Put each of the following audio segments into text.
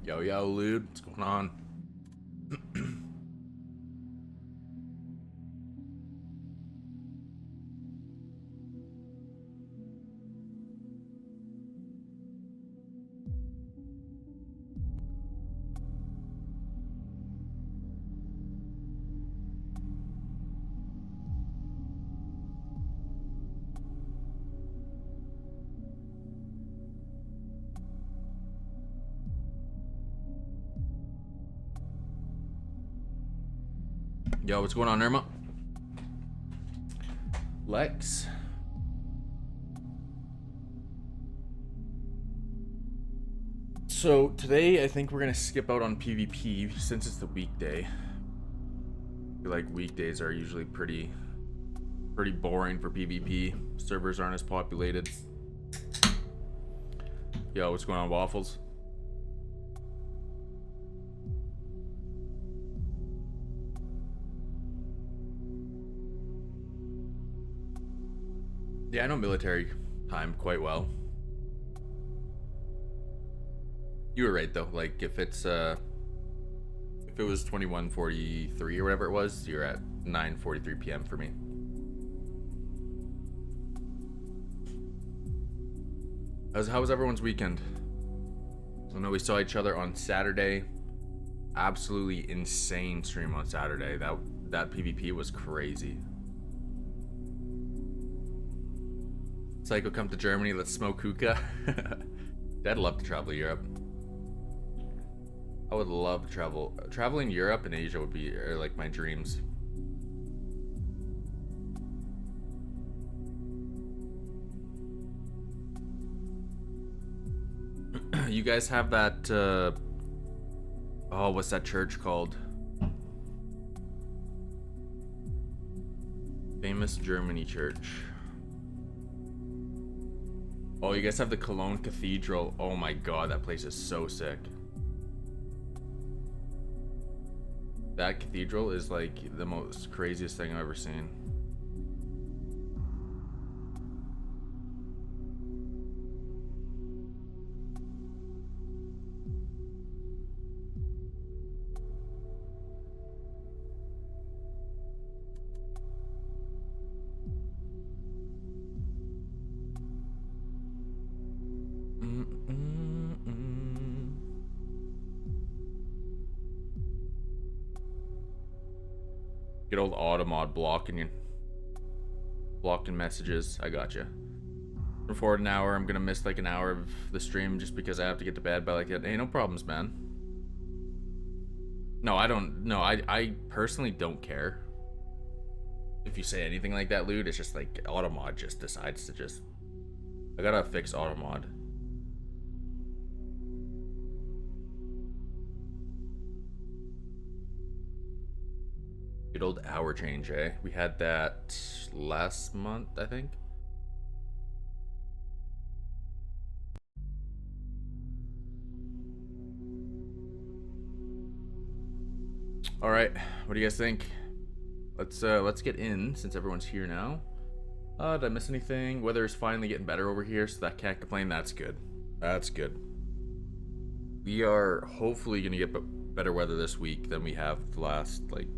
Yo, yo, Lude, what's going on? Yo, what's going on, Irma? Lex. So today I think we're gonna skip out on PvP since it's the weekday. I feel like weekdays are usually pretty boring for PvP. Servers aren't as populated. Yo, what's going on, Waffles? Yeah, I know military time quite well. You were right though. Like if it was 21:43 or whatever it was, you're at 9:43 p.m. for me. How was everyone's weekend? I know we saw each other on Saturday. Absolutely insane stream on Saturday. That PvP was crazy. Psycho, come to Germany. Let's smoke hookah. I'd love to travel Europe. I would love to travel. Traveling Europe and Asia would be like my dreams. You guys have that, oh, what's that church called? Famous Germany church. Oh, you guys have the Cologne Cathedral. Oh my god, that place is so sick. That cathedral is like the most craziest thing I've ever seen. Good old Automod blocking messages. I got you. For an hour, I'm gonna miss like an hour of the stream just because I have to get to bed by like that. Hey, no problems, man. No, I don't. No, I personally don't care. If you say anything like that, Lude, it's just like Automod just decides to just. I gotta fix Automod. Good old hour change, eh? We had that last month, I think. All right, what do you guys think? Let's get in since everyone's here now. Did I miss anything? Weather is finally getting better over here, so that can't complain. That's good. That's good. We are hopefully gonna get better weather this week than we have the last like.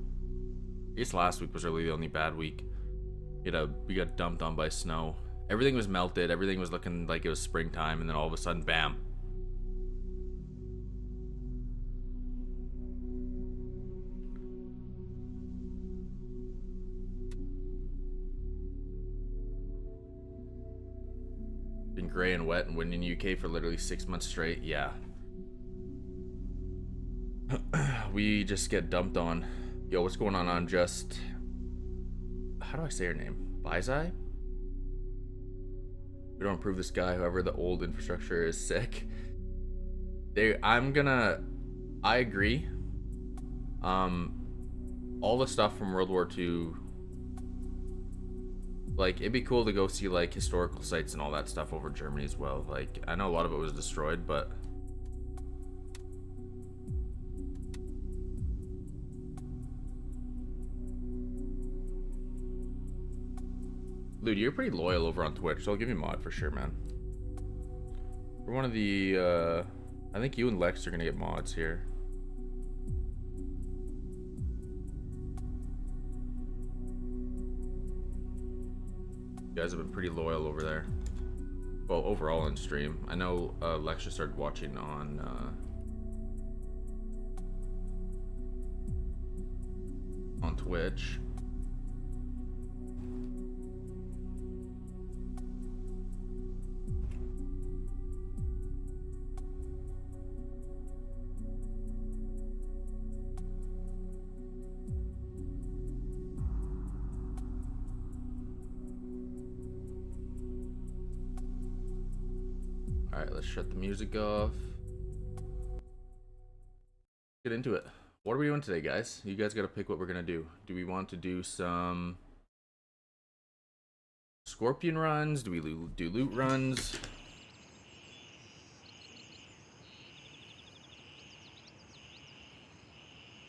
I guess last week was really the only bad week. We got dumped on by snow. Everything was melted. Everything was looking like it was springtime, and then all of a sudden, bam. Been gray and wet and windy in the UK for literally 6 months straight. Yeah. We just get dumped on. Yo, what's going on? I'm just. How do I say her name? Bizai? We don't improve this guy, however, the old infrastructure is sick. I agree. All the stuff from World War II. Like, it'd be cool to go see, like, historical sites and all that stuff over Germany as well. Like, I know a lot of it was destroyed, but. Dude, you're pretty loyal over on Twitch, so I'll give you a mod for sure, man. We're one of the I think you and Lex are gonna get mods here. You guys have been pretty loyal over there. Well, overall in stream. I know Lex just started watching on Twitch. Alright, let's shut the music off. Get into it. What are we doing today, guys? You guys gotta pick what we're gonna do. Do we want to do some scorpion runs? Do we do loot runs?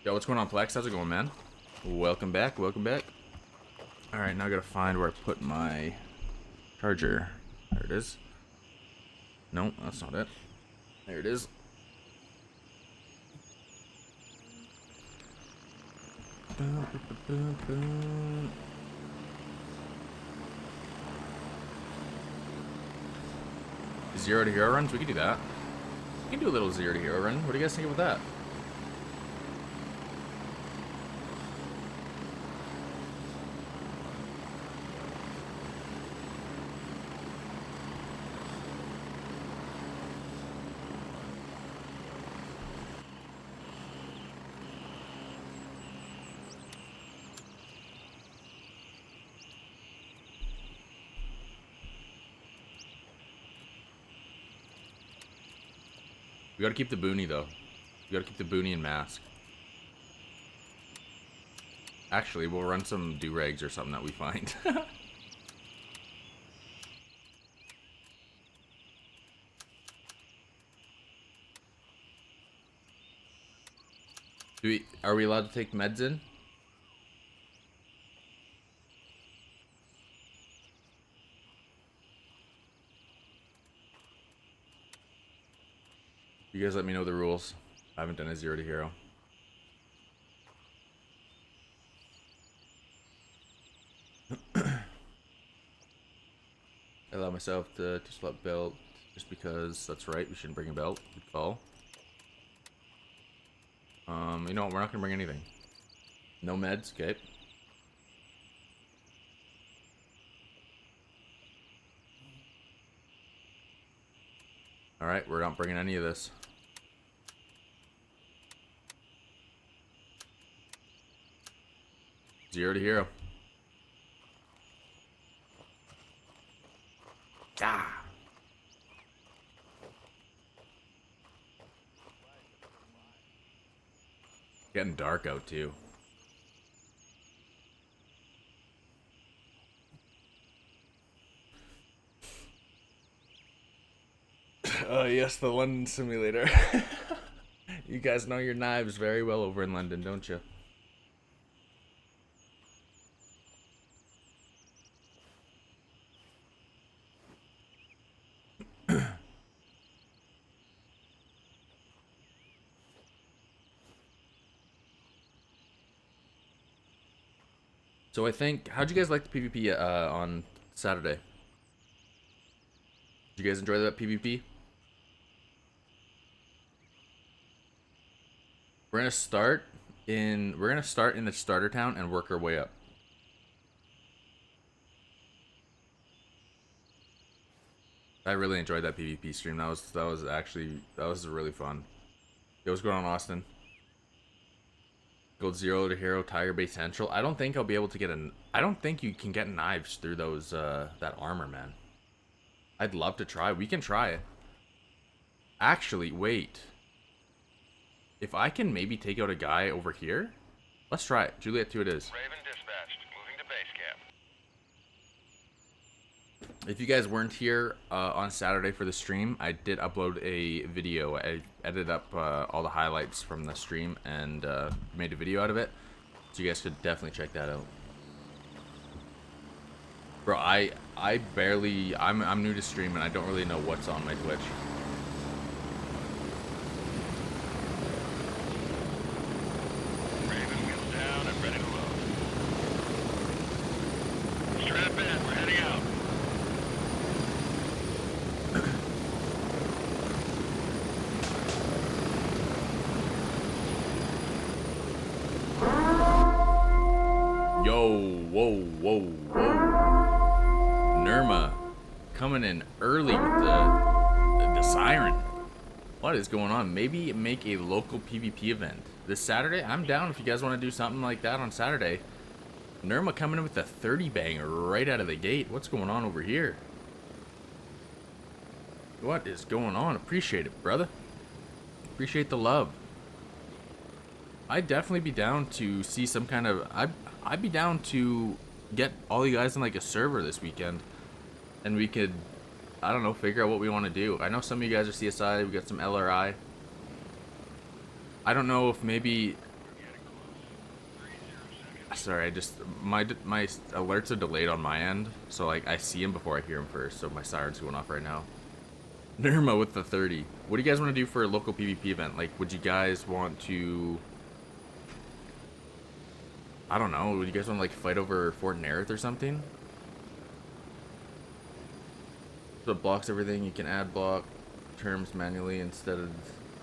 Yo, what's going on, Plex? How's it going, man? Welcome back, welcome back. Alright, now I gotta find where I put my charger. There it is. No, that's not it. There it is. Zero to hero runs? We can do that. We can do a little zero to hero run. What do you guys think about that? We gotta keep the boonie, though. We gotta keep the boonie and mask. Actually, we'll run some do-rags or something that we find. Are we allowed to take meds in? You guys let me know the rules. I haven't done a zero to hero. I allow myself to swap belt just because that's right. We shouldn't bring a belt. Good call. You know what? We're not gonna bring anything. No meds. Okay. All right, we're not bringing any of this. Zero to hero. Ah. Getting dark out too. Oh yes, the London simulator. You guys know your knives very well over in London, don't you? So I think, how'd you guys like the PvP on Saturday? Did you guys enjoy that PvP? We're gonna start in the starter town and work our way up. I really enjoyed that PvP stream. That was really fun. Yo, what's going on, Austin? Gold zero to hero, Tiger Bay Central. I don't think I'll be able to get I don't think you can get knives through those that armor, man. I'd love to try. We can try it. Actually, wait. If I can maybe take out a guy over here, let's try it. Juliet 2 it is. Raven dispatched, moving to base camp. If you guys weren't here on Saturday for the stream, I did upload a video. I edited up all the highlights from the stream and made a video out of it. So you guys could definitely check that out. Bro, I'm new to stream and I don't really know what's on my Twitch. Whoa, whoa, whoa. Nirma coming in early with the siren. What is going on? Maybe make a local PvP event this Saturday. I'm down if you guys want to do something like that on Saturday. Nirma coming in with a 30 banger right out of the gate. What's going on over here? What is going on? Appreciate it, brother. Appreciate the love. I'd definitely be down to see some kind of... I'd be down to get all you guys in like a server this weekend. And we could, I don't know, figure out what we want to do. I know some of you guys are CSI. We got some LRI. I don't know if maybe... Sorry, I just... My alerts are delayed on my end. So like I see him before I hear him first. So my siren's going off right now. Nirma with the 30. What do you guys want to do for a local PvP event? Like, would you guys want to... I don't know. Would you guys want to like fight over Fort Nerith or something? So it blocks everything. You can add block terms manually instead of...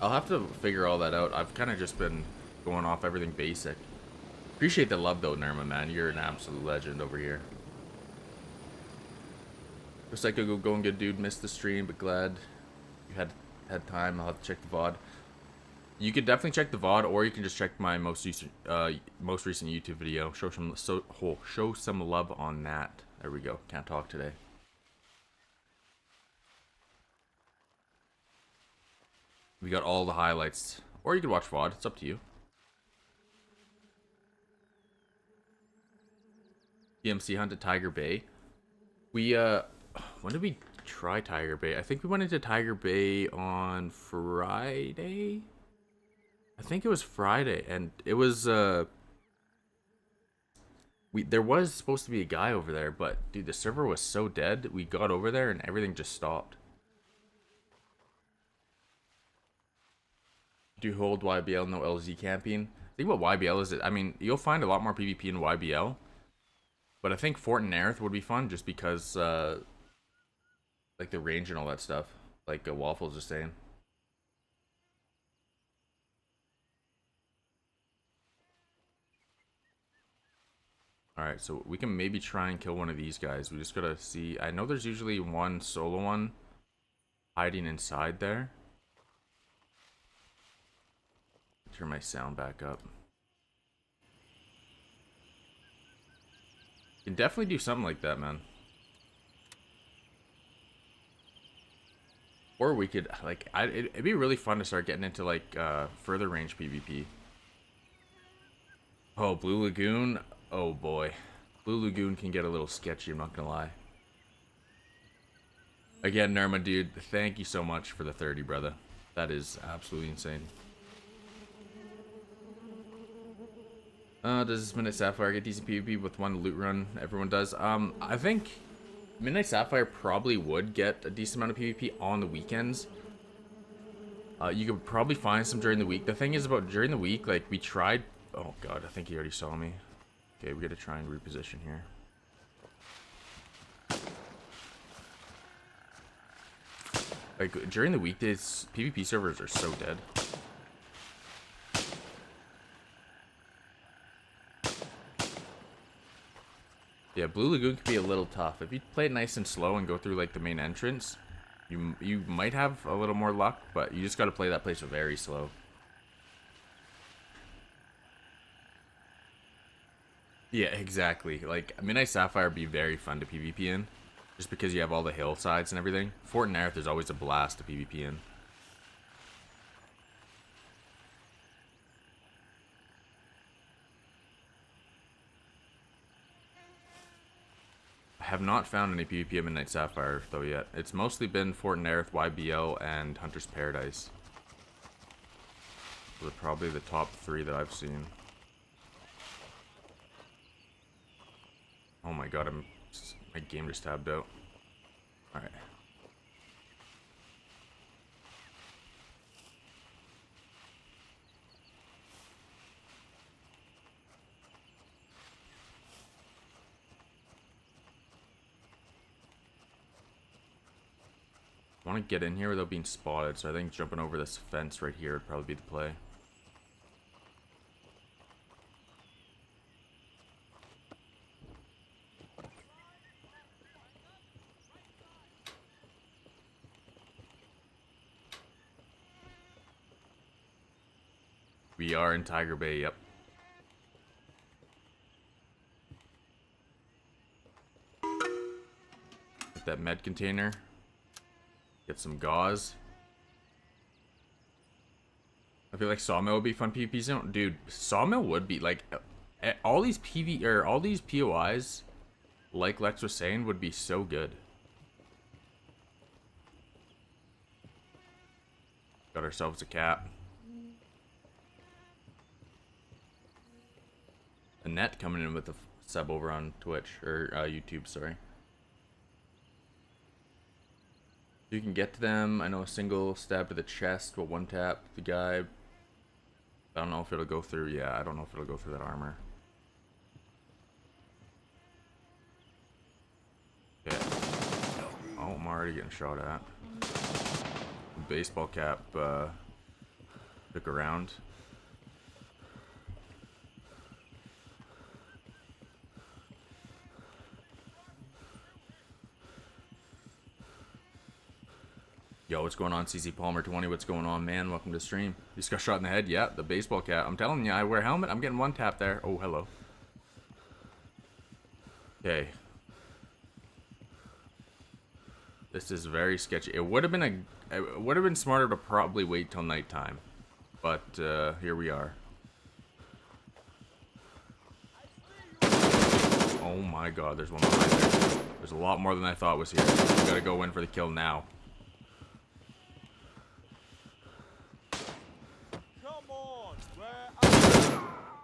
I'll have to figure all that out. I've kind of just been going off everything basic. Appreciate the love though, Nirma, man. You're an absolute legend over here. Looks like a going good dude. Missed the stream, but glad you had time. I'll have to check the VOD. You could definitely check the VOD, or you can just check my most recent YouTube video. Show some love on that. There we go. Can't talk today. We got all the highlights, or you could watch VOD. It's up to you. EMC hunt at Tiger Bay. We when did we try Tiger Bay? I think we went into Tiger Bay on Friday. I think it was Friday, and it was there was supposed to be a guy over there, but dude, the server was so dead. We got over there and everything just stopped. Do you hold YBL, no LZ camping? The thing about YBL is that, I mean, you'll find a lot more PvP in YBL, but I think Fort Nerith would be fun just because like the range and all that stuff, like Waffles is saying. Alright, so we can maybe try and kill one of these guys. We just gotta see. I know there's usually one solo one hiding inside there. Turn my sound back up. You can definitely do something like that, man. Or we could, like, it'd be really fun to start getting into, like, further range PvP. Oh, Blue Lagoon. Oh, boy. Blue Lagoon can get a little sketchy, I'm not gonna lie. Again, Nirma, dude, thank you so much for the 30, brother. That is absolutely insane. Does Midnight Sapphire get decent PvP with one loot run? Everyone does. I think Midnight Sapphire probably would get a decent amount of PvP on the weekends. You could probably find some during the week. The thing is about during the week, like, we tried... Oh, God, I think he already saw me. Okay, we gotta try and reposition here. Like, during the weekdays, PvP servers are so dead. Yeah, Blue Lagoon can be a little tough. If you play it nice and slow and go through, like, the main entrance, you might have a little more luck, but you just gotta play that place very slow. Yeah, exactly. Like, Midnight Sapphire would be very fun to PvP in, just because you have all the hillsides and everything. Fort Nerith is always a blast to PvP in. I have not found any PvP at Midnight Sapphire, though, yet. It's mostly been Fort Nerith, YBL, and Hunter's Paradise. Those are probably the top 3 that I've seen. Oh my god, my game just tabbed out. Alright. I want to get in here without being spotted, so I think jumping over this fence right here would probably be the play. We are in Tiger Bay, yep. Get that med container. Get some gauze. I feel like Sawmill would be fun PvP zone. Dude, Sawmill would be, like, all these all these POIs, like Lex was saying, would be so good. Got ourselves a cap. Annette coming in with a sub over on Twitch, or YouTube, sorry. You can get to them. I know a single stab to the chest will one tap the guy. I don't know if it'll go through. Yeah, I don't know if it'll go through that armor. Yeah. Oh, I'm already getting shot at. Baseball cap took around. Yo, what's going on, CC Palmer 20? What's going on, man? Welcome to the stream. You just got shot in the head? Yeah, the baseball cap. I'm telling you, I wear a helmet. I'm getting one tap there. Oh, hello. Okay. This is very sketchy. It would have been smarter to probably wait till nighttime, but here we are. Oh my God, there's one behind there. There's a lot more than I thought was here. We gotta go in for the kill now.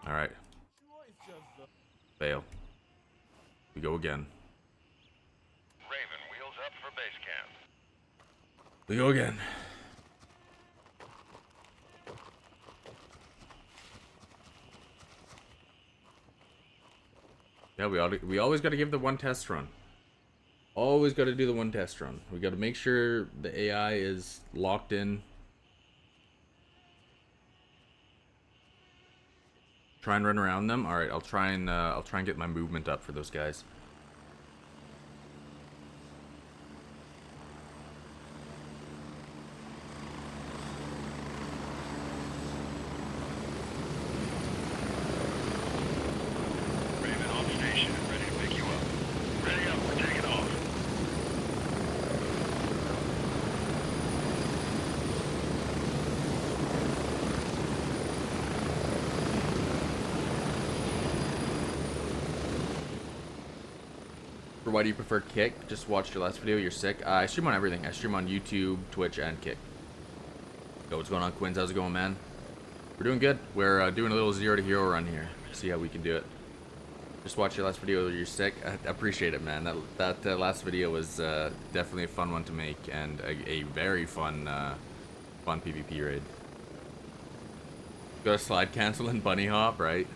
All right. Fail. We go again. Raven, wheels up for base camp. We go again. Yeah, we always got to give the one test run. Always got to do the one test run. We got to make sure the AI is locked in. Try and run around them. All right, I'll try and get my movement up for those guys. Raven on station and ready to pick you up. Ready up, we're taking off. Why do you prefer Kick? Just watched your last video. You're sick. I stream on everything. I stream on YouTube, Twitch, and Kick. Yo, what's going on, Quinns? How's it going, man? We're doing good. We're doing a little 0 to hero run here. See how we can do it. Just watched your last video. You're sick. I appreciate it, man. That last video was definitely a fun one to make and a very fun PvP raid. Got a slide cancel and bunny hop, right?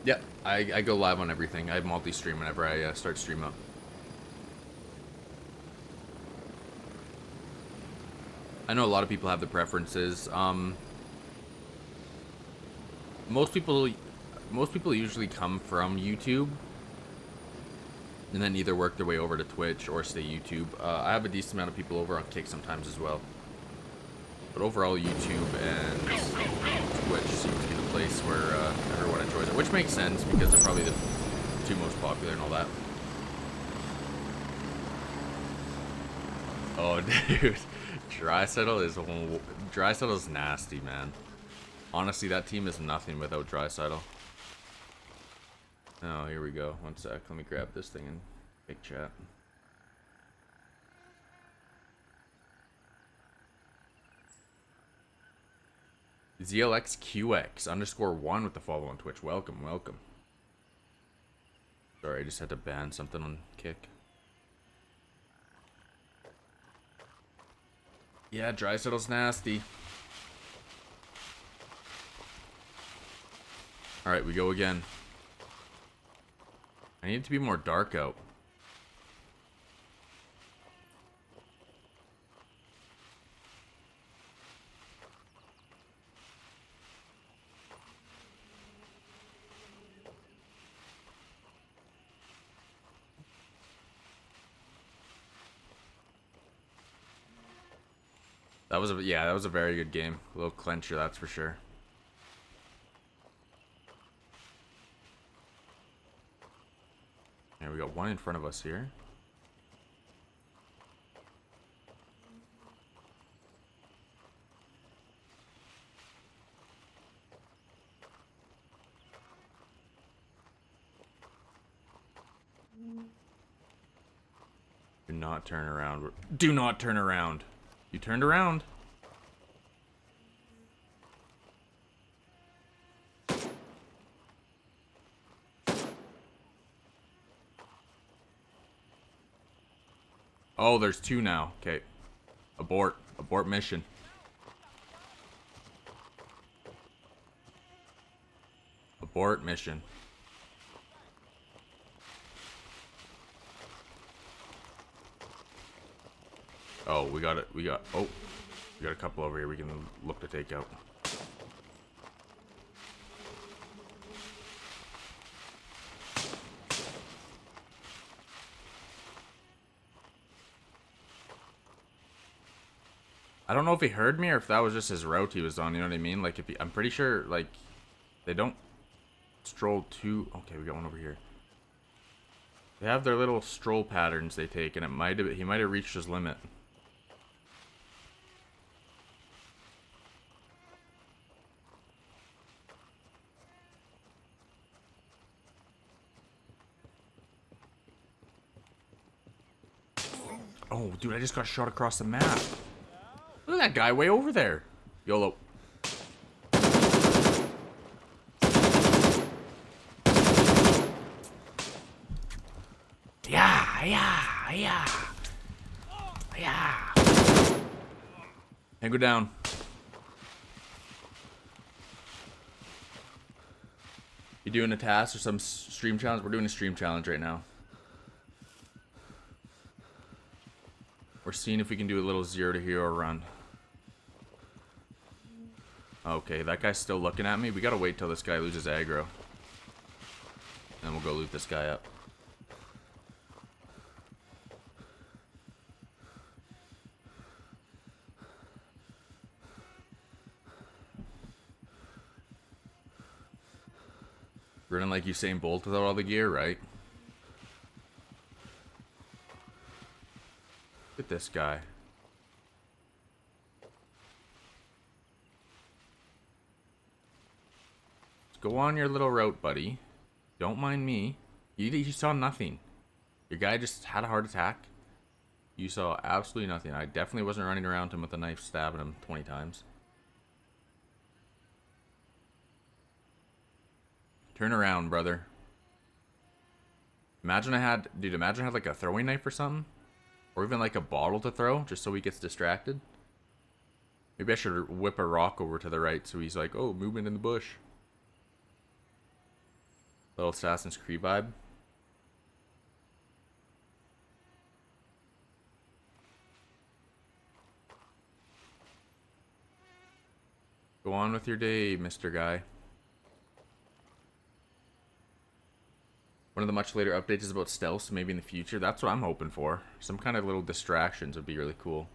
Yep, I go live on everything. I multi-stream whenever I start stream up. I know a lot of people have the preferences. Most people usually come from YouTube and then either work their way over to Twitch or stay YouTube. I have a decent amount of people over on Kick sometimes as well. But overall, YouTube and Twitch seem to be the place where everyone enjoys it, which makes sense because they're probably the two most popular and all that. Oh, dude, Dry Settle is nasty, man. Honestly, that team is nothing without Dry Settle. Oh, here we go. One sec. Let me grab this thing and make chat. ZLXQX_1 with the follow on Twitch. Welcome, welcome. Sorry, I just had to ban something on Kick. Yeah, Dry Settle's nasty. Alright, we go again. I need it to be more dark out. That was yeah, that was a very good game. A little clencher, that's for sure. Yeah, we got one in front of us here. Do not turn around. Do not turn around. You turned around. Oh, there's two now. Okay. Abort. Abort mission. Abort mission. Oh, we got it. We got a couple over here we can look to take out. I don't know if he heard me or if that was just his route he was on, you know what I mean? Like, if he, I'm pretty sure, like, they don't stroll too... Okay, we got one over here. They have their little stroll patterns they take, and he might have reached his limit. Oh, dude, I just got shot across the map. Look at that guy way over there. YOLO. Yeah. And go down. You doing a task or some stream challenge? We're doing a stream challenge right now. We're seeing if we can do a little 0 to hero run. Okay, that guy's still looking at me. We gotta wait till this guy loses aggro. And we'll go loot this guy up. Running like Usain Bolt without all the gear, right? Look at this guy. Let's go on your little route, buddy. Don't mind me. You saw nothing. Your guy just had a heart attack. You saw absolutely nothing. I definitely wasn't running around him with a knife stabbing him 20 times. Turn around, brother. Imagine I had like a throwing knife or something. Or even like a bottle to throw, just so he gets distracted. Maybe I should whip a rock over to the right so he's like, oh, movement in the bush. Little Assassin's Creed vibe. Go on with your day, Mr. Guy. One of the much later updates is about stealth, so maybe in the future. That's what I'm hoping for. Some kind of little distractions would be really cool.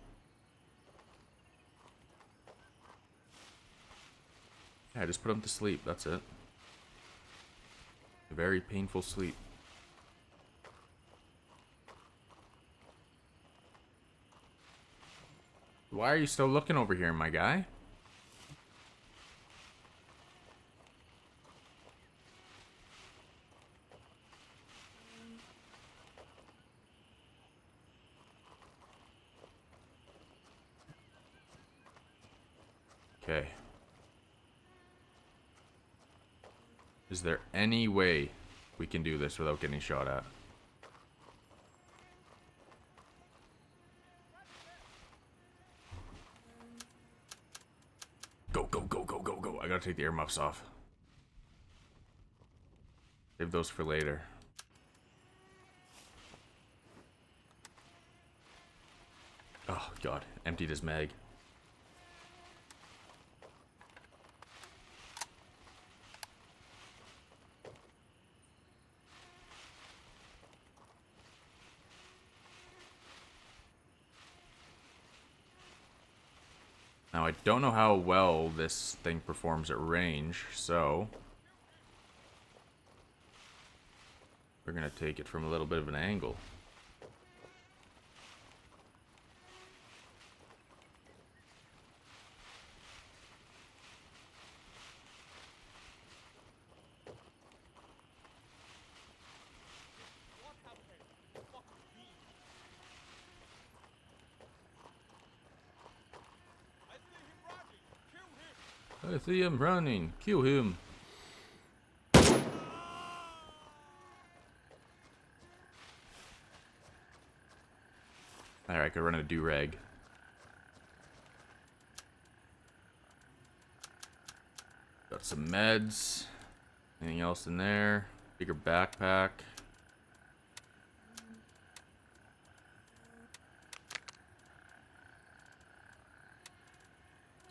Yeah, just put him to sleep. That's it. A very painful sleep. Why are you still looking over here, my guy? Okay. Is there any way we can do this without getting shot at? Go. I gotta take the earmuffs off. Save those for later. Oh, God. Emptied his mag. Now, I don't know how well this thing performs at range, so we're going to take it from a little bit of an angle. I see him running. Kill him. Alright, I could run a do-rag. Got some meds. Anything else in there? Bigger backpack.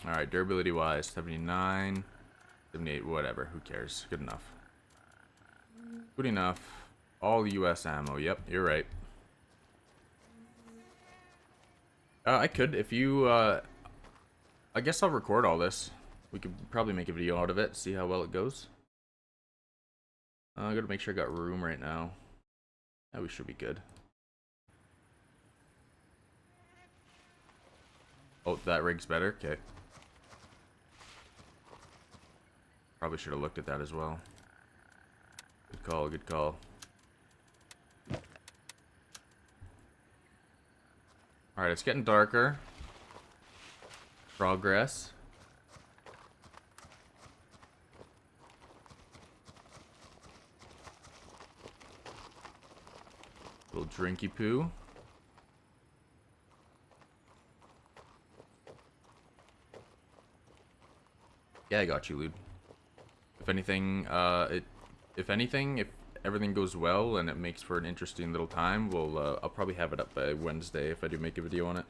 Alright, durability wise, 79, 78, whatever, who cares? Good enough. Good enough. All US ammo, yep, you're right. I could, if you, I guess I'll record all this. We could probably make a video out of it, see how well it goes. I gotta make sure I got room right now. Yeah, we should be good. Oh, that rig's better? Okay. Probably should have looked at that as well. Good call, good call. Alright, it's getting darker. Progress. Little drinky poo. Yeah, I got you, Lude. If anything, if everything goes well and it makes for an interesting little time, I'll probably have it up by Wednesday if I do make a video on it.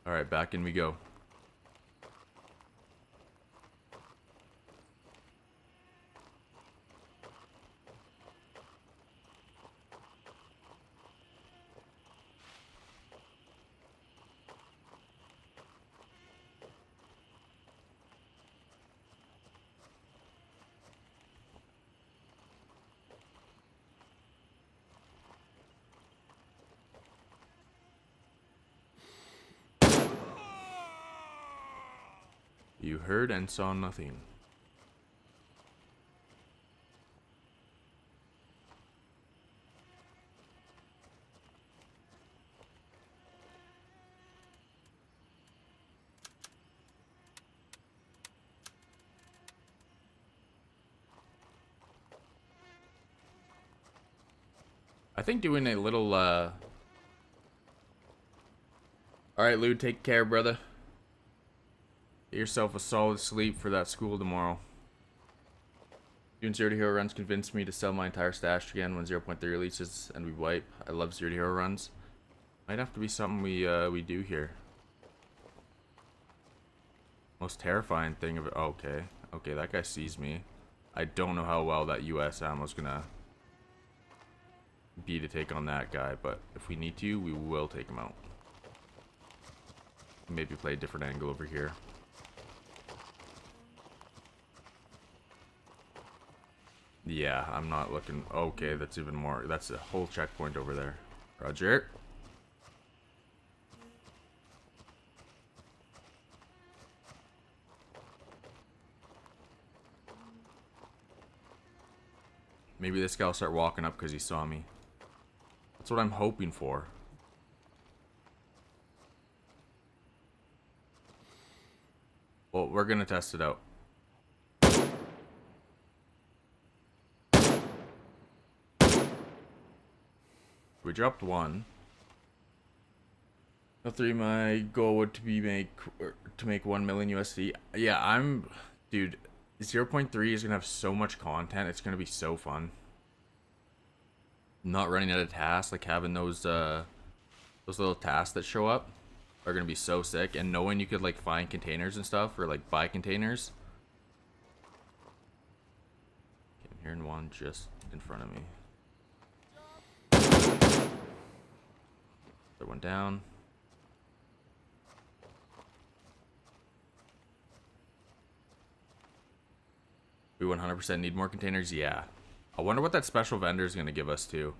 Alright, back in we go. You heard and saw nothing. I think doing a little, Alright, Lude, take care, brother. Get yourself a solid sleep for that school tomorrow. Doing 0 to hero runs convinced me to sell my entire stash again when 0.3 releases and we wipe. I love 0 to hero runs. Might have to be something we do here. Most terrifying thing of it. Oh, okay. Okay, that guy sees me. I don't know how well that US ammo's gonna be to take on that guy, but if we need to, we will take him out. Maybe play a different angle over here. Yeah, I'm not looking. Okay, that's even more. That's a whole checkpoint over there. Roger. Maybe this guy will start walking up because he saw me. That's what I'm hoping for. Well, we're gonna test it out. We dropped one. Three, my goal would to make 1 million USD. Yeah, dude. 0.3 is gonna have so much content. It's gonna be so fun. Not running out of tasks, like having those little tasks that show up are gonna be so sick. And knowing you could like find containers and stuff or like buy containers. Okay, I'm hearing one just in front of me. That one down. We 100% need more containers? Yeah. I wonder what that special vendor is going to give us too.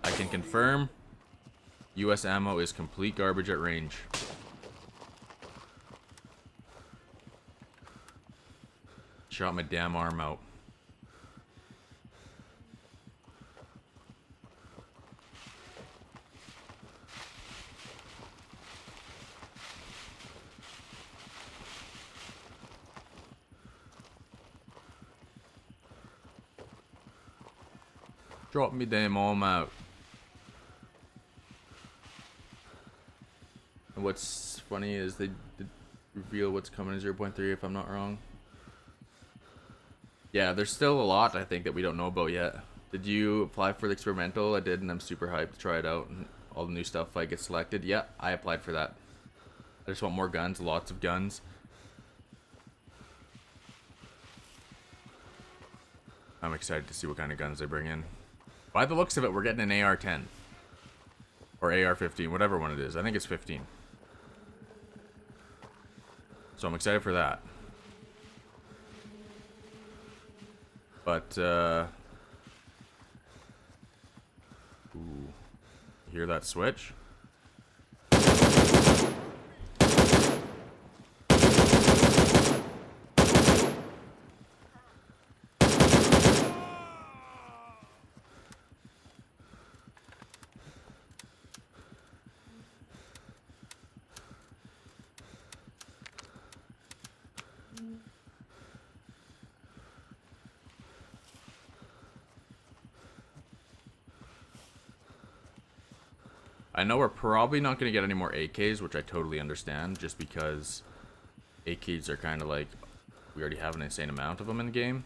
I can confirm US ammo is complete garbage at range. Shot my damn arm out. Drop me damn arm out. And what's funny is they did reveal what's coming in 0.3 if I'm not wrong. Yeah, there's still a lot I think that we don't know about yet. Did you apply for the experimental? I did, and I'm super hyped to try it out and all the new stuff I get selected. Yeah, I applied for that. I just want more guns, lots of guns. I'm excited to see what kind of guns they bring in. By the looks of it, we're getting an AR-10. Or AR-15, whatever one it is. I think it's 15. So I'm excited for that. But, ooh. Hear that switch? I know we're probably not going to get any more AKs, which I totally understand, just because AKs are kind of like, we already have an insane amount of them in the game.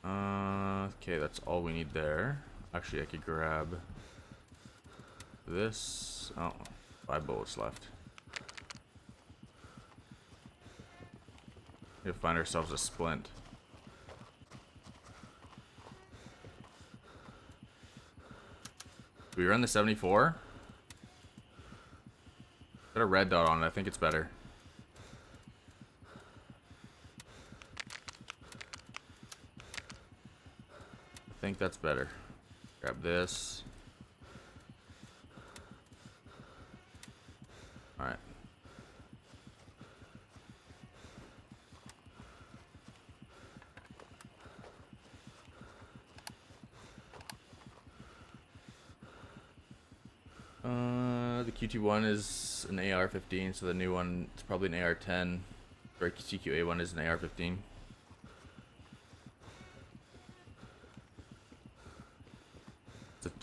Okay, that's all we need there. Actually, I could grab this. Oh, 5 bullets left. We'll find ourselves a splint. Do we run the 74? Got a red dot on it. I think it's better. I think that's better. Grab this. Alright. The QT1 is an AR-15, so the new one is probably an AR-10. Or CQA1 is an AR-15.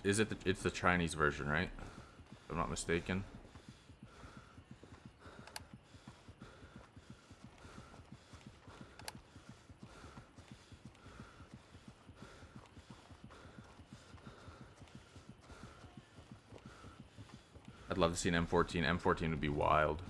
It's the Chinese version, right? If I'm not mistaken. I'd love to see an M14. M14 would be wild.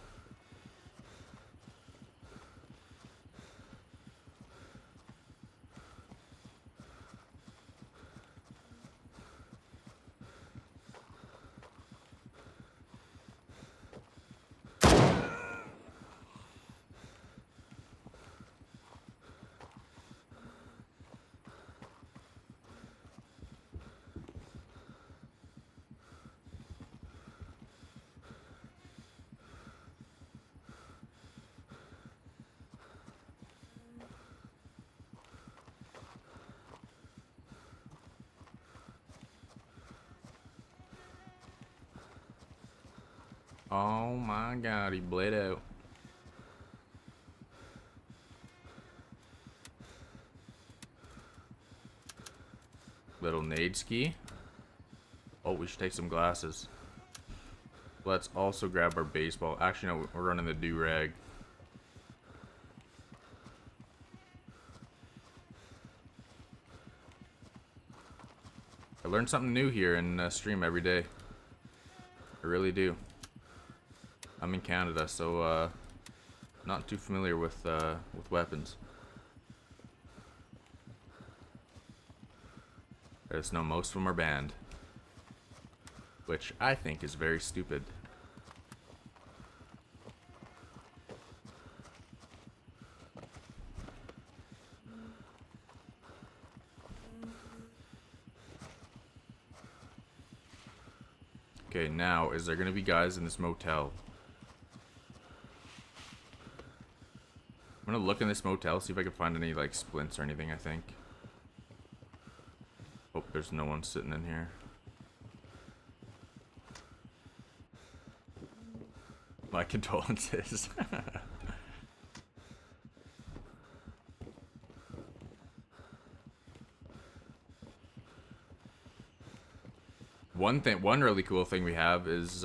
Oh my god, he bled out. Little nade ski. Oh, we should take some glasses. Let's also grab our baseball. Actually, no, we're running the do-rag. I learn something new here in stream every day. I really do. I'm in Canada, so not too familiar with weapons. I just know most of them are banned, which I think is very stupid. Okay, now, is there gonna be guys in this motel? I'm gonna look in this motel, see if I can find any, like, splints or anything, I think. Hope there's no one sitting in here. My condolences. One really cool thing we have is,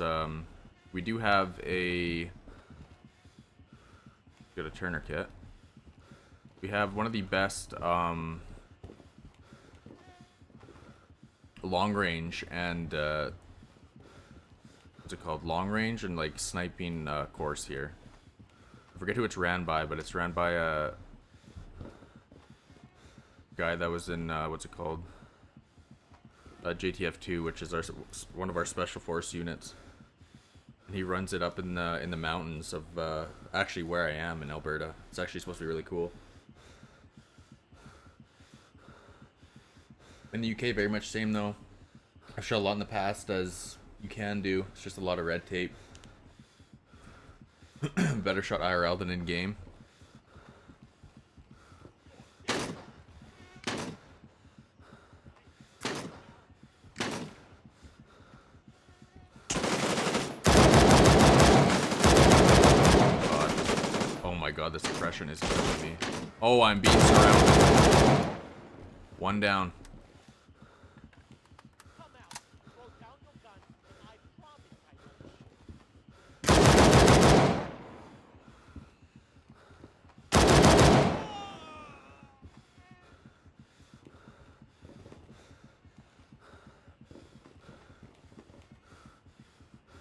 we do have got a Turner kit. We have one of the best, long range and, what's it called? Long range and, like, sniping, course here. I forget who it's ran by, but it's ran by a guy that was in, what's it called? JTF2, which is one of our special force units. And he runs it up in the mountains of actually where I am in Alberta. It's actually supposed to be really cool. In the UK, very much same though. I've shot a lot in the past, as you can do. It's just a lot of red tape. Better shot IRL than in game. God, this suppression is killing me. Oh, I'm being surrounded. One down.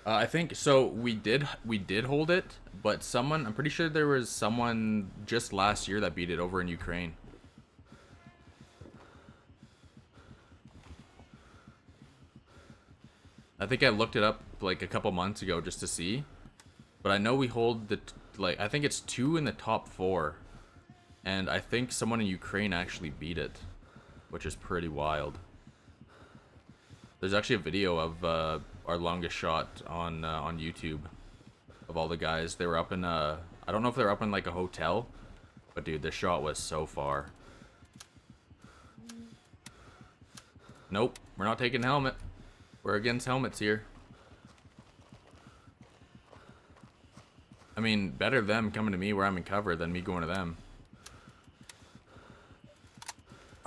I think so. We did hold it, but someone, I'm pretty sure there was someone just last year that beat it over in Ukraine. I think I looked it up like a couple months ago just to see, but I know we hold the I think it's 2 in the top 4, and I think someone in Ukraine actually beat it, which is pretty wild. There's actually a video of our longest shot on YouTube of all the guys. They were up in I don't know if they were up in like a hotel, but dude, this shot was so far. Nope, we're not taking helmet. We're against helmets here. I mean, better them coming to me where I'm in cover than me going to them.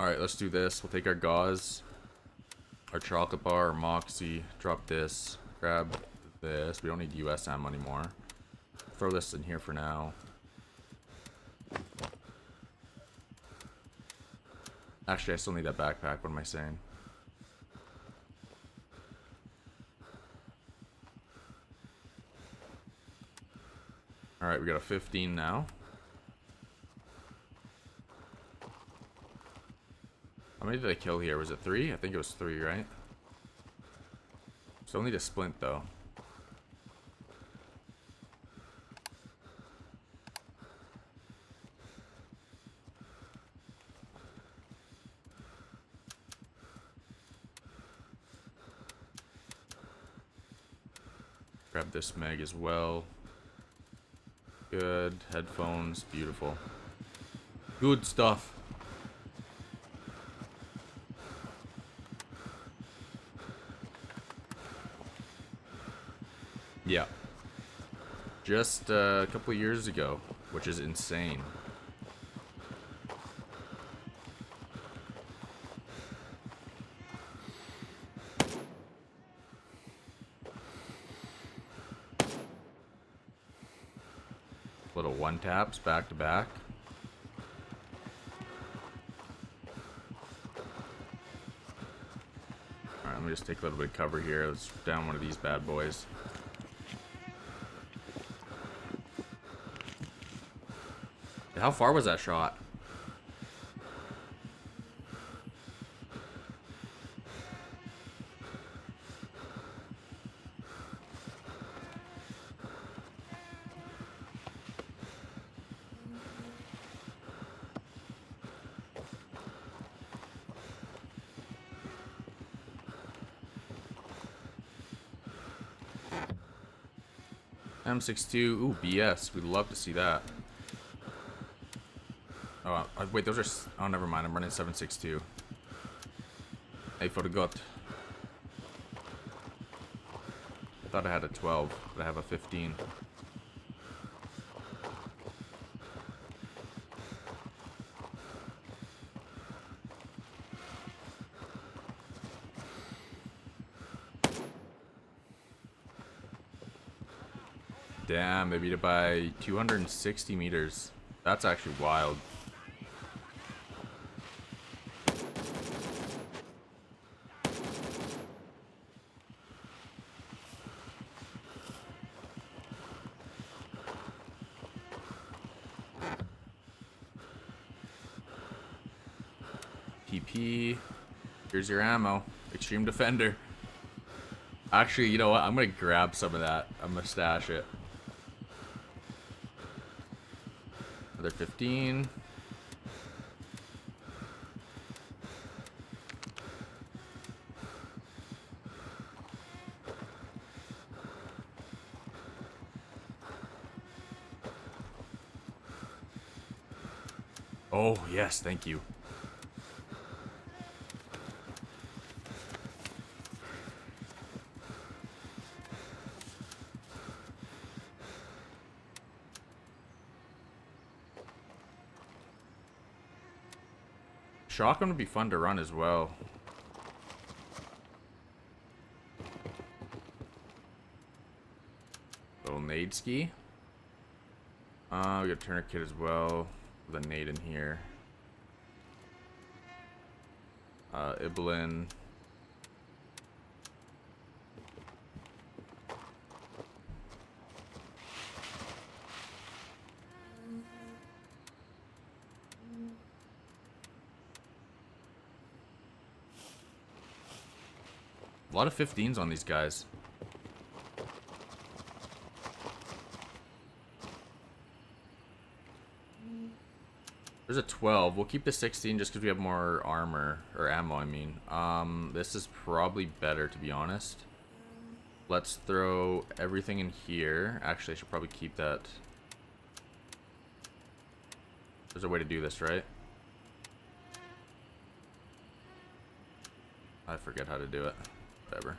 Alright, let's do this. We'll take our gauze, our chocolate bar, our Moxie, drop this, grab this. We don't need US ammo anymore. Throw this in here for now. Actually, I still need that backpack. What am I saying? Alright, we got a 15 now. How many did I kill here? Was it 3? I think it was 3, right? Still need a splint, though. Grab this mag as well. Good. Headphones. Beautiful. Good stuff. Yeah. Just a couple of years ago, which is insane. Little one taps back to back. Alright, let me just take a little bit of cover here. Let's down one of these bad boys. How far was that shot? M62. Ooh, BS. We'd love to see that. Oh, wait, those are... Oh, never mind. I'm running 762. I forgot. I thought I had a 12, but I have a 15. Damn, they beat it by 260 meters. That's actually wild. PP. Here's your ammo. Extreme Defender. Actually, you know what? I'm gonna grab some of that. I'm gonna stash it. Another 15. Oh, yes, thank you. Shotgun would be fun to run as well. Little nade ski. We got a tourniquet as well. With a nade in here. Ibelin. A lot of 15s on these guys. There's a 12. We'll keep the 16 just because we have more armor. Or ammo, I mean. This is probably better, to be honest. Let's throw everything in here. Actually, I should probably keep that. There's a way to do this, right? I forget how to do it. Whatever.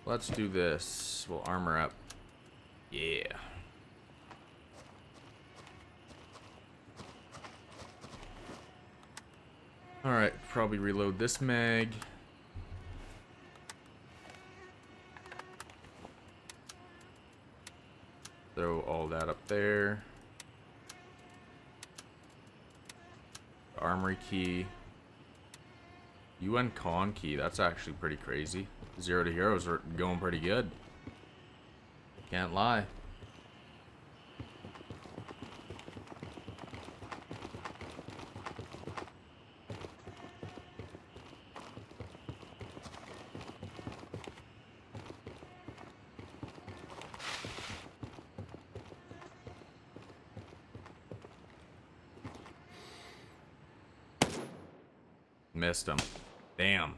Let's do this. We'll armor up. Yeah. Alright, probably reload this mag. Throw all that up there. Armory key. UN con key, that's actually pretty crazy. 0 to heroes are going pretty good. Can't lie. Missed him. Damn.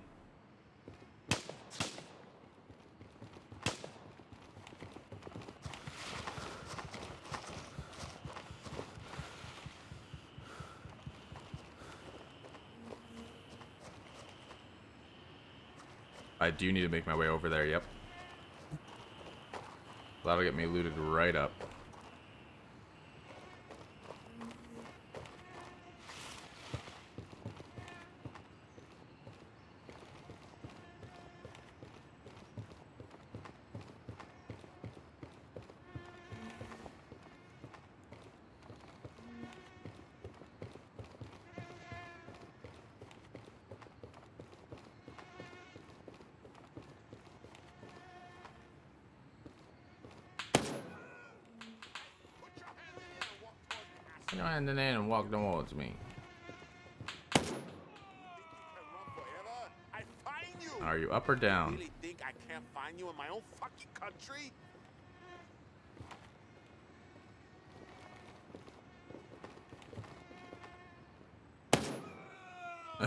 I do need to make my way over there, yep. That'll get me looted right up. ran in and walked towards me. Are you up or down? Really think I can't find you in my own fucking country?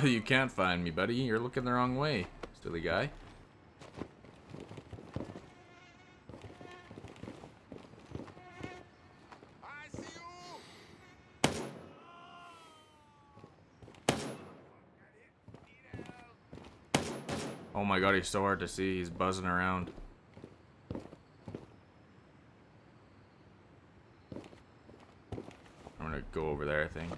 You can't find me, buddy. You're looking the wrong way, silly guy. I see you. Oh my god, he's so hard to see. He's buzzing around. I'm gonna go over there, I think.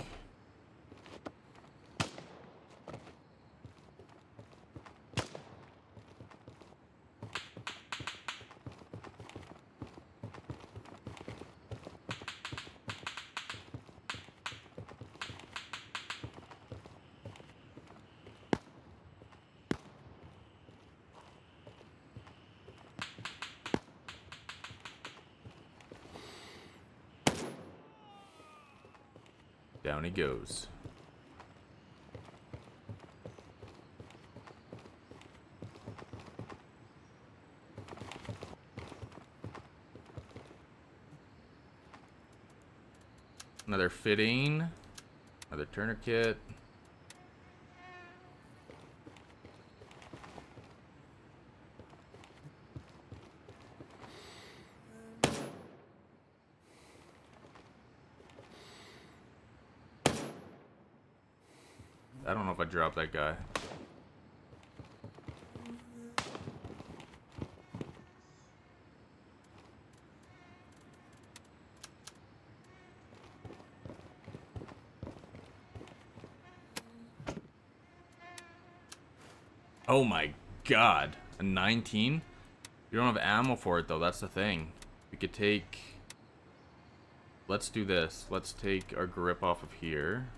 Down he goes. Another fitting. Another tourniquet. I don't know if I dropped that guy. Oh my god. A 19? You don't have ammo for it though, that's the thing. We could take... Let's do this. Let's take our grip off of here.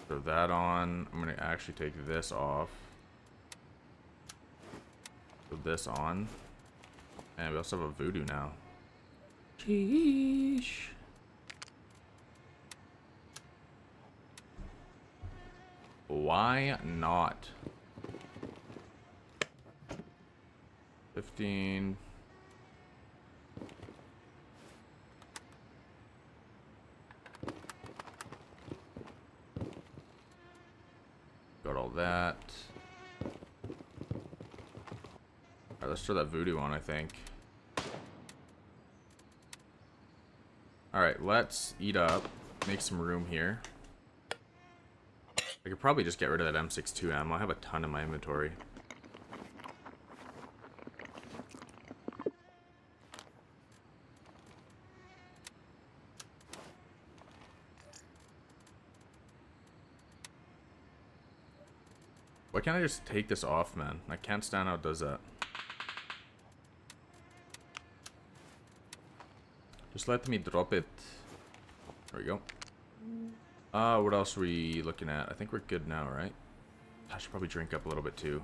Throw that on. I'm gonna actually take this off. Put this on. And we also have a voodoo now. Sheesh. Why not? 15. Got all that. Alright, let's throw that voodoo on, I think. Alright, let's eat up. Make some room here. I could probably just get rid of that M62 ammo. I have a ton in my inventory. Why can't I just take this off, man? I can't stand how it does that. Just let me drop it. There we go. What else are we looking at? I think we're good now, right? I should probably drink up a little bit too.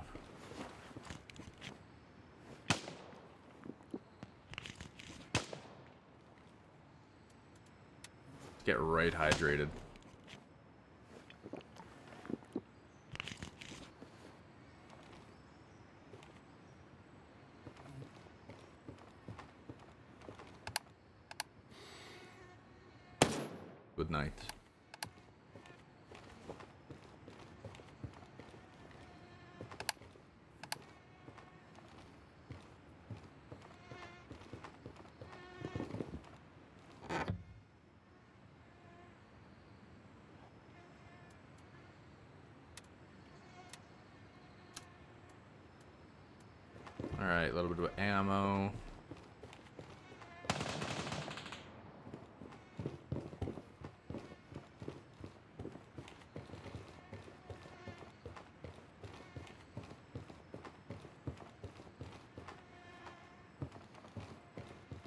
Get right hydrated. Good night. Alright, a little bit of ammo.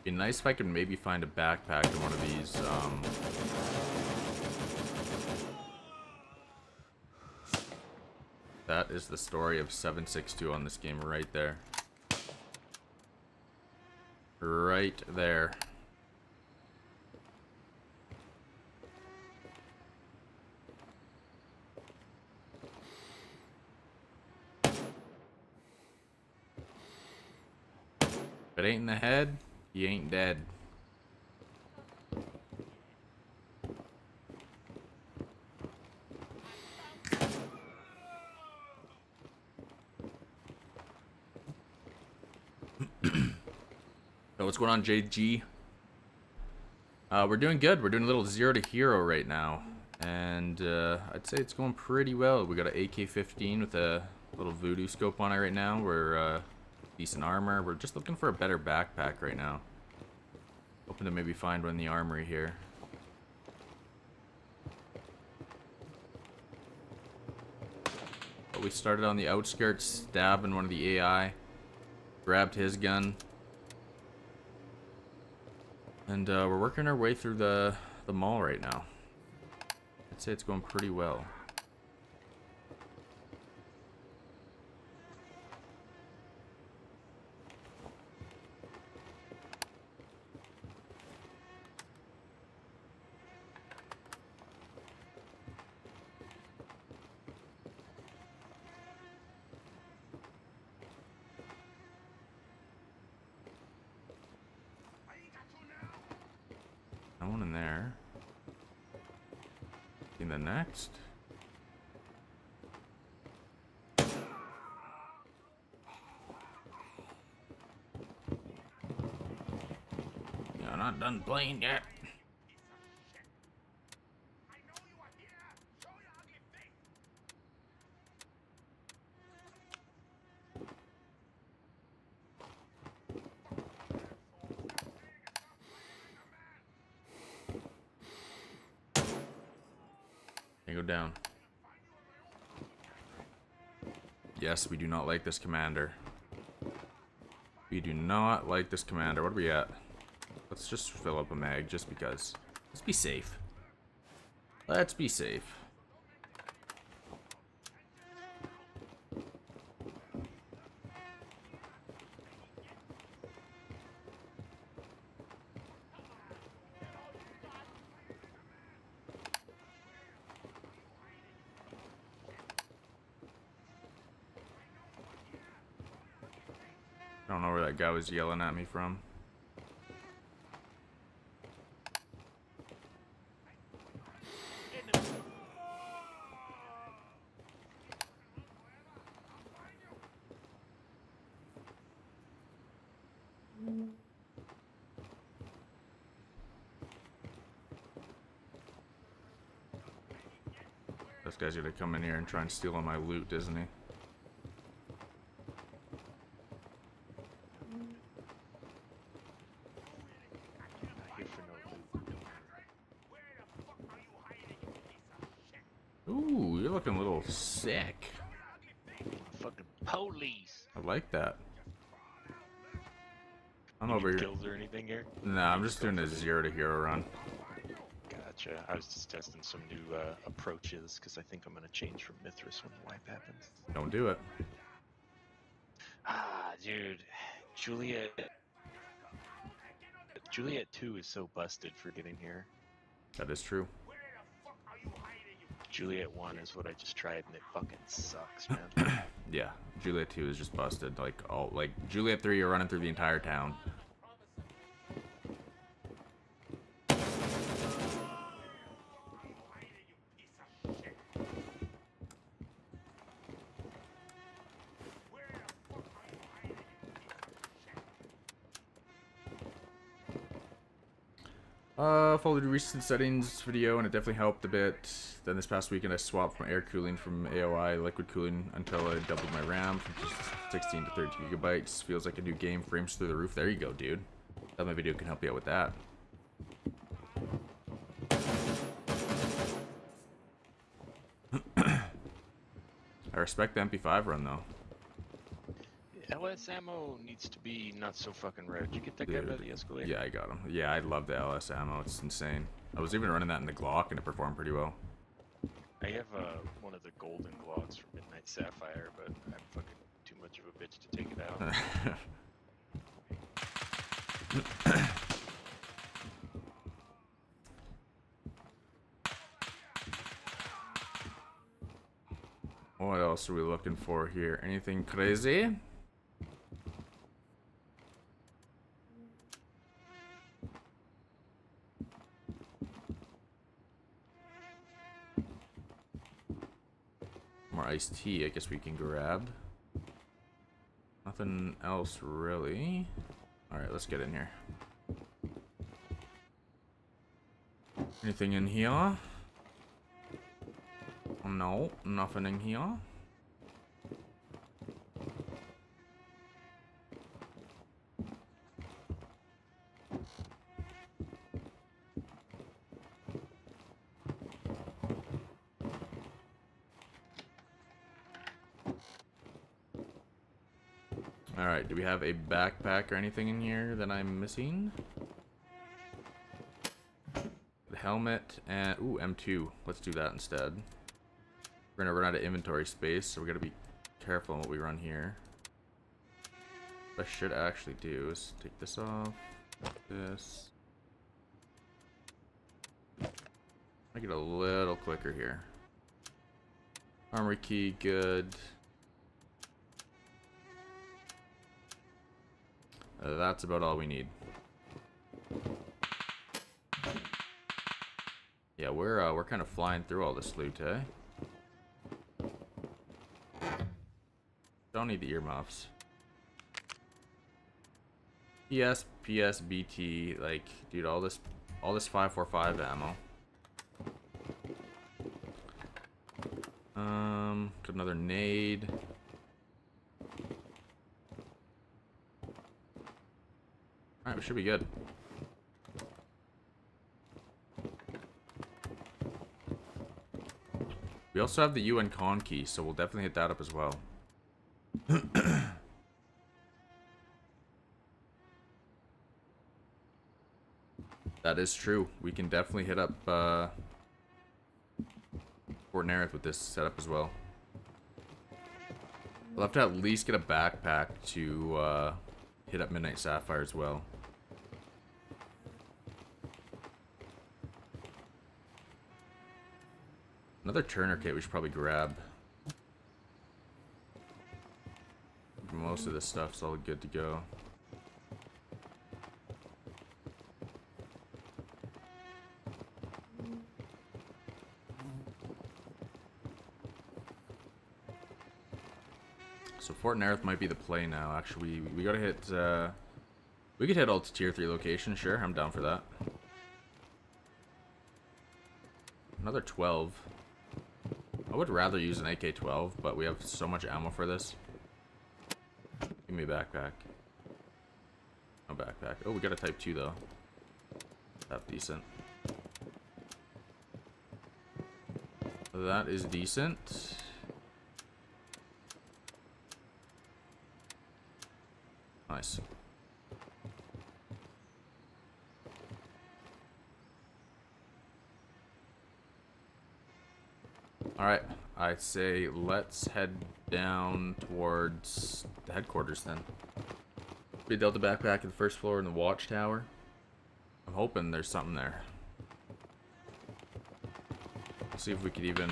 Be nice if I could maybe find a backpack in one of these, That is the story of 762 on this game right there. Right there. If it ain't in the head, he ain't dead. So what's going on, JG? We're doing good. We're doing a little 0 to hero right now. And I'd say it's going pretty well. We got an AK-15 with a little voodoo scope on it right now. We're decent armor. We're just looking for a better backpack right now. Hoping to maybe find one in the armory here. But we started on the outskirts, stabbing one of the AI. Grabbed his gun. And we're working our way through the mall right now. I'd say it's going pretty well. No one in there. In the next. You're not done playing yet. Go down. Yes, we do not like this commander. We do not like this commander. What are we at? Let's just fill up a mag just because. Let's be safe. Let's be safe. I don't know where that guy was yelling at me from. This guy's gonna come in here and try and steal all my loot, isn't he? Ooh, you're looking a little sick. Fucking police. I like that. I'm over here. Kills or anything here? Nah, I'm just doing a 0 to hero run. Gotcha. I was just testing some new approaches because I think I'm gonna change from Mithras when the wipe happens. Don't do it. Ah, dude, Juliet 2 is so busted for getting here. That is true. Juliet 1 is what I just tried and it fucking sucks, man. Yeah, Juliet 2 is just busted. Like Juliet 3, you're running through the entire town. Followed a recent settings video and it definitely helped a bit. Then this past weekend I swapped from air cooling from AOI liquid cooling until I doubled my RAM from just 16 to 30 gigabytes. Feels like a new game, frames through the roof. There you go, dude. That my video can help you out with that. I respect the MP5 run though. LS ammo needs to be not so fucking rare. Did you get that guy by the escalator? Yeah, I got him. Yeah, I love the LS ammo. It's insane. I was even running that in the Glock and it performed pretty well. I have one of the golden glogs from Midnight Sapphire, but I'm fucking too much of a bitch to take it out. What else are we looking for here? Anything crazy? More iced tea, I guess we can grab. Nothing else really. Alright, let's get in here. Anything in here? No, nothing in here. Alright, do we have a backpack or anything in here that I'm missing? The helmet and... ooh, M2. Let's do that instead. We're gonna run out of inventory space, so we gotta be careful on what we run here. What I should actually do is take this off. This. Make it a little quicker here. Armory key, good. That's about all we need. Yeah, we're kind of flying through all this loot, eh? Don't need the earmuffs. PS, BT, like, dude, all this 545 ammo. Got another nade. Alright, we should be good. We also have the UN con key, so we'll definitely hit that up as well. That is true. We can definitely hit up Fort Nerith with this setup as well. We'll have to at least get a backpack to hit up Midnight Sapphire as well. Another Turner kit we should probably grab. Most of this stuff's all good to go. So Fort Nerith might be the play now. Actually, we gotta hit. We could hit all to tier 3 locations. Sure, I'm down for that. Another 12. I would rather use an AK-12, but we have so much ammo for this. Give me a backpack. No backpack. Oh, we got a Type 2 though. That's decent. That is decent. Nice. Alright, I'd say let's head down towards the headquarters then. We dealt the backpack in the first floor in the watchtower. I'm hoping there's something there. Let's see if we could even...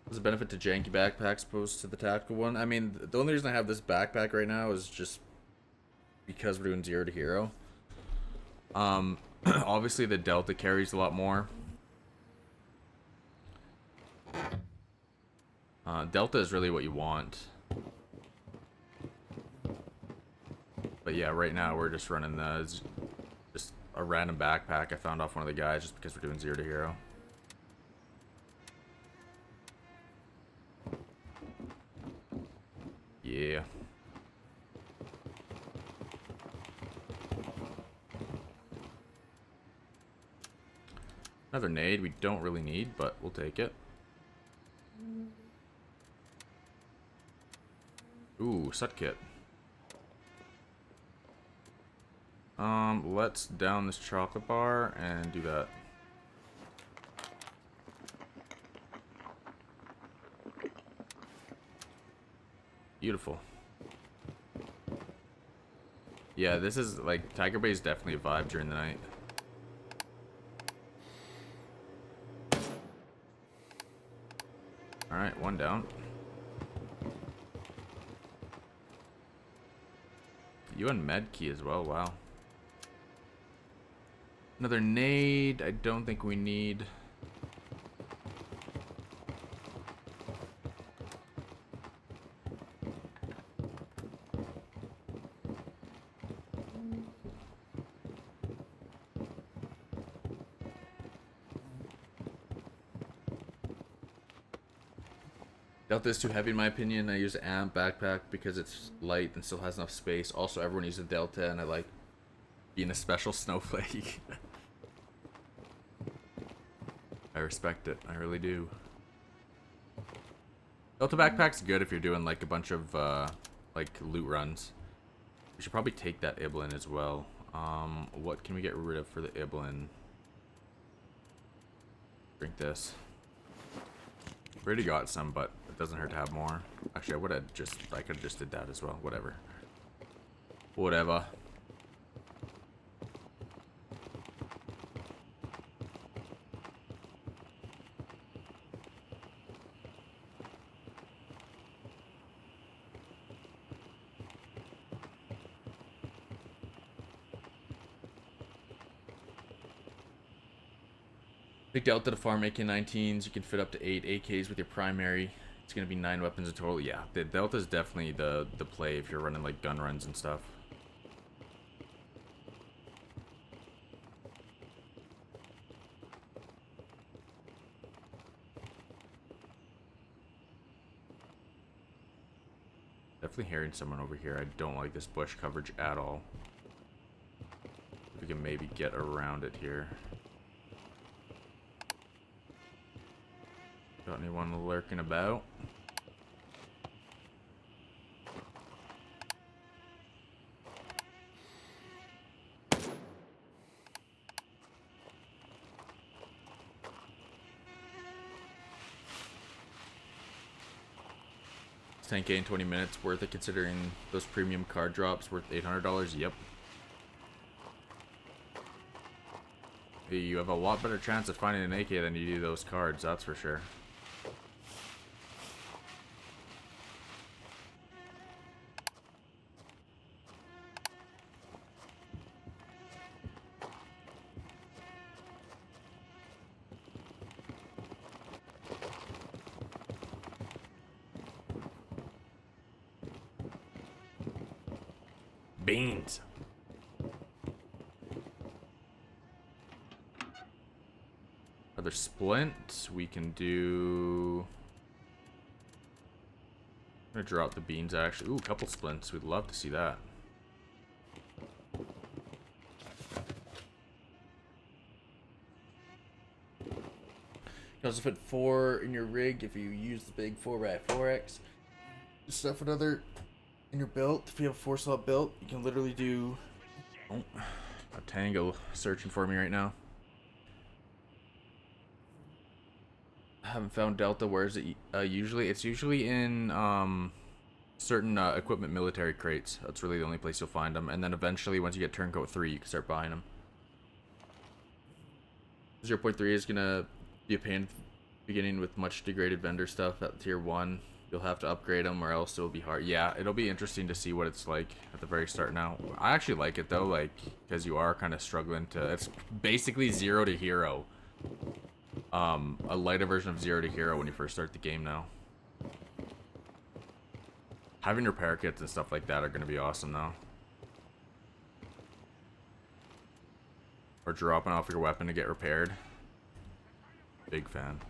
There's a benefit to janky backpacks opposed to the tactical one. I mean, the only reason I have this backpack right now is just because we're doing 0 to hero. Obviously the Delta carries a lot more. Delta is really what you want. But yeah, right now we're just running just a random backpack I found off one of the guys just because we're doing 0 to hero. Yeah. Another nade we don't really need, but we'll take it. Ooh, sut kit. Let's down this chocolate bar and do that. Beautiful. Yeah, this is like Tiger Bay is definitely a vibe during the night. All right, one down. You and med key as well. Wow. Another nade. I don't think we need. Delta is too heavy in my opinion. I use an amp backpack because it's light and still has enough space. Also, everyone uses a Delta, and I like being a special snowflake. I respect it. I really do. Delta backpack's good if you're doing like a bunch of like loot runs. We should probably take that Iblin as well. What can we get rid of for the Iblin? Drink this. We already got some, but it doesn't hurt to have more. Actually, I could have just did that as well. Whatever. Whatever. Big Delta to farm AK-19s. You can fit up to 8 AKs with your primary. It's going to be 9 weapons in total. Yeah, the Delta is definitely the play if you're running like gun runs and stuff. Definitely hearing someone over here. I don't like this bush coverage at all. We can maybe get around it here. Got anyone lurking about? It's 10K in 20 minutes. Worth it considering those premium card drops worth $800. Yep. You have a lot better chance of finding an AK than you do those cards, that's for sure. Beans. Another splint. We can do. I'm gonna drop the beans actually. Ooh, a couple splints. We'd love to see that. You can also fit 4 in your rig if you use the big 4x4X. Stuff another in your belt. If you have a 4-slot belt, you can literally do. Oh, a Tango searching for me right now. I haven't found Delta. Where is it usually? It's usually in certain equipment military crates. That's really the only place you'll find them. And then eventually, once you get Turncoat 3, you can start buying them. 0.3 is going to be a pain beginning with much degraded vendor stuff at tier 1. You'll have to upgrade them or else it'll be hard. Yeah, it'll be interesting to see what it's like at the very start now. I actually like it though, like, because you are kind of struggling to... It's basically 0 to hero. A lighter version of 0 to hero when you first start the game now. Having repair kits and stuff like that are going to be awesome though. Or dropping off your weapon to get repaired. Big fan.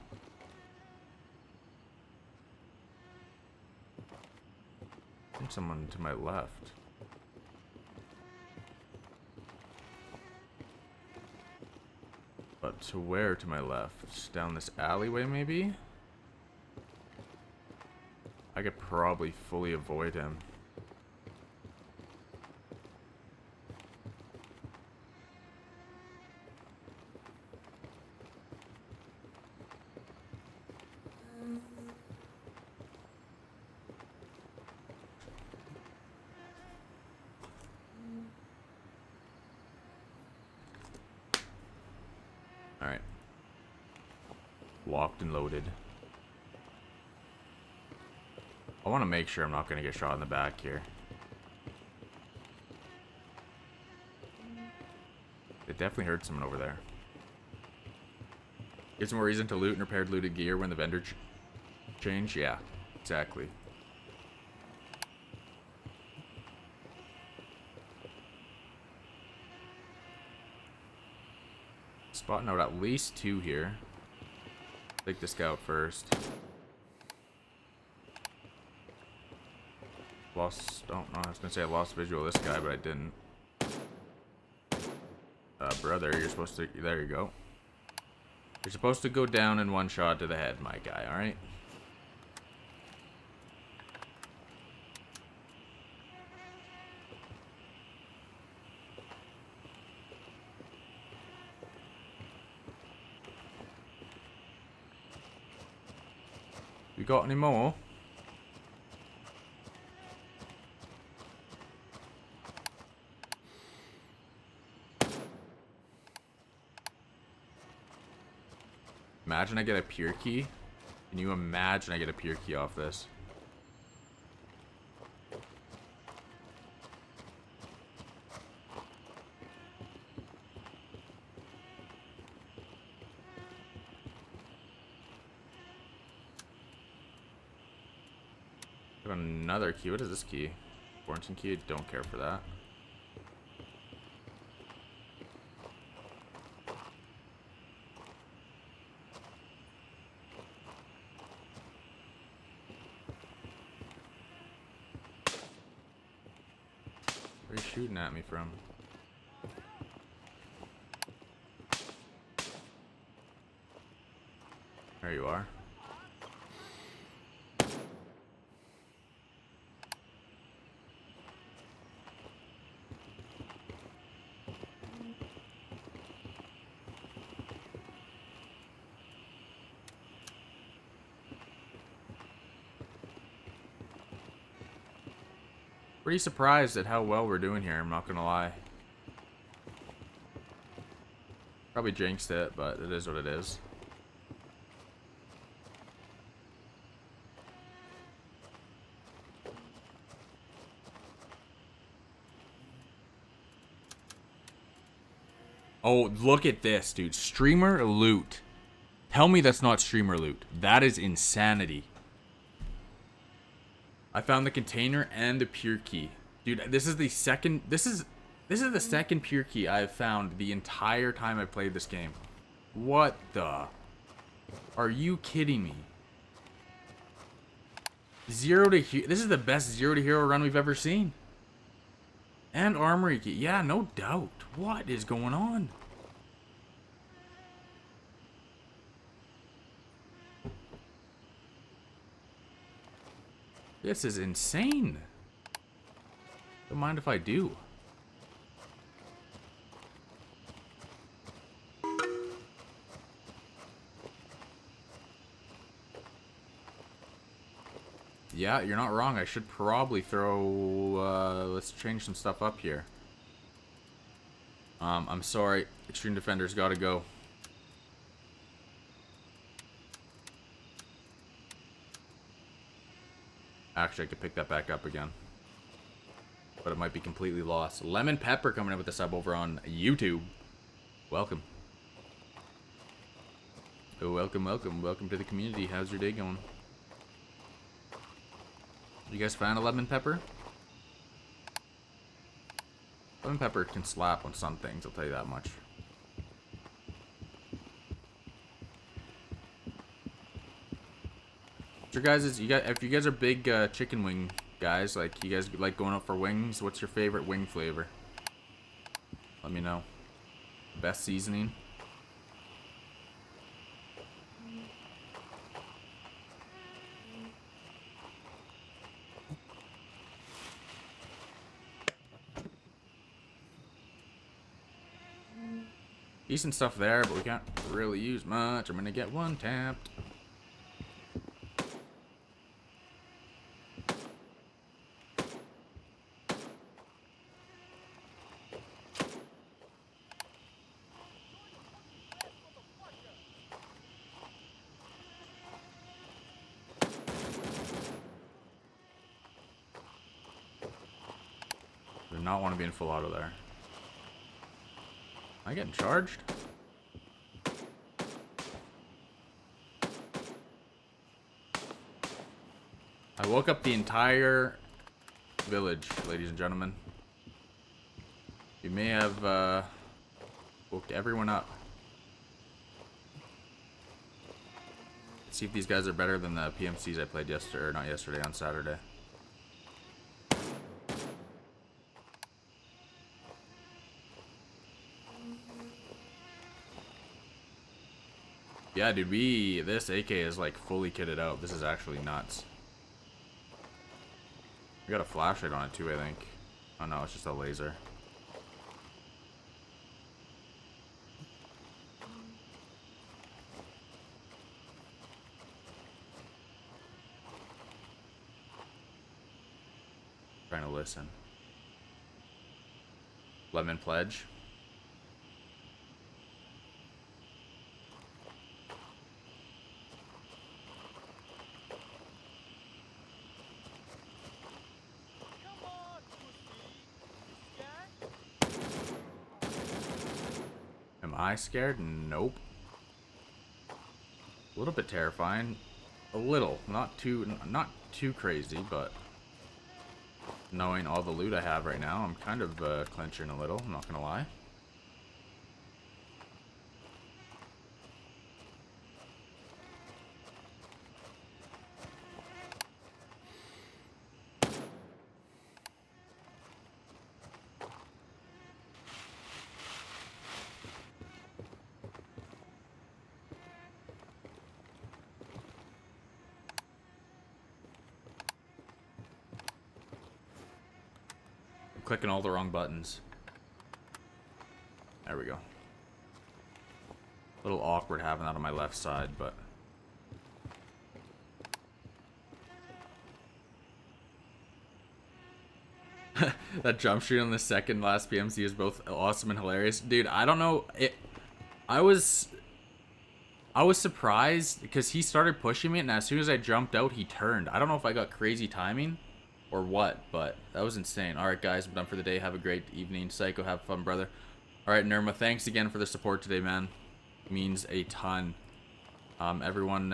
I think someone to my left. But to where to my left? Down this alleyway, maybe? I could probably fully avoid him. walked and loaded. I want to make sure I'm not going to get shot in the back here. They definitely heard someone over there. Gives more reason to loot and repair looted gear when the vendor change. Yeah, exactly. Spotting out at least 2 here. Take the scout first. Lost. Oh no, I was gonna say I lost visual of this guy, but I didn't. Brother, you're supposed to. There you go. You're supposed to go down in 1 shot to the head, my guy. All right. You got any more? Imagine I get a pure key. Can you imagine I get a pure key off this? Got another key. What is this key? Quarantine key? Don't care for that. Where are you shooting at me from? There you are. Pretty surprised at how well we're doing here, I'm not gonna lie. Probably jinxed it, but it is what it is. Oh, look at this, dude. Streamer loot. Tell me that's not streamer loot. That is insanity. I found the container and the pure key. Dude, this is the second this is the second pure key I've found the entire time I've played this game. What the? Are you kidding me? This is the best 0 to hero run we've ever seen. And armory key. Yeah, no doubt. What is going on? This is insane. Don't mind if I do. Yeah, you're not wrong. I should probably throw... let's change some stuff up here. I'm sorry. Extreme Defender's gotta go. Actually, I could pick that back up again. But it might be completely lost. Lemon Pepper coming in with a sub over on YouTube. Welcome. Oh, welcome, welcome. Welcome to the community. How's your day going? You guys find a Lemon Pepper? Lemon Pepper can slap on some things, I'll tell you that much. Your guys, if you guys are big chicken wing guys, like you guys like going out for wings, what's your favorite wing flavor? Let me know. Best seasoning. Decent stuff there, but we can't really use much. I'm gonna get one tapped. not want to be in full auto there. Am I getting charged? I woke up the entire village, ladies and gentlemen. You may have woke everyone up. Let's see if these guys are better than the PMCs I played yesterday, or not yesterday, on Saturday. Yeah, dude, this AK is like fully kitted out. This is actually nuts. We got a flashlight on it too, I think. Oh no, it's just a laser. Trying to listen. Lemon pledge. Am I scared? Nope. A little bit terrifying. A little, not too crazy, but knowing all the loot I have right now, I'm kind of clenching a little, I'm not gonna lie. Clicking all the wrong buttons. There we go. A little awkward having that on my left side, but that jump shoot on the second last PMC is both awesome and hilarious. Dude, I don't know, I was surprised because he started pushing me, and as soon as I jumped out, he turned. I don't know if I got crazy timing or what, but that was insane. Alright guys, I'm done for the day. Have a great evening. Psycho, have fun, brother. Alright, Nirma, thanks again for the support today, man. It means a ton. Everyone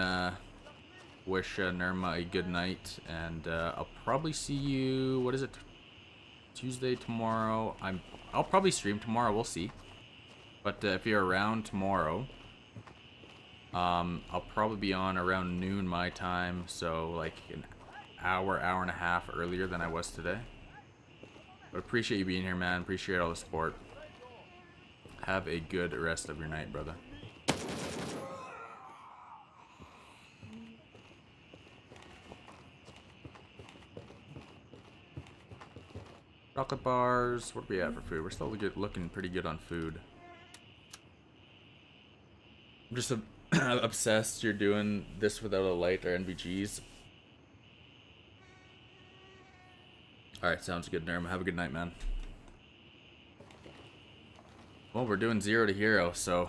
wish Nirma a good night, and I'll probably see you, what is it, Tuesday tomorrow. I'll probably stream tomorrow, we'll see. But if you're around tomorrow, I'll probably be on around noon my time, so like an hour and a half earlier than I was today. But appreciate you being here, man. Appreciate all the support. Have a good rest of your night, brother. Chocolate bars. What do we have for food? We're still looking pretty good on food. I'm just obsessed you're doing this without a light or NVGs. Alright, sounds good, Nerm. Have a good night, man. Well, we're doing 0 to hero, so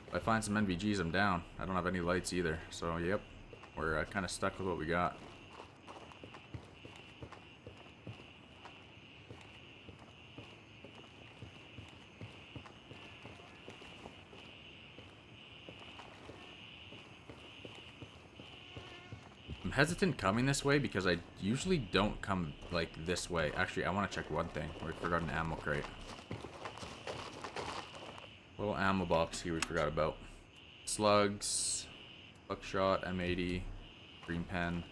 if I find some NVGs, I'm down. I don't have any lights either, so yep. We're kind of stuck with what we got. I'm hesitant coming this way because I usually don't come like this way. Actually, I want to check one thing. We forgot an ammo crate. Little ammo box here we forgot about. Slugs, buckshot, M80, green pen.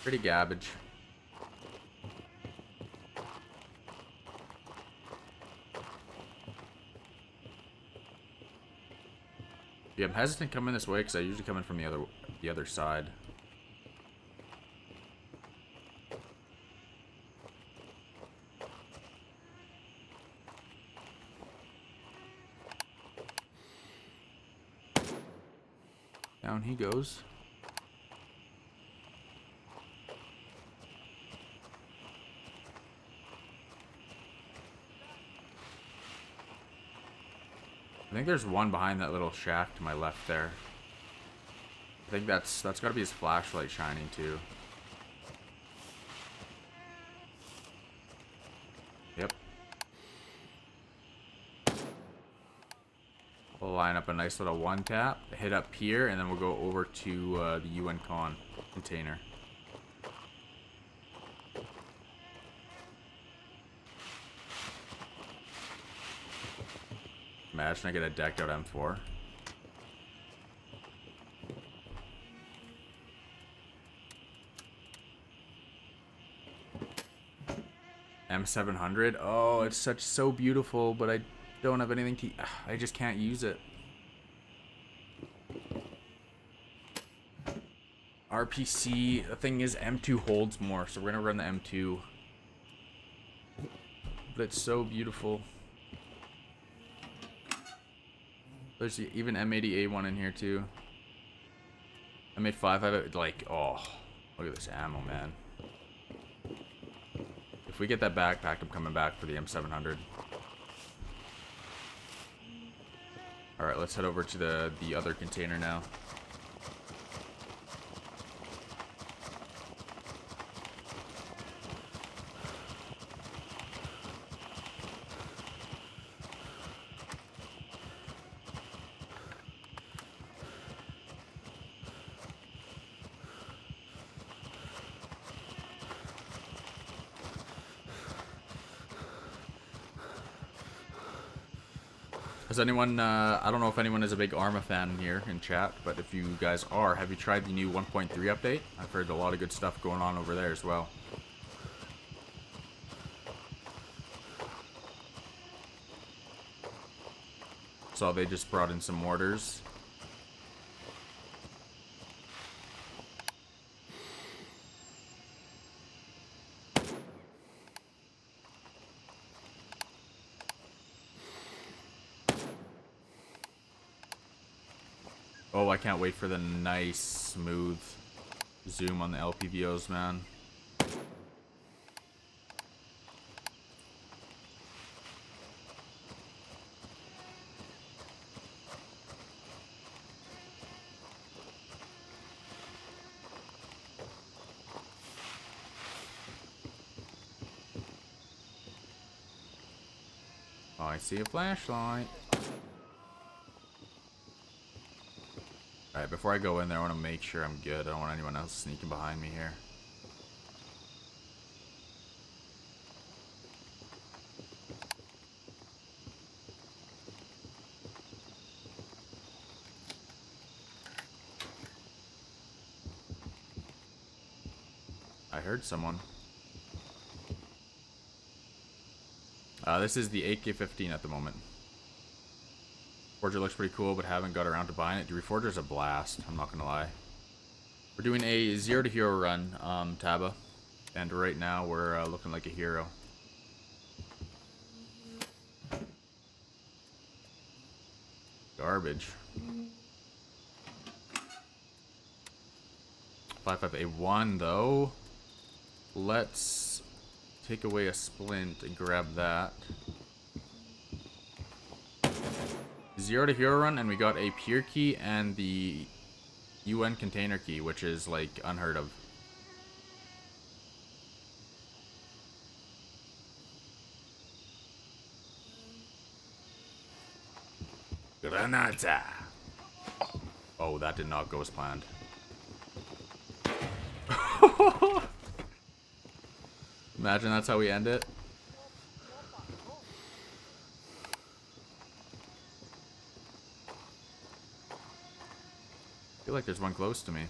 Pretty garbage. Yeah, I'm hesitant coming this way because I usually come in from the other side. Down he goes. I think there's one behind that little shack to my left there. I think that's got to be his flashlight shining too. up a nice little one tap, hit up here, and then we'll go over to the UN con container. Imagine I get a decked out M4. M700. Oh, it's so beautiful, but I don't have anything to. I just can't use it. RPC. The thing is, M2 holds more, so we're gonna run the M2. But it's so beautiful. There's even M80A1 in here too. M85. I have like, oh, look at this ammo, man. If we get that backpack, I'm coming back for the M700. Alright, let's head over to the other container now. Has anyone, I don't know if anyone is a big Arma fan here in chat, but if you guys are, have you tried the new 1.3 update? I've heard a lot of good stuff going on over there as well. So they just brought in some mortars. Oh, I can't wait for the nice, smooth zoom on the LPVOs, man. Oh, I see a flashlight. Alright, before I go in there, I want to make sure I'm good. I don't want anyone else sneaking behind me here. I heard someone. This is the AK-15 at the moment. Reforger looks pretty cool, but haven't got around to buying it. The Reforger's a blast, I'm not gonna lie. We're doing a 0 to hero run, Taba. And right now we're looking like a hero. Garbage. 55A1 though. Let's take away a splint and grab that. 0 to hero run, and we got a pure key and the UN container key, which is like unheard of. Granada. Oh, that did not go as planned. Imagine that's how we end it. I feel like there's one close to me.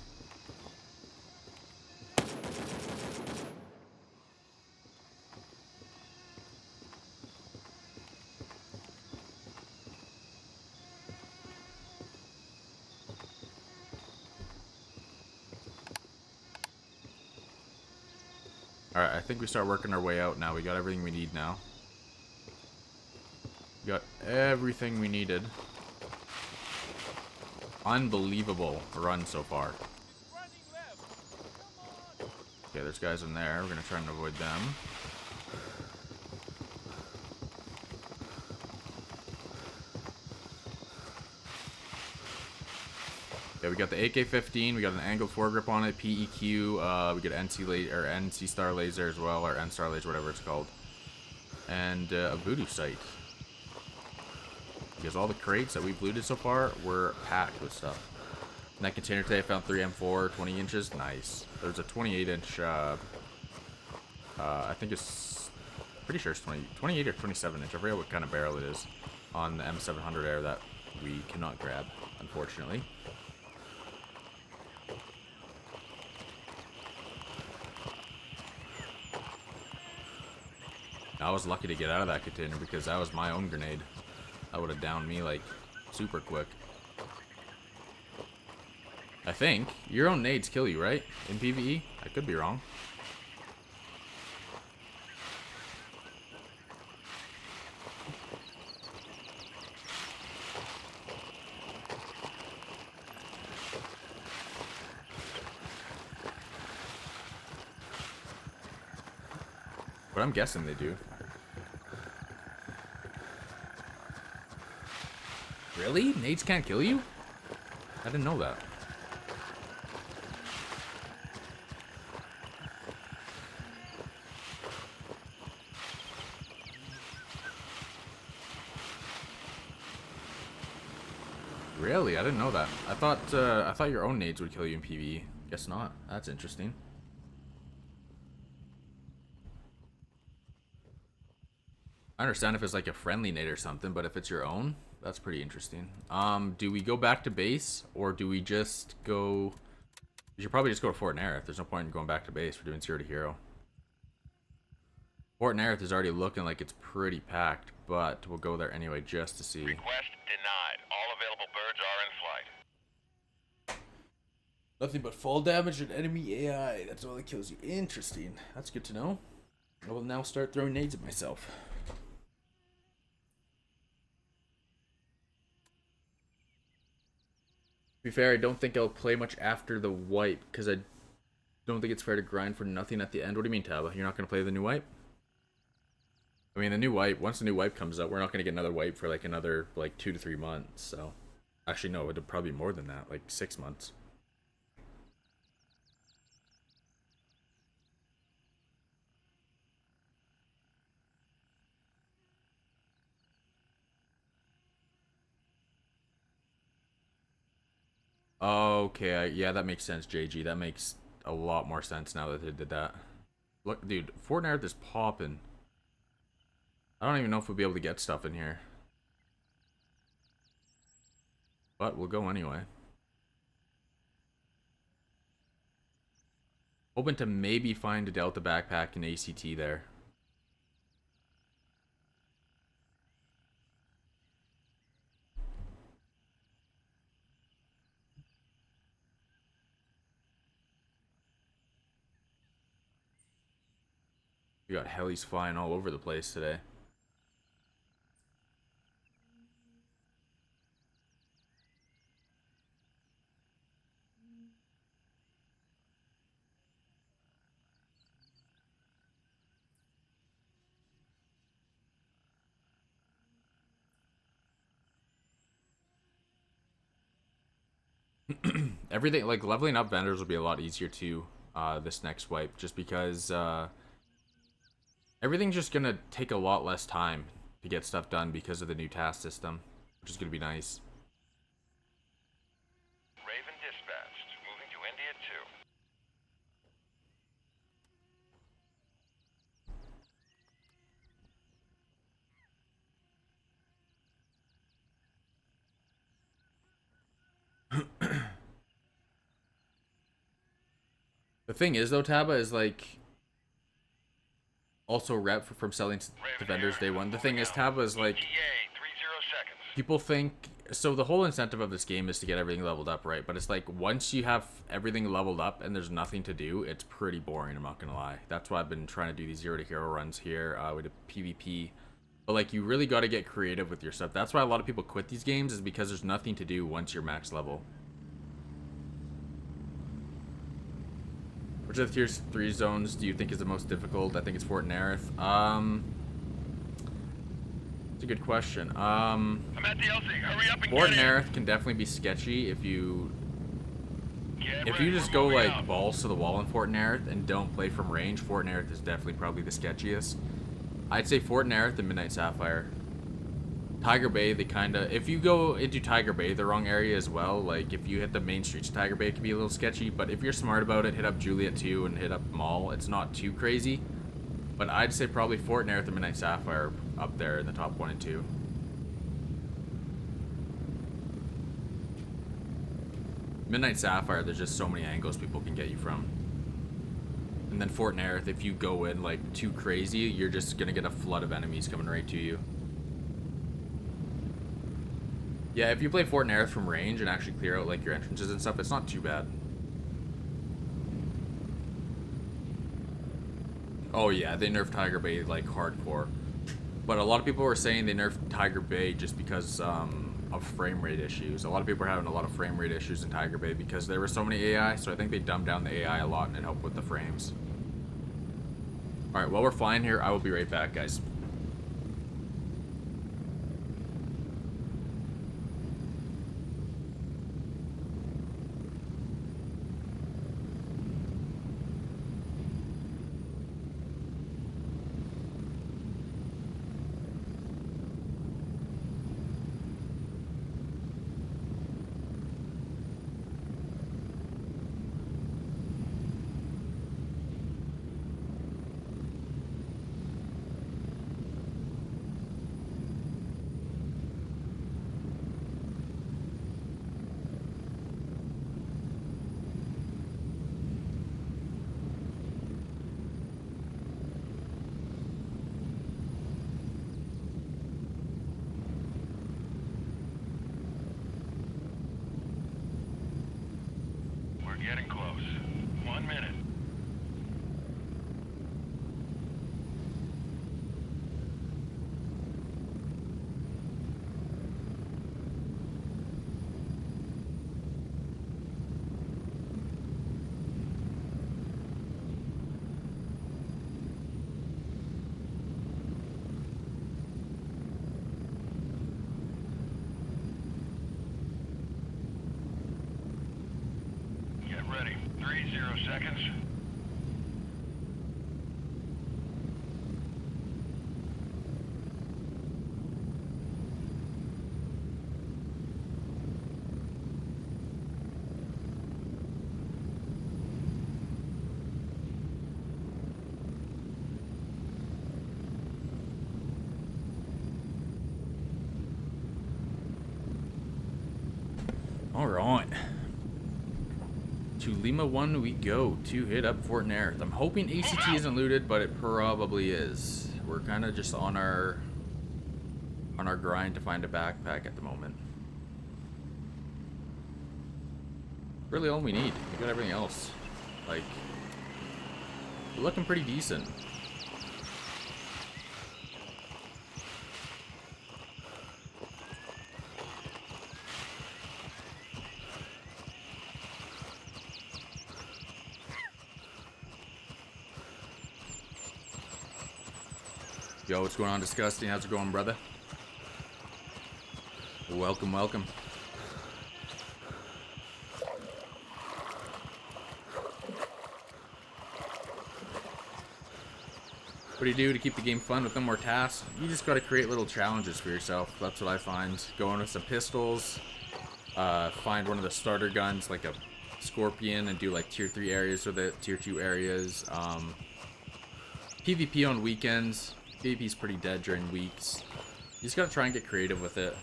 Alright, I think we start working our way out now. We got everything we need now. We got everything we needed. Unbelievable run so far. Okay, there's guys in there. We're gonna try and avoid them. Yeah, we got the AK-15. We got an angled foregrip on it, PEQ. We got NC Star laser as well, or N Star laser, whatever it's called, and a voodoo sight. because all the crates that we've looted so far were packed with stuff. In that container today, I found 3 M4, 20 inches. Nice. There's a 28-inch, I think it's, pretty sure it's 28 or 27 inch. I forget what kind of barrel it is on the M700 Air that we cannot grab, unfortunately. I was lucky to get out of that container because that was my own grenade. That would have downed me like super quick. I think your own nades kill you, right? In PvE? I could be wrong. But I'm guessing they do. Really? Nades can't kill you? I didn't know that. Really? I didn't know that. I thought your own nades would kill you in PvE. Guess not. That's interesting. I understand if it's like a friendly nade or something, but if it's your own, that's pretty interesting. Do we go back to base or do we just go? We should probably just go to Fort Nerith. There's no point in going back to base. We're doing 0 to hero. Fort Nerith is already looking like it's pretty packed, but we'll go there anyway just to see. Request denied. All available birds are in flight. Nothing but fall damage and enemy AI. That's all that kills you. Interesting. That's good to know. I will now start throwing nades at myself. To be fair, I don't think I'll play much after the wipe, because I don't think it's fair to grind for nothing at the end. What do you mean, Taba? You're not going to play the new wipe? I mean, the new wipe, once the new wipe comes out, we're not going to get another wipe for like another, like, 2 to 3 months, so. Actually, no, it'd probably be more than that, like 6 months. Okay, yeah, that makes sense, JG. That makes a lot more sense now that they did that. Look, dude, Fort Nerith is popping. I don't even know if we'll be able to get stuff in here. But we'll go anyway. Hoping to maybe find a Delta backpack in ACT there. We got helis flying all over the place today. Everything, like, leveling up vendors will be a lot easier too, this next wipe, just because, everything's just gonna take a lot less time to get stuff done because of the new task system, which is gonna be nice. Raven dispatched. Moving to India 2. The thing is, though, Taba is like also rep from selling to vendors day one. The thing is, Taba is like, ETA 30 seconds. people think, so the whole incentive of this game is to get everything leveled up, right? But it's like, once you have everything leveled up and there's nothing to do, it's pretty boring, I'm not gonna lie. That's why I've been trying to do these 0 to hero runs here with a PvP. But like, you really got to get creative with your stuff. That's why a lot of people quit these games, is because there's nothing to do once you're max level. Which of the tier 3 zones do you think is the most difficult? I think it's Fort Nerith. It's a good question. I'm at the LZ. Hurry up and Fort get in. Nerith can definitely be sketchy if you Get if ready, you just we're go moving like out. balls to the wall in Fort Nerith and don't play from range. Fort Nerith is definitely probably the sketchiest. I'd say Fort Nerith and Midnight Sapphire. Tiger Bay, they kind of, if you go into Tiger Bay, the wrong area as well, like if you hit the main streets of Tiger Bay, it can be a little sketchy, but if you're smart about it, hit up Juliet too and hit up Mall, it's not too crazy. But I'd say probably Fort Nerith and Midnight Sapphire up there in the top 1 and 2. Midnight Sapphire, there's just so many angles people can get you from. And then Fort Nerith, if you go in like too crazy, you're just gonna get a flood of enemies coming right to you. Yeah, if you play Fort Nerith from range and actually clear out like your entrances and stuff, it's not too bad. Oh yeah, they nerfed Tiger Bay like hardcore. But a lot of people were saying they nerfed Tiger Bay just because of frame rate issues. A lot of people are having a lot of frame rate issues in Tiger Bay because there were so many AI, so I think they dumbed down the AI a lot and it helped with the frames. Alright, while we're flying here, I will be right back, guys. Getting close. 1 minute. Ready. 30 seconds. All right. To Lima 1 we go to hit up Fort Nerith. I'm hoping ACT isn't looted, but it probably is. We're kind of just on our grind to find a backpack at the moment. Really all we need. We got everything else. Like, we're looking pretty decent. Yo, what's going on, Disgusting? How's it going, brother? Welcome, welcome. What do you do to keep the game fun with no more tasks? You just gotta create little challenges for yourself. That's what I find. Go in with some pistols, find one of the starter guns, like a Scorpion, and do like tier 3 areas or the tier 2 areas. PvP on weekends. PvP's pretty dead during weeks. You just gotta try and get creative with it.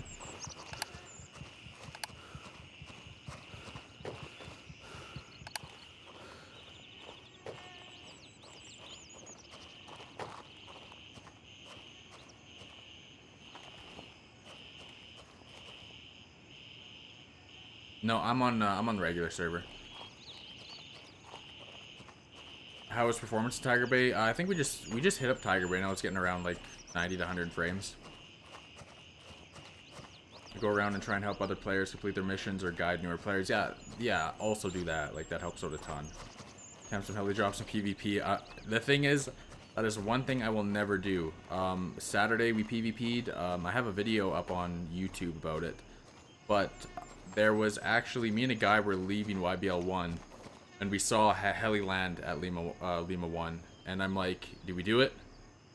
No, I'm on the regular server. How was performance in Tiger Bay? I think we just hit up Tiger Bay. Now it's getting around like 90 to 100 frames. I go around and try and help other players complete their missions or guide newer players. Yeah, also do that. Like, that helps out a ton. Have some heli drops in PvP. The thing is, that is one thing I will never do. Saturday we PvP'd. I have a video up on YouTube about it. But there was actually, me and a guy were leaving YBL 1. And we saw a heli land at Lima 1. And I'm like, do we do it?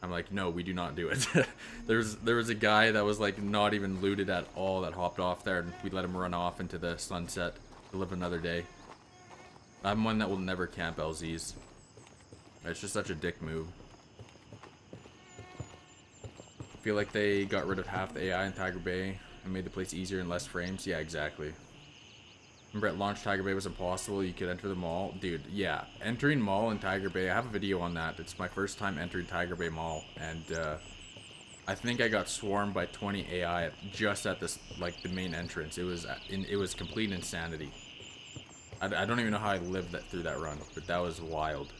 I'm like, no, we do not do it. There was a guy that was like not even looted at all that hopped off there, and we let him run off into the sunset to live another day. I'm one that will never camp LZs. It's just such a dick move. I feel like they got rid of half the AI in Tiger Bay and made the place easier and less frames. Yeah, exactly. Remember at launch, Tiger Bay was impossible. You could enter the mall. Dude, yeah. Entering mall in Tiger Bay. I have a video on that. It's my first time entering Tiger Bay Mall. And I think I got swarmed by 20 AI just at this, like, the main entrance. It was complete insanity. I don't even know how I lived through that run. But that was wild.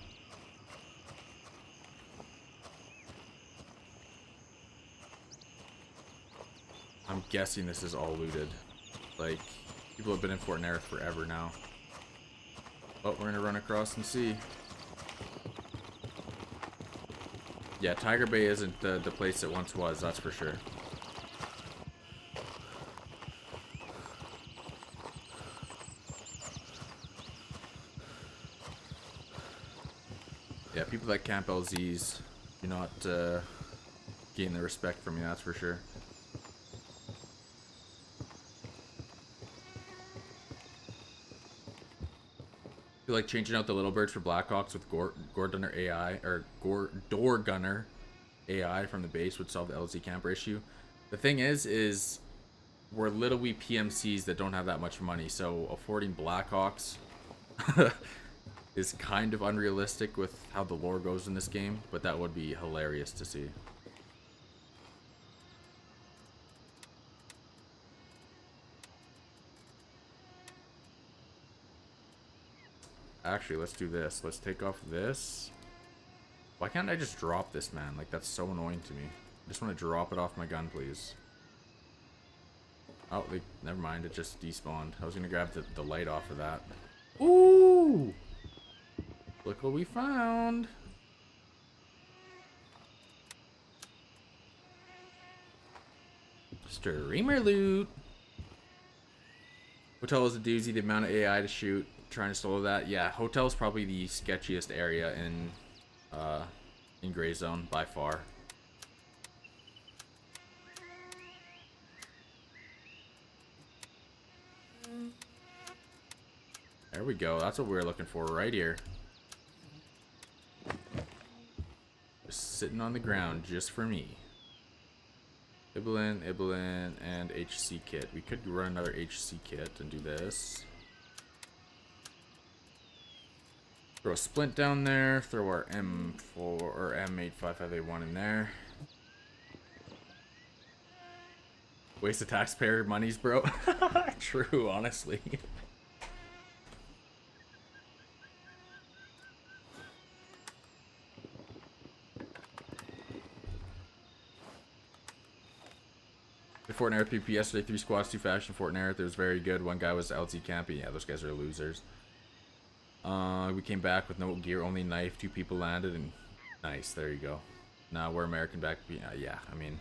I'm guessing this is all looted. Like... People have been in Fort Nerith forever now. Oh, we're gonna run across and see. Yeah, Tiger Bay isn't the place it once was, that's for sure. Yeah, people that camp LZs do not gain the respect from me, that's for sure. Like changing out the little birds for Blackhawks with Door Gunner AI or Door Gunner AI from the base would solve the LZ camper issue. The thing is we're little wee PMCs that don't have that much money, so affording Blackhawks is kind of unrealistic with how the lore goes in this game, but that would be hilarious to see. Actually, let's do this. Let's take off this. Why can't I just drop this, man? Like, that's so annoying to me. I just want to drop it off my gun, please. Oh, never mind. It just despawned. I was going to grab the light off of that. Ooh! Look what we found. Streamer loot. Hotel is a doozy. The amount of AI to shoot. Trying to solo that. Yeah, hotel is probably the sketchiest area in Gray Zone by far. There we go. That's what we were looking for right here. Just sitting on the ground just for me. Ibelin, and HC kit. We could run another HC kit and do this. Throw a splint down there. Throw our M4 or M855A1 in there. Waste of taxpayer monies, bro. True, honestly. The Fort Nerith PvP yesterday, 3 squads, 2 faction. Fort Nerith, it was very good. One guy was LZ camping. Yeah, those guys are losers. We came back with no gear, only knife. 2 people landed, and nice. There you go. Now we're American back. Yeah, I mean,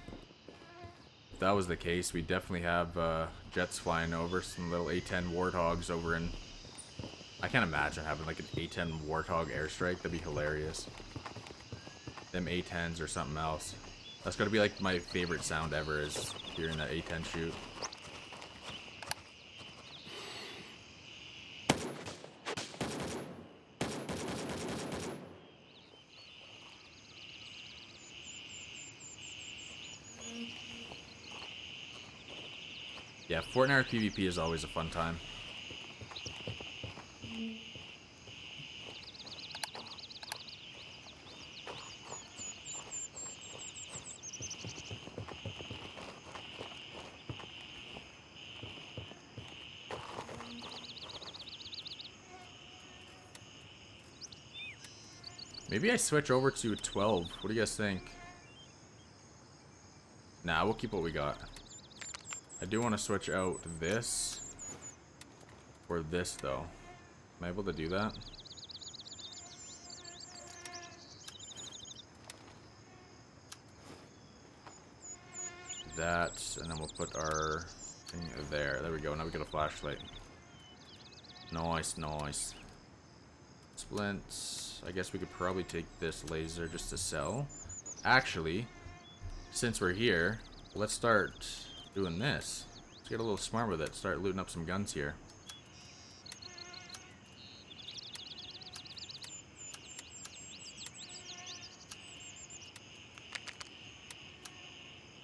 if that was the case, we definitely have jets flying over. Some little A-10 Warthogs over in. I can't imagine having like an A-10 Warthog airstrike. That'd be hilarious. Them A-10s or something else. That's gotta be like my favorite sound ever, is hearing that A-10 shoot. Yeah, Fort Nerith PvP is always a fun time. Maybe I switch over to 12. What do you guys think? Nah, we'll keep what we got. I do want to switch out this for this, though. Am I able to do that? That, and then we'll put our thing there. There we go. Now we got a flashlight. Nice, nice. Splints. I guess we could probably take this laser just to sell. Actually, since we're here, let's start doing this. Let's get a little smart with it. Start looting up some guns here.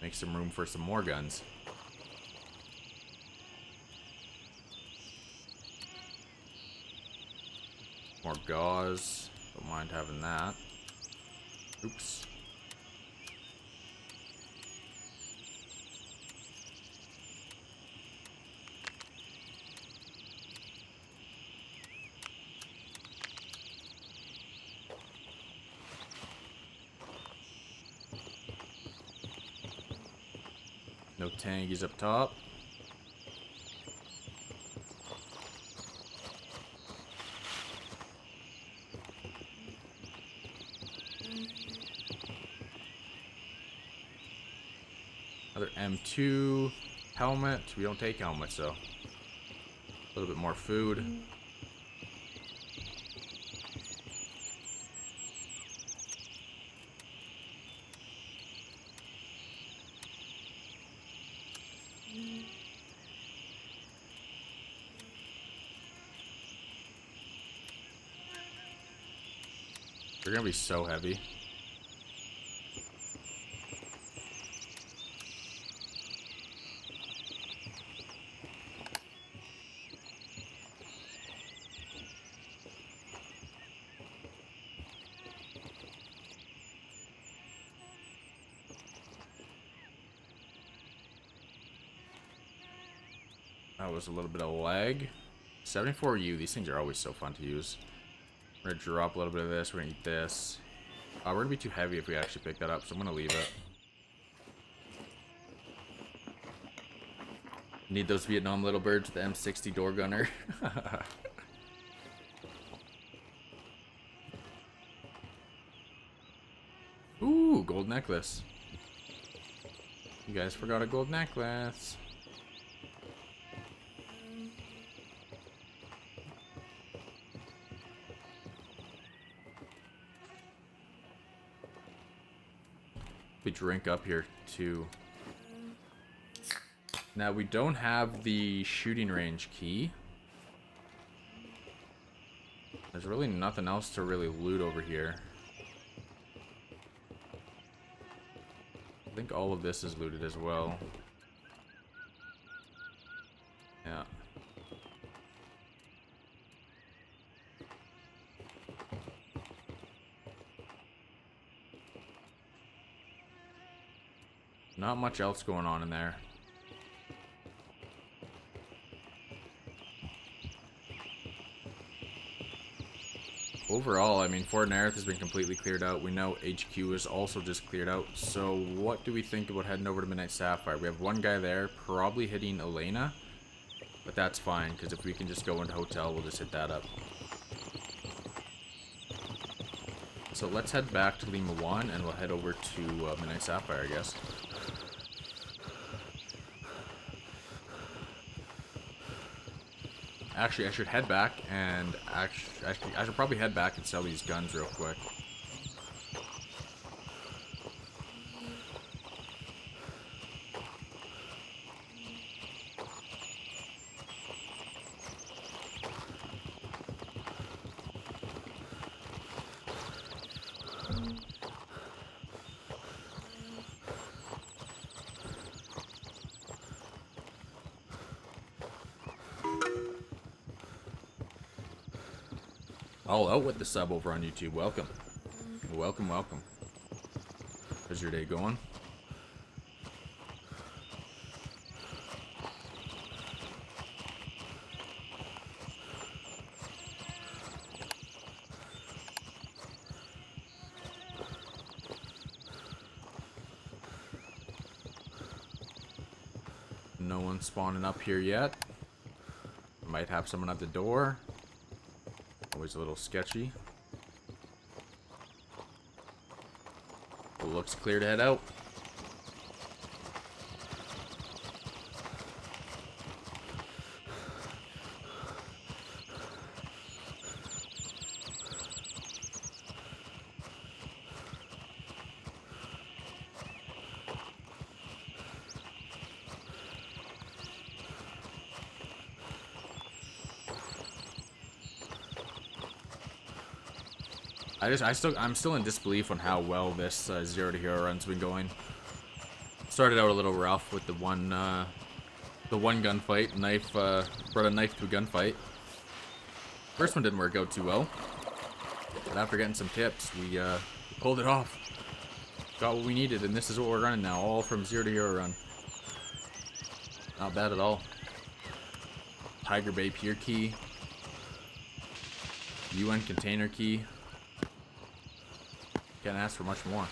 Make some room for some more guns. More gauze. Don't mind having that. Oops. No tangies up top. Another M2 helmet. We don't take helmets, so a little bit more food. They're gonna be so heavy. That was a little bit of lag. 74U, these things are always so fun to use. We're gonna drop a little bit of this, we're gonna eat this. We're gonna be too heavy if we actually pick that up, so I'm gonna leave it. Need those Vietnam little birds, the M60 door gunner. Ooh, gold necklace. You guys forgot a gold necklace. We drink up here too. Now we don't have the shooting range key. There's really nothing else to really loot over here. I think all of this is looted as well. Yeah. Not much else going on in there. Overall, I mean, Fort Nerith has been completely cleared out. We know HQ is also just cleared out. So what do we think about heading over to Midnight Sapphire? We have one guy there, probably hitting Elena. But that's fine, because if we can just go into hotel, we'll just hit that up. So let's head back to Lima 1, and we'll head over to Midnight Sapphire, I guess. Actually, I should head back and I should probably head back and sell these guns real quick. All out with the sub over on YouTube. Welcome. Welcome, welcome. How's your day going? No one spawning up here yet. Might have someone at the door. Always a little sketchy. Looks clear to head out. I'm still in disbelief on how well this zero to hero run's been going. Started out a little rough with the one gunfight. Brought a knife to a gunfight. First one didn't work out too well, but after getting some tips, we pulled it off. Got what we needed, and this is what we're running now, all from zero to hero run. Not bad at all. Tiger Bay Pier key. UN container key. Can't ask for much more.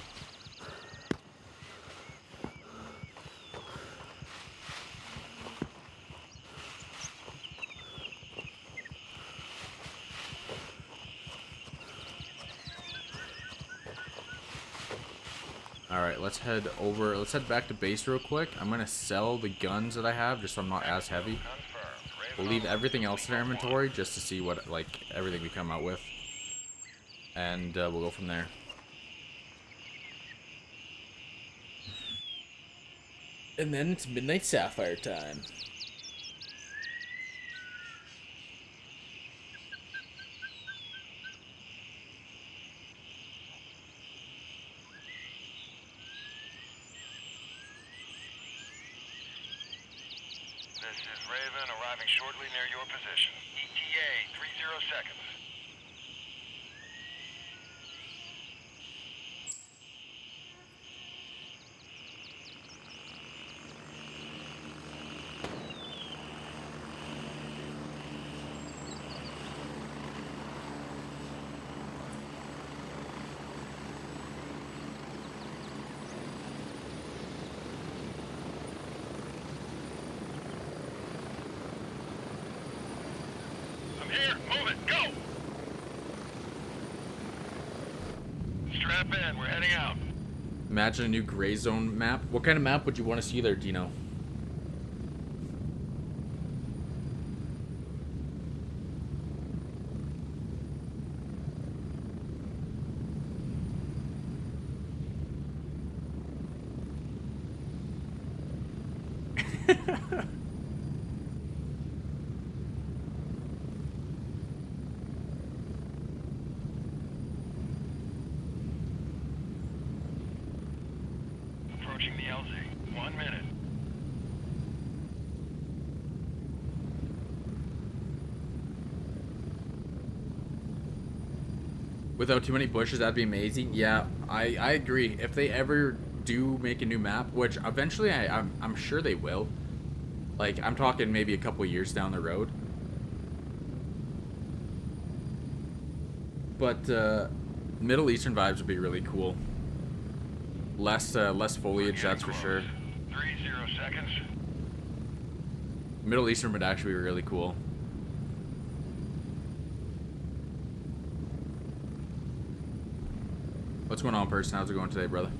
Alright, let's head back to base real quick. I'm gonna sell the guns that I have just so I'm not as heavy. We'll leave everything else in our inventory just to see what, like, everything we come out with. And we'll go from there. And then it's midnight Sapphire time. This is Raven arriving shortly near your position. ETA 30 seconds. I'm here. Move it. Go. Strap in. We're heading out. Imagine a new gray zone map. What kind of map would you want to see there, Dino? Approaching the LZ. 1 minute. Without too many bushes, that'd be amazing. Yeah, I agree. If they ever do make a new map, which eventually I'm sure they will. Like, I'm talking maybe a couple years down the road. But Middle Eastern vibes would be really cool. Less foliage, that's for sure. 30 seconds. Middle Eastern would actually be really cool. What's going on, person? How's it going today, brother?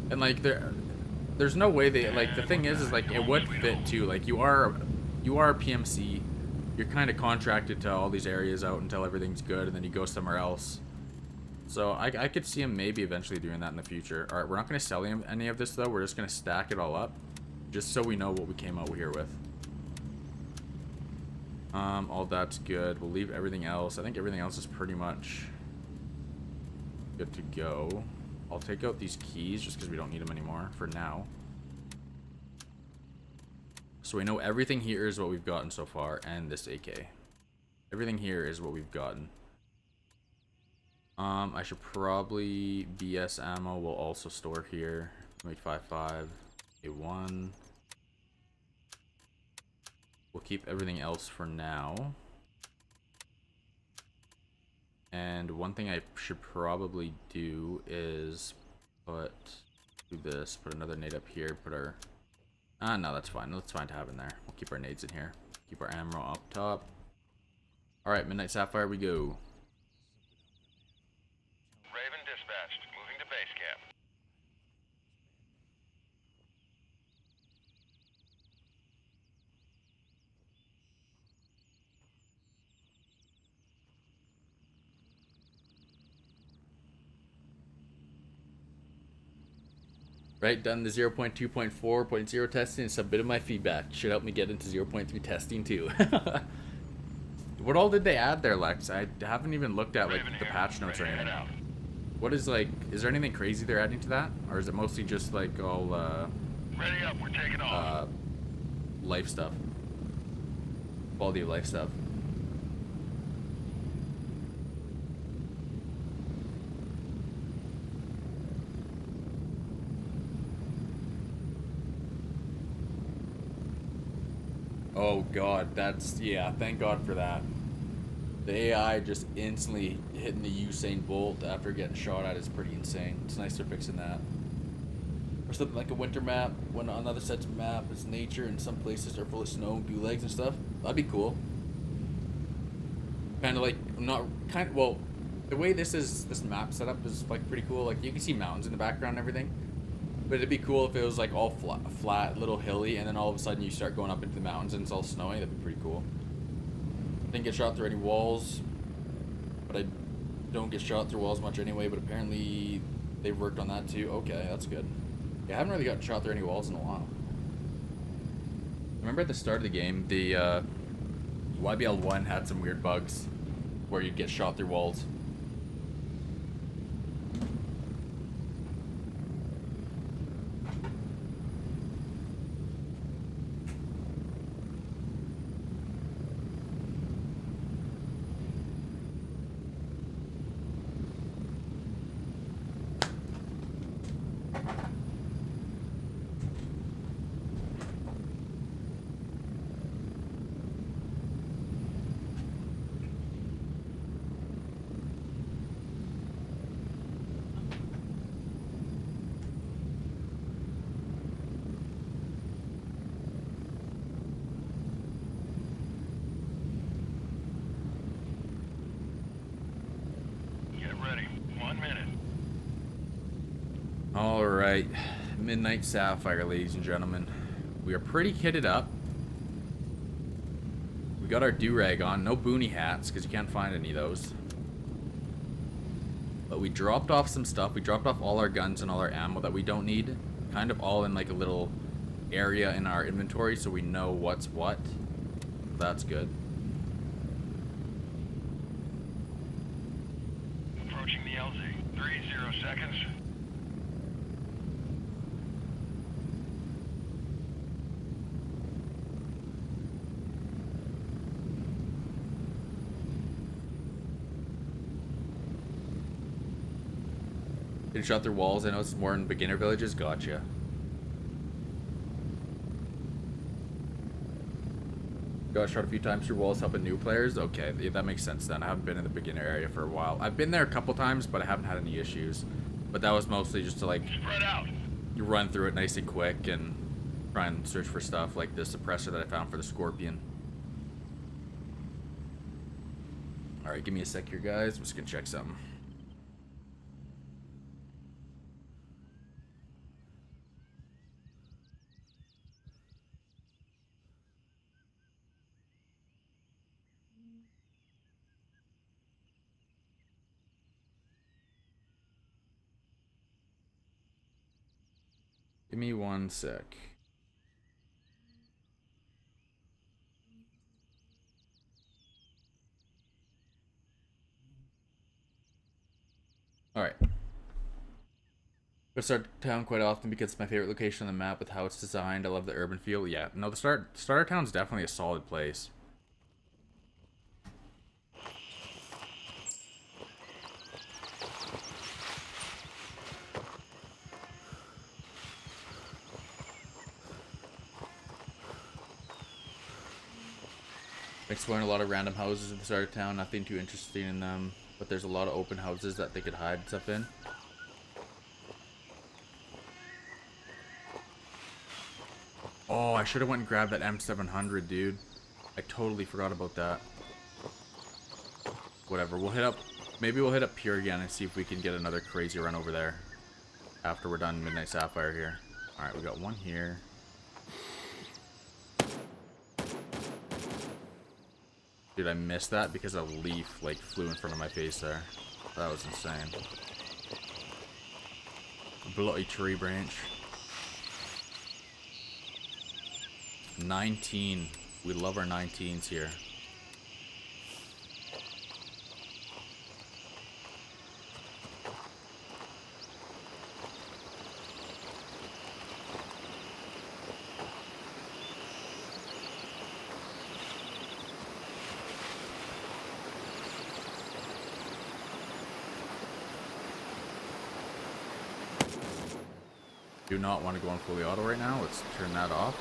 And like there's no way they, like, the thing is like it would fit too. Like you are a PMC. You're kind of contracted to all these areas out until everything's good, and then you go somewhere else. So I could see him maybe eventually doing that in the future. All right, we're not going to sell him any of this though. We're just going to stack it all up, just so we know what we came out here with. All that's good. We'll leave everything else. I think everything else is pretty much good to go. I'll take out these keys just because we don't need them anymore for now. So we know everything here is what we've gotten so far, and this AK. Everything here is what we've gotten. I should probably BS ammo will also store here. 855 A1. We'll keep everything else for now. And one thing I should probably do is do this, put another nade up here, put our... no, that's fine. That's fine to have in there. We'll keep our nades in here. Keep our ammo up top. Alright, Midnight Sapphire, we go. Raven dispatched. Moving to base camp. Right, done the 0.2.4.0 testing and submitted my feedback. Should help me get into 0.3 testing too. What all did they add there, Lex? I haven't even looked at like Raven the here. patch notes or Ready to head anything. out. What is like? Is there anything crazy they're adding to that, or is it mostly just like all Ready up, we're taking off. life stuff, quality of life stuff? Oh god, that's, yeah, thank god for that. The AI just instantly hitting the Usain Bolt after getting shot at is pretty insane. It's nice they're fixing that. Or something like a winter map, when on other sets of map it's nature and some places are full of snow and gulags and stuff. That'd be cool. Kind of like, well, the way this map setup is like pretty cool. Like you can see mountains in the background and everything. But it'd be cool if it was like all flat, little hilly, and then all of a sudden you start going up into the mountains and it's all snowy. That'd be pretty cool. Didn't get shot through any walls, but I don't get shot through walls much anyway, but apparently they've worked on that too. Okay, that's good. Yeah, I haven't really gotten shot through any walls in a while. Remember at the start of the game, the YBL1 had some weird bugs where you'd get shot through walls. Get ready. 1 minute. Alright, Midnight Sapphire, ladies and gentlemen. We are pretty kitted up. We got our do-rag on, no boonie hats, because you can't find any of those. But we dropped off some stuff. We dropped off all our guns and all our ammo that we don't need. Kind of all in like a little area in our inventory, so we know what's what. That's good. Approaching the LZ. 30 seconds. Getting shot through walls. I know it's more in beginner villages. Gotcha. Got shot a few times through walls helping new players. Okay, yeah, that makes sense then. I haven't been in the beginner area for a while. I've been there a couple times, but I haven't had any issues. But that was mostly just to like Spread out. you run through it nice and quick and try and search for stuff like the suppressor that I found for the Scorpion. Alright, give me a sec here, guys. I'm just gonna check something. Give me 1 sec. Alright. I start town quite often because it's my favorite location on the map with how it's designed. I love the urban feel. Yeah, no, the starter town's definitely a solid place. Exploring a lot of random houses in the start of town, nothing too interesting in them, but there's a lot of open houses that they could hide stuff in. Oh, I should have went and grabbed that M700, dude. I totally forgot about that. Whatever, we'll hit up, maybe we'll hit up Pure again and see if we can get another crazy run over there after we're done Midnight Sapphire here. Alright, we got one here. Dude, I missed that because a leaf, like, flew in front of my face there. That was insane. A bloody tree branch. 19. We love our 19s here. Do not want to go on fully auto right now. Let's turn that off.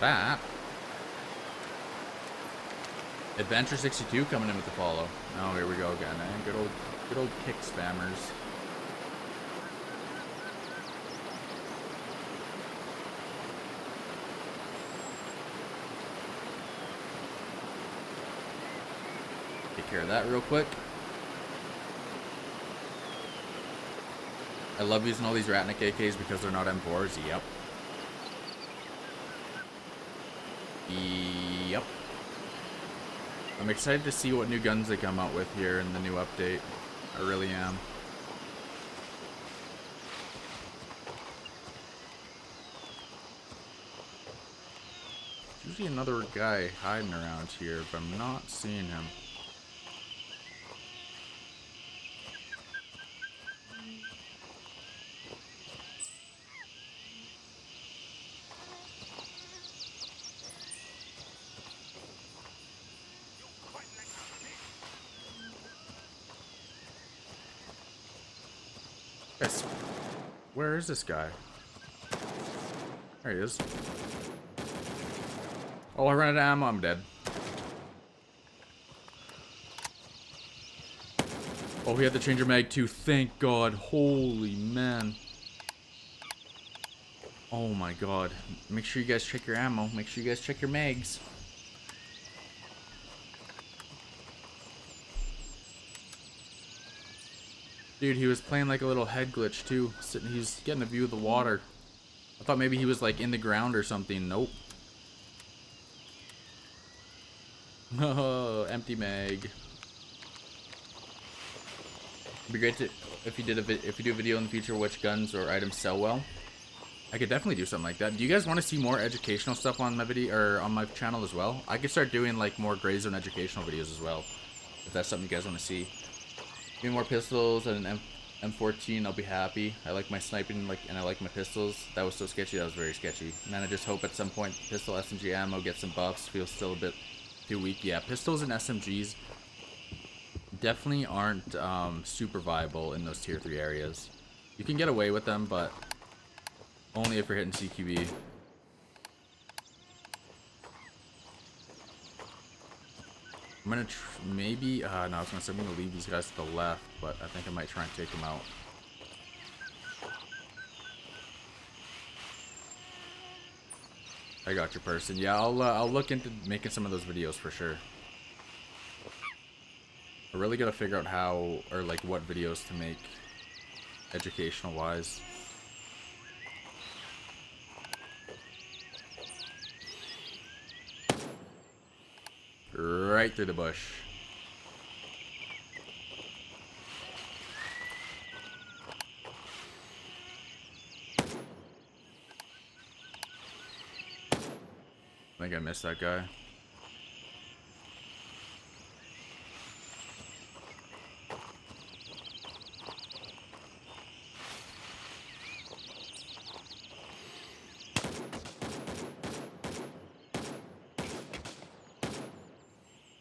That. Adventure 62 coming in with the follow. Oh, here we go again, eh? Good old kick spammers. Take care of that real quick. I love using all these ratnik AKs because they're not M4s. Yep. Yep. I'm excited to see what new guns they come out with here in the new update. I really am. There's usually another guy hiding around here, but I'm not seeing him. Yes. Where is this guy? There he is. Oh, I ran out of ammo. I'm dead. Oh, we had to change our mag too. Thank God. Holy man. Oh my God. Make sure you guys check your ammo. Make sure you guys check your mags. Dude, he was playing like a little head glitch too. He's getting a view of the water. I thought maybe he was like in the ground or something. Nope. Oh, empty mag. It'd be great to if you do a video in the future which guns or items sell well. I could definitely do something like that. Do you guys want to see more educational stuff on my video or on my channel as well? I could start doing like more grayzone educational videos as well, if that's something you guys want to see. Give me more pistols and an M14, I'll be happy. I like my sniping, and I like my pistols. That was so sketchy, that was very sketchy. Man, I just hope at some point pistol SMG ammo gets some buffs. Feels still a bit too weak. Yeah, pistols and SMGs definitely aren't super viable in those tier 3 areas. You can get away with them, but only if you're hitting CQB. I'm gonna maybe, no, I was gonna say I'm gonna leave these guys to the left, but I think I might try and take them out. I got your person. Yeah, I'll look into making some of those videos for sure. I really gotta figure out how, or like what videos to make educational wise. Right through the bush. I think I missed that guy.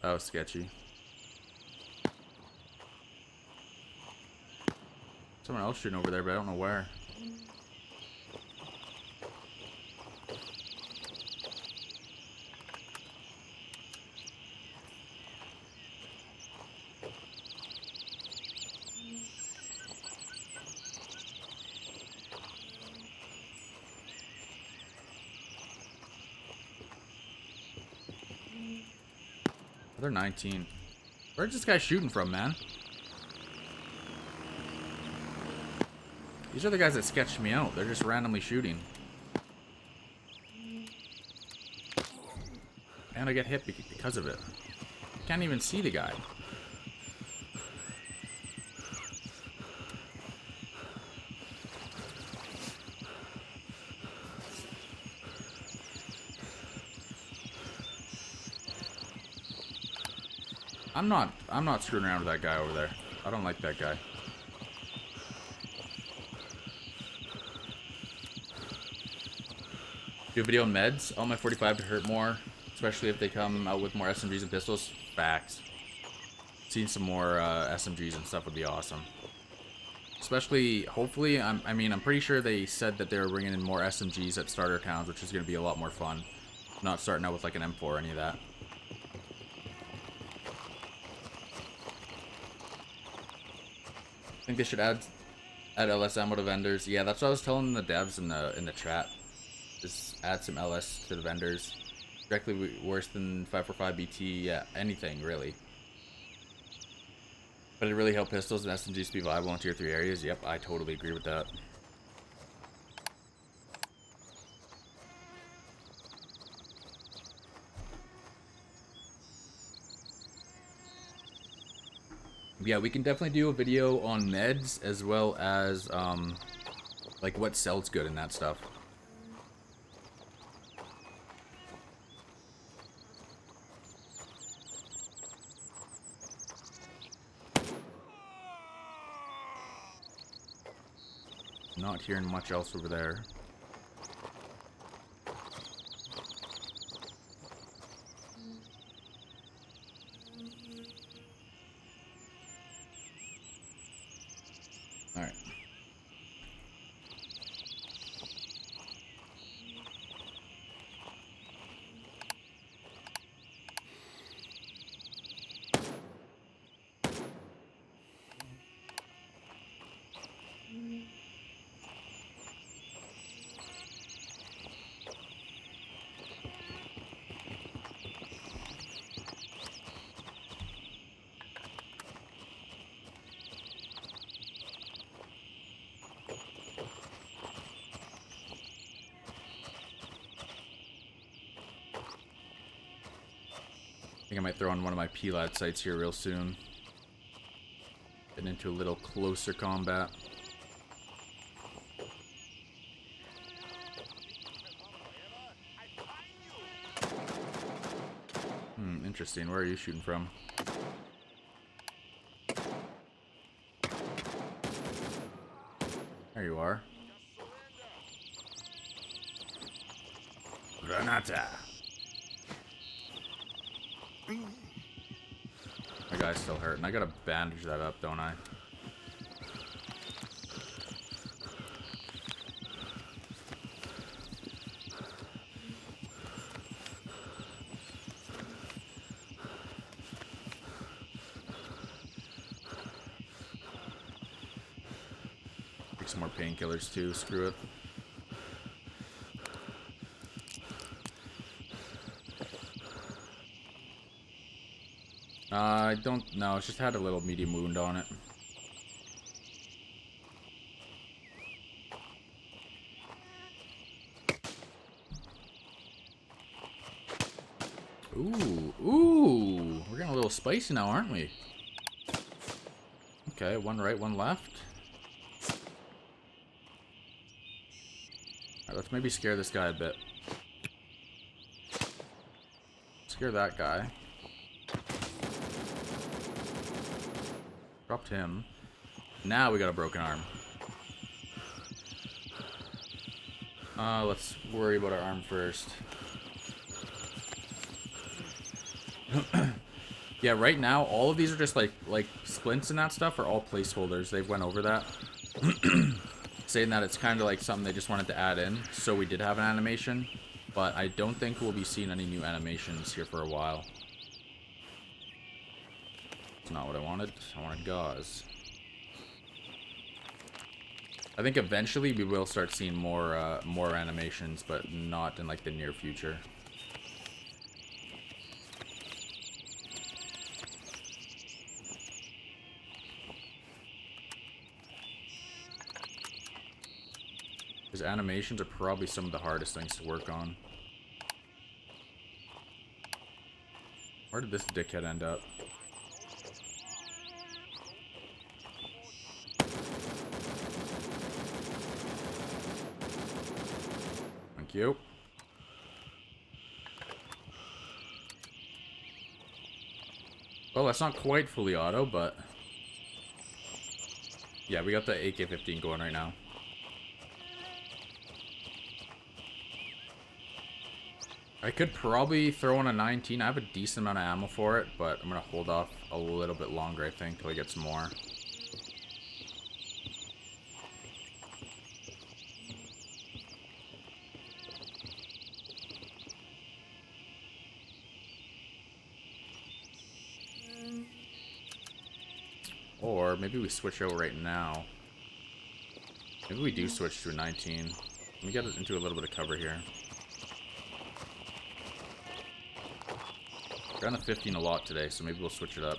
That was sketchy. Someone else shooting over there, but I don't know where. They're 19. Where's this guy shooting from, man? These are the guys that sketched me out. They're just randomly shooting. And I get hit because of it. Can't even see the guy. I'm not screwing around with that guy over there. I don't like that guy. Do a video on meds. I want my 45 to hurt more, especially if they come out with more SMGs and pistols. Facts. Seeing some more SMGs and stuff would be awesome. Especially, hopefully, I mean, I'm pretty sure they said that they were bringing in more SMGs at starter towns, which is going to be a lot more fun. Not starting out with like an M4 or any of that. I think they should add LS ammo to vendors. Yeah, that's what I was telling the devs in the chat. Just add some LS to the vendors. Directly worse than 545 BT. Yeah, anything really. But it really helped pistols and SMGs to be viable in tier 3 areas. Yep, I totally agree with that. Yeah, we can definitely do a video on meds as well as like what sells good and that stuff. Not hearing much else over there. Alright. I think I might throw on one of my PLAD sites here real soon. Get into a little closer combat. Interesting. Where are you shooting from? There you are. Granata. My guy's still hurting. I gotta bandage that up, don't I? Take some more painkillers too. Screw it. I don't know. It's just had a little medium wound on it. Ooh, we're getting a little spicy now, aren't we? Okay, one right, one left. Alright, let's maybe scare this guy a bit. Scare that guy. Dropped him. Now we got a broken arm. Let's worry about our arm first. Yeah, right now all of these are just like splints and that stuff are all placeholders. They've went over that. Saying that it's kind of like something they just wanted to add in, so we did have an animation, but I don't think we'll be seeing any new animations here for a while. It's not what I wanted. I wanted gauze. I think eventually we will start seeing more animations, but not in like the near future. His animations are probably some of the hardest things to work on. Where did this dickhead end up? Thank you. Well, that's not quite fully auto, but... yeah, we got the AK-15 going right now. I could probably throw in a 19. I have a decent amount of ammo for it, but I'm going to hold off a little bit longer, I think, till I get some more. Or maybe we switch over right now. Maybe we do switch to a 19. Let me get into a little bit of cover here. We're on a 15 a lot today, so maybe we'll switch it up.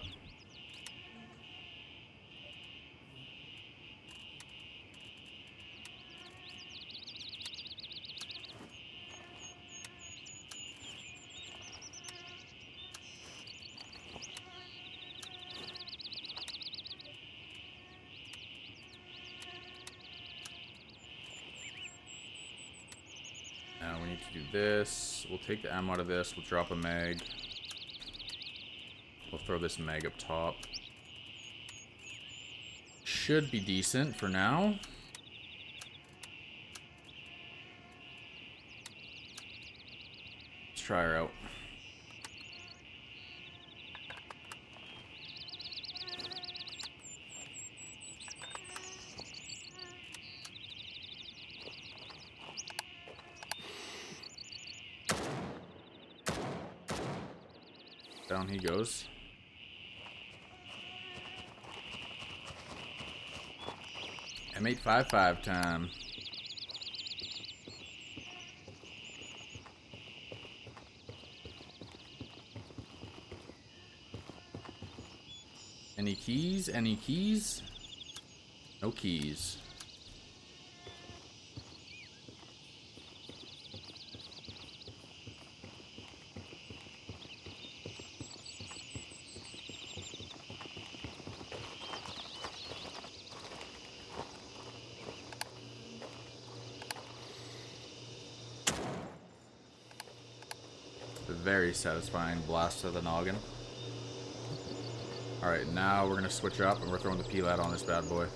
Now we need to do this. We'll take the ammo out of this. We'll drop a mag. We'll throw this mag up top. Should be decent for now. Let's try her out. Down he goes. M855 time. Any keys? Any keys? No keys. Very satisfying blast to the noggin. Alright, now we're going to switch up and we're throwing the P-Lat on this bad boy.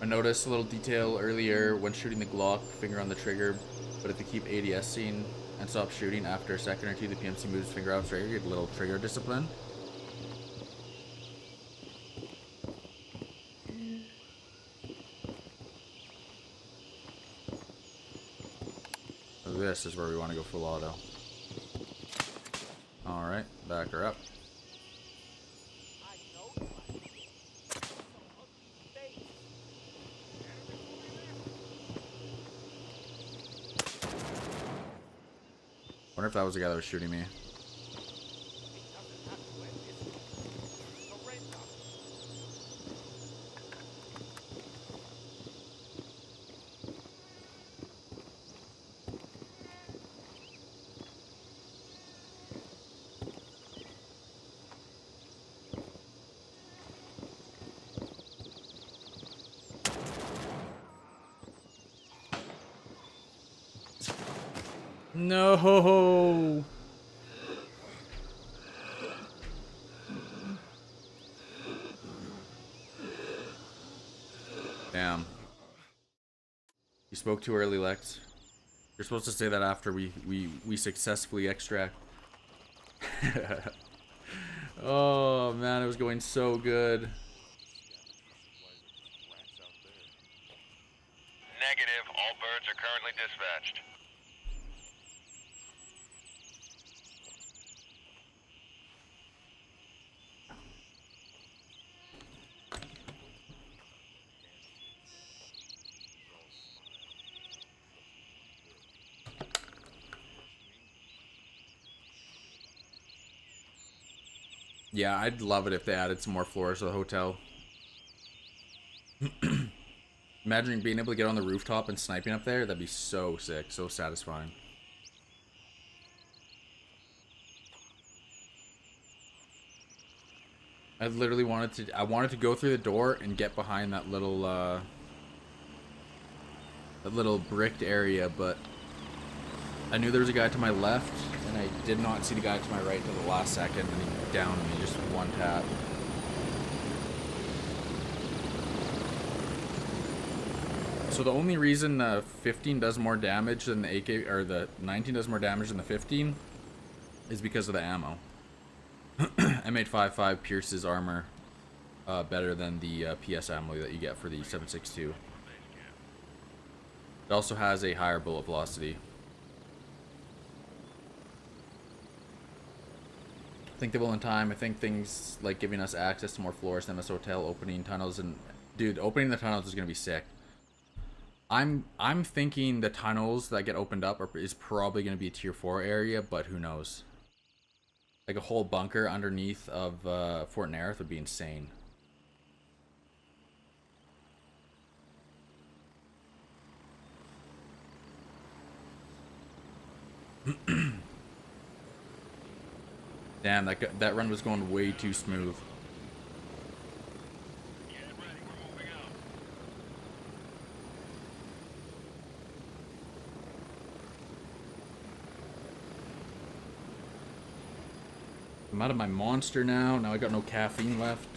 I noticed a little detail earlier when shooting the Glock, finger on the trigger, but if you keep ADS-ing and stop shooting after a second or two, the PMC moves finger off trigger, you get a little trigger discipline. This is where we want to go full auto. Alright, back her up. Wonder if that was the guy that was shooting me. No. Damn. You spoke too early, Lex. You're supposed to say that after we successfully extract. Oh man, it was going so good. Negative. All birds are currently dispatched. Yeah, I'd love it if they added some more floors to the hotel. Imagine being able to get on the rooftop and sniping up there. That'd be so sick, so satisfying. I literally wanted to go through the door and get behind that little bricked area, but I knew there was a guy to my left, and I did not see the guy to my right until the last second, and he downed me just with one tap. So the only reason 15 does more damage than the AK, or the 19 does more damage than the 15, is because of the ammo. M855 pierces armor better than the PS ammo that you get for the 7.62. It also has a higher bullet velocity. I think they will in time. I think things like giving us access to more floors, MS Hotel, opening tunnels, and dude, opening the tunnels is gonna be sick. I'm thinking the tunnels that get opened up is probably gonna be a tier 4 area, but who knows? Like a whole bunker underneath of Fort Nerith would be insane. Damn, that run was going way too smooth. Get ready, we're moving out. I'm out of my monster now. Now I got no caffeine left.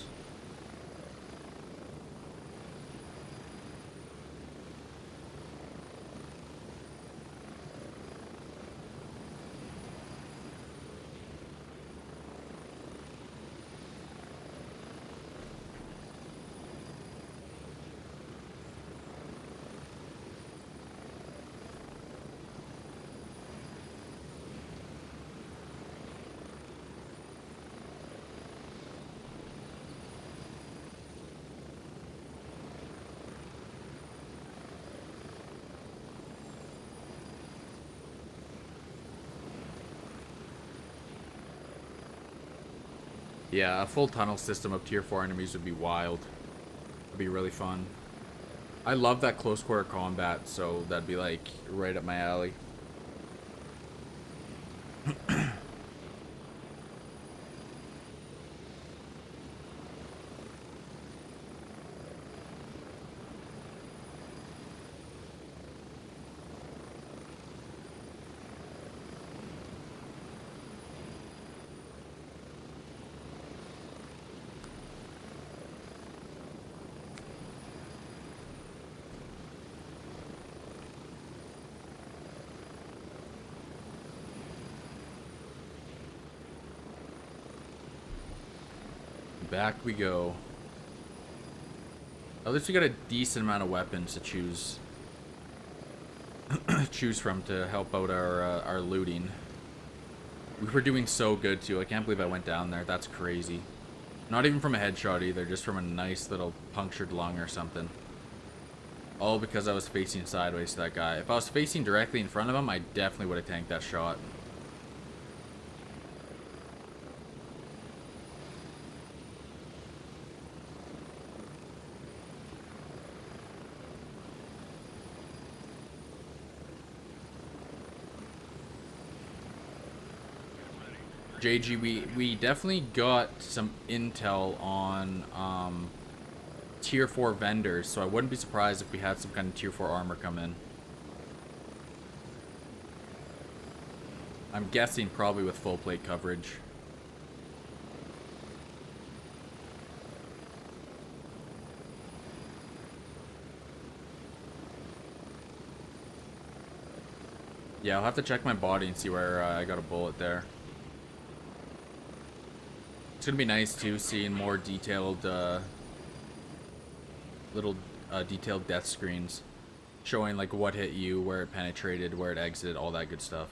Yeah, a full tunnel system of tier 4 enemies would be wild. It'd be really fun. I love that close quarter combat, so that'd be like right up my alley. Back we go. At least we got a decent amount of weapons to choose from to help out our looting. We were doing so good too. I can't believe I went down there. That's crazy. Not even from a headshot either, just from a nice little punctured lung or something. All because I was facing sideways to that guy. If I was facing directly in front of him, I definitely would have tanked that shot. JG, we definitely got some intel on tier 4 vendors, so I wouldn't be surprised if we had some kind of tier 4 armor come in. I'm guessing probably with full plate coverage. Yeah, I'll have to check my body and see where I got a bullet there. It's gonna be nice too, seeing more detailed, detailed death screens, showing like what hit you, where it penetrated, where it exited, all that good stuff.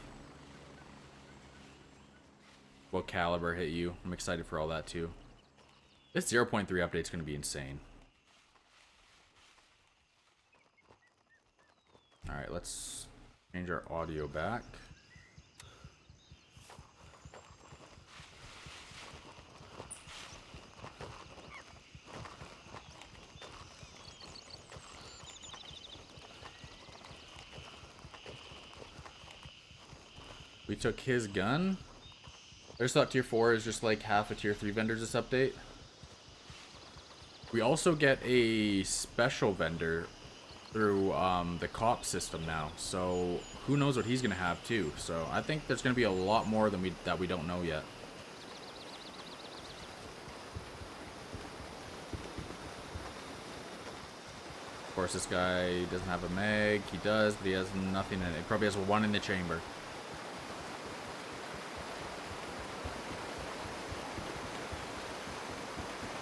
What caliber hit you? I'm excited for all that too. This 0.3 update is gonna be insane. All right, let's change our audio back. We took his gun. I just thought tier 4 is just like half a tier 3 vendors this update. We also get a special vendor through the cop system now, so who knows what he's gonna have too. So I think there's gonna be a lot more than we don't know yet. Of course, this guy doesn't have a mag. He does, but he has nothing in it. He probably has one in the chamber.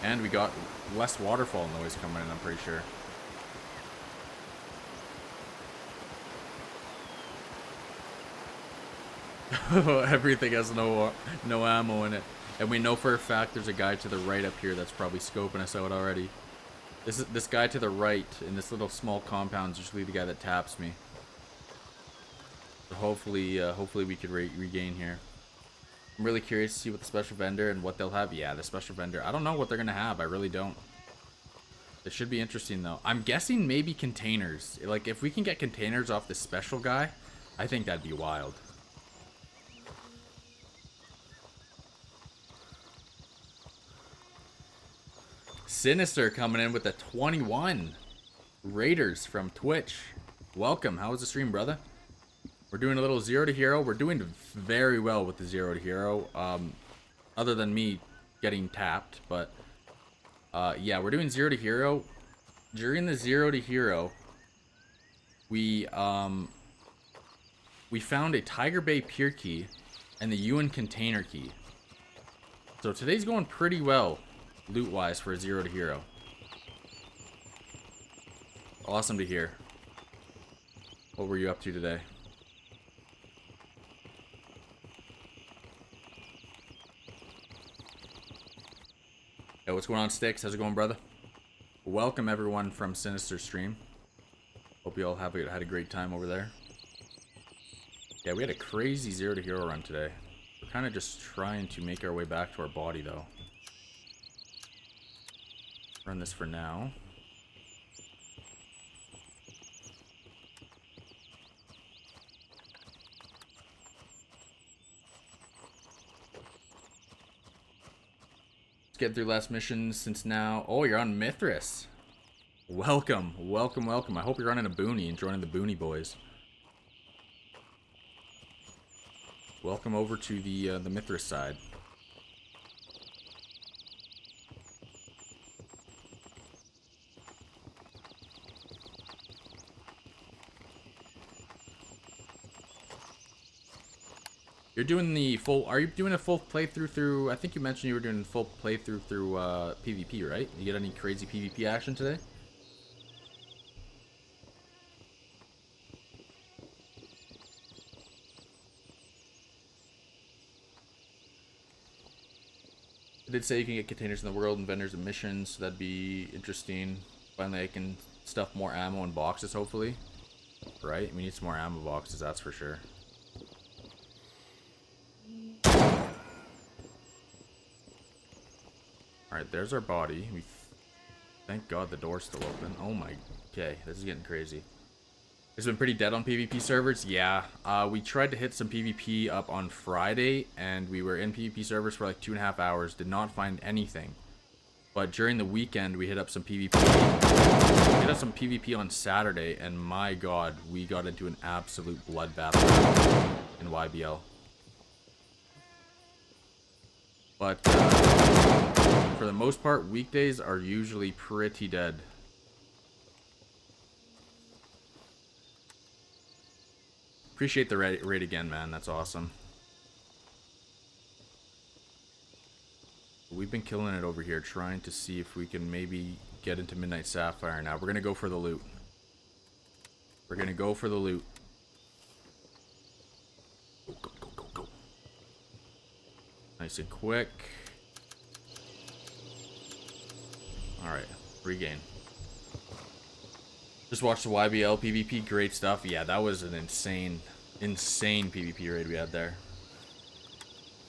And we got less waterfall noise coming in, I'm pretty sure. Everything has no ammo in it. And we know for a fact there's a guy to the right up here that's probably scoping us out already. This guy to the right in this little small compound is usually the guy that taps me. So hopefully we could regain here. I'm really curious to see what the special vendor and what they'll have. Yeah, the special vendor. I don't know what they're gonna have. I really don't. It should be interesting though. I'm guessing maybe containers. Like if we can get containers off this special guy, I think that'd be wild. Sinister coming in with a 21. Raiders from Twitch. Welcome. How was the stream, brother? We're doing a little 0 to hero. We're doing very well with the 0 to hero. Other than me getting tapped, but yeah, we're doing 0 to hero. During the 0 to hero, we found a Tiger Bay Pier key and the Ewan container key. So today's going pretty well, loot-wise, for a 0 to hero. Awesome to hear. What were you up to today? Yo, what's going on, Sticks? How's it going, brother? Welcome, everyone, from Sinister Stream. Hope you all had a great time over there. Yeah, we had a crazy 0 to hero run today. We're kind of just trying to make our way back to our body, though. Run this for now. Let's get through last missions since now. Oh, you're on Mithras. Welcome, welcome, welcome. I hope you're running a boonie and joining the Boonie Boys. Welcome over to the Mithras side. You're doing the full, are you doing a full playthrough through, I think you mentioned you were doing a full playthrough through PvP, right? You get any crazy PvP action today? I did say you can get containers in the world and vendors and missions, so that'd be interesting. Finally I can stuff more ammo in boxes, hopefully. Right? We need some more ammo boxes, that's for sure. Alright, there's our body. Thank God the door's still open. Oh my... Okay, this is getting crazy. It's been pretty dead on PvP servers. Yeah, we tried to hit some PvP up on Friday, and we were in PvP servers for like 2.5 hours. Did not find anything. But during the weekend, we hit up some PvP. We hit up some PvP on Saturday, and my God, we got into an absolute bloodbath in YBL. But for the most part, weekdays are usually pretty dead. Appreciate the raid again, man. That's awesome. We've been killing it over here, trying to see if we can maybe get into Midnight Sapphire now. We're going to go for the loot. We're going to go for the loot. Go, go, go, go, go. Nice and quick. Alright, regain. Just watched the YBL PvP, great stuff. Yeah, that was an insane PvP raid we had there.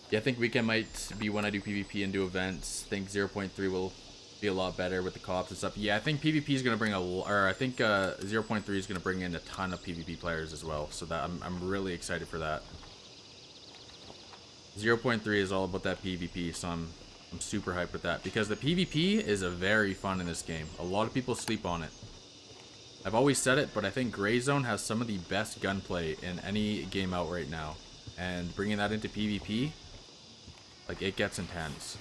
Yeah, I think weekend might be when I do PvP and do events. I think 0.3 will be a lot better with the co-ops and stuff. Yeah, I think PvP is going to bring I think 0.3 is going to bring in a ton of PvP players as well. So that I'm really excited for that. 0.3 is all about that PvP, so I'm super hyped with that because the PvP is a very fun in this game. A lot of people sleep on it. I've always said it, but I think Grayzone has some of the best gunplay in any game out right now, and bringing that into PvP, like, it gets intense.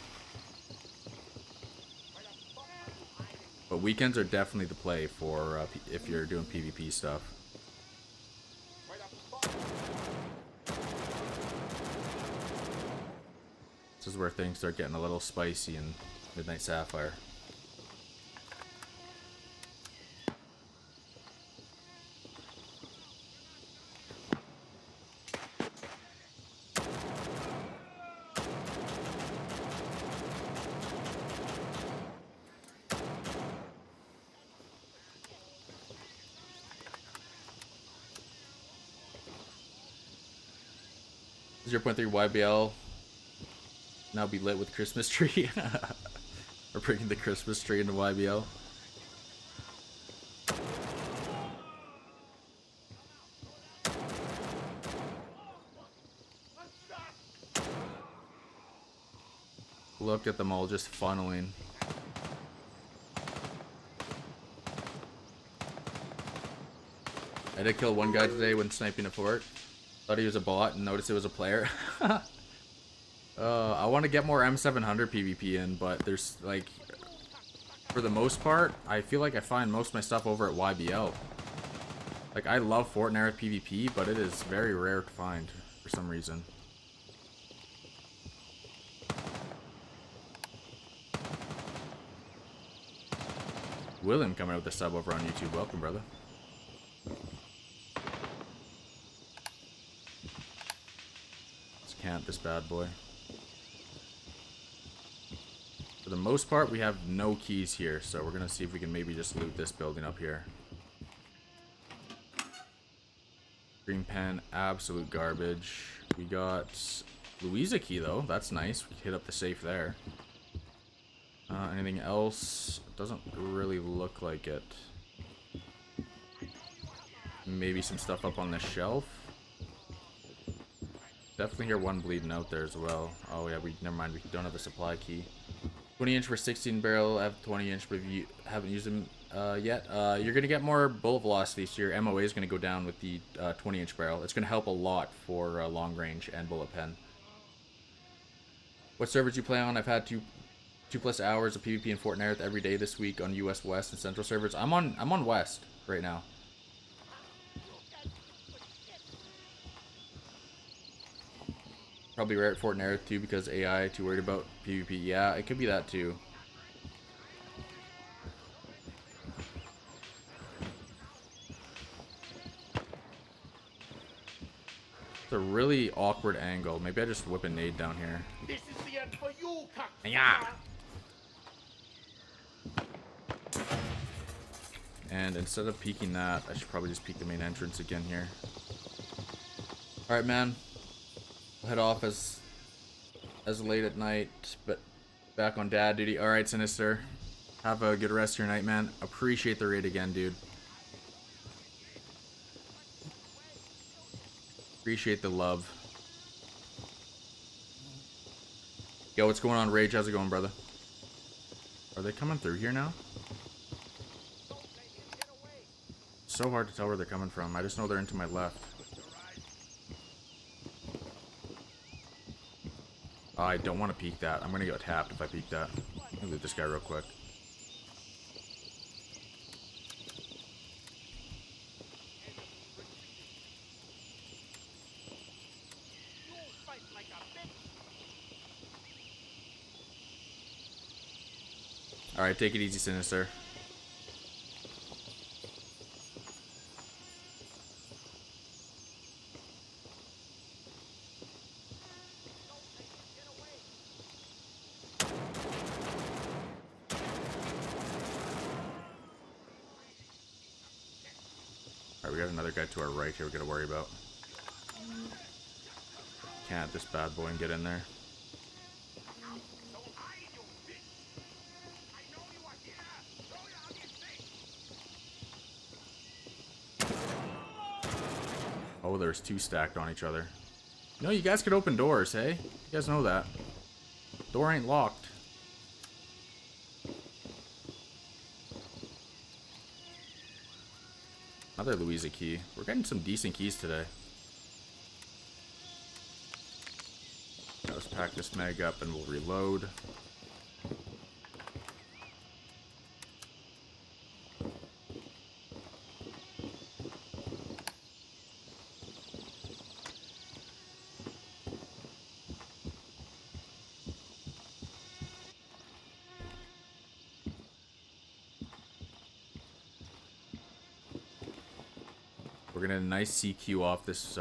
But weekends are definitely the play for if you're doing PvP stuff. This is where things start getting a little spicy in Midnight Sapphire. .3 YBL now be lit with Christmas tree. We're bringing the Christmas tree into YBL. Look at them all just funneling. I did kill one guy today when sniping a fort. Thought he was a bot and noticed it was a player. I want to get more M700 PvP in, but there's, like, for the most part, I feel like I find most of my stuff over at YBL. Like, I love Fort Nerith PvP, but it is very rare to find for some reason. William coming out with a sub over on YouTube. Welcome, brother. Let's camp this bad boy. For the most part, we have no keys here, so we're gonna see if we can maybe just loot this building up here. Green pen, absolute garbage. We got Louisa key though, that's nice. We hit up the safe there. Anything else? Doesn't really look like it. Maybe some stuff up on the shelf. Definitely hear one bleeding out there as well. Oh yeah, never mind. We don't have a supply key. 20-inch for 16 barrel. I have 20-inch, but if you haven't used them yet, you're gonna get more bullet velocity, so your MOA is gonna go down with the 20-inch barrel. It's gonna help a lot for long range and bullet pen. What servers you play on? I've had 2+ hours of PvP in Fort Nerith every day this week on US West and Central servers. I'm on West right now. Probably rare at Fort Nerith too because AI too worried about PvP. Yeah, it could be that too. It's a really awkward angle. Maybe I just whip a nade down here. This is the end for you, cock. Yeah. And instead of peeking that, I should probably just peek the main entrance again here. Alright, man. We'll head off as late at night, but back on dad duty. Alright, Sinister. Have a good rest of your night, man. Appreciate the raid again, dude. Appreciate the love. Yo, what's going on, Rage? How's it going, brother? Are they coming through here now? So hard to tell where they're coming from. I just know they're into my left. I don't want to peek that. I'm going to get tapped if I peek that. Let me loot this guy real quick. Alright, take it easy, Sinister. Alright, we got another guy to our right here we gotta worry about. Can't this bad boy and get in there. Oh, there's two stacked on each other. No, you guys could open doors, hey? You guys know that. Door ain't locked. Another Louisa key. We're getting some decent keys today. Now let's pack this mag up and we'll reload. We're gonna nice CQ off this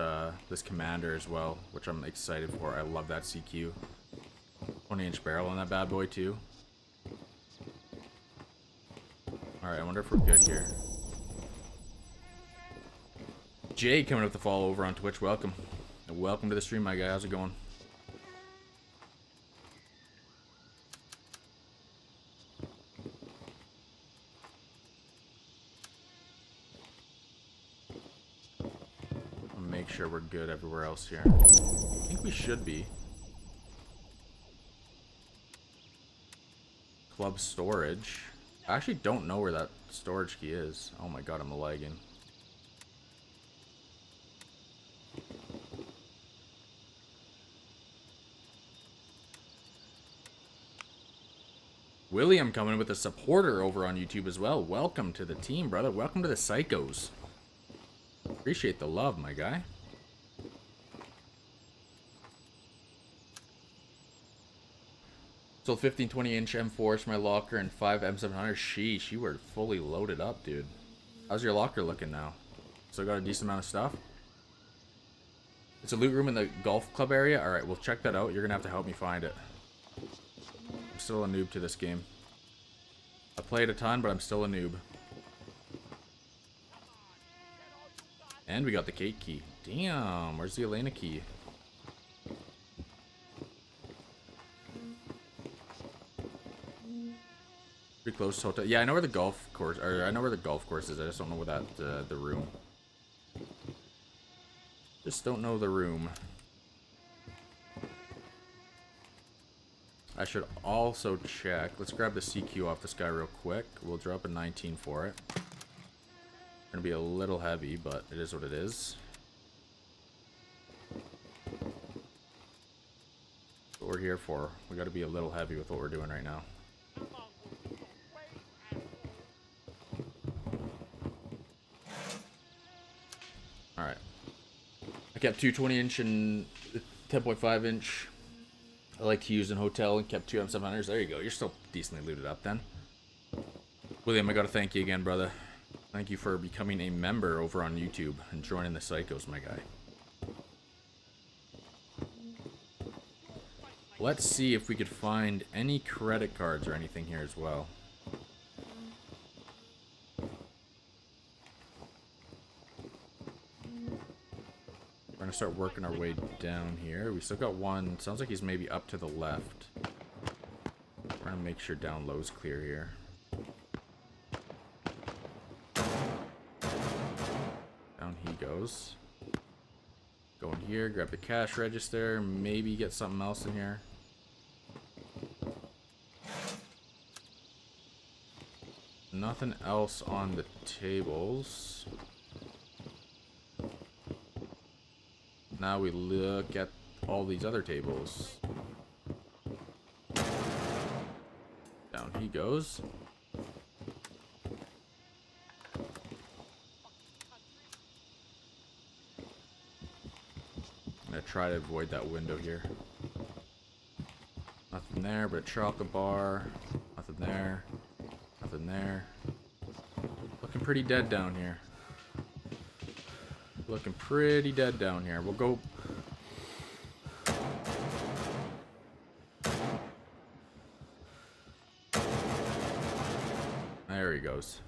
this commander as well, which I'm excited for. I love that CQ. 20-inch barrel on that bad boy too. Alright, I wonder if we're good here. Jay coming up the follow over on Twitch, welcome. And welcome to the stream, my guy. How's it going? Make sure we're good everywhere else here. I think we should be. Club storage. I actually don't know where that storage key is. Oh my god, I'm lagging. William coming with a supporter over on YouTube as well. Welcome to the team, brother. Welcome to the Psychos. Appreciate the love, my guy. Sold 15 20-inch M4s for my locker and 5 M700s. Sheesh, you were fully loaded up, dude. How's your locker looking now? Still got a decent amount of stuff? It's a loot room in the golf club area? Alright, we'll check that out. You're gonna have to help me find it. I'm still a noob to this game. I played a ton, but I'm still a noob. And we got the Kate key. Damn, where's the Elena key? Pretty close to hotel. Yeah, I know where the golf course, or I know where the golf course is. I just don't know where that the room. Just don't know the room. I should also check. Let's grab the CQ off this guy real quick. We'll drop a 19 for it. Gonna be a little heavy, but it is what it is. That's what we're here for. We gotta be a little heavy with what we're doing right now. Alright. I kept two 20-inch and 10.5-inch. I like to use in hotel and kept two M700s. There you go. You're still decently looted up then. William, I gotta thank you again, brother. Thank you for becoming a member over on YouTube and joining the Psychos, my guy. Let's see if we could find any credit cards or anything here as well. We're gonna start working our way down here. We still got one. Sounds like he's maybe up to the left. We're gonna make sure down low's clear here. Down he goes. Go in here, grab the cash register, maybe get something else in here. Nothing else on the tables. Now we look at all these other tables. Down he goes. I'm gonna try to avoid that window here. Nothing there but a chocolate bar. Nothing there. Nothing there. Looking pretty dead down here. Looking pretty dead down here. We'll go. There he goes.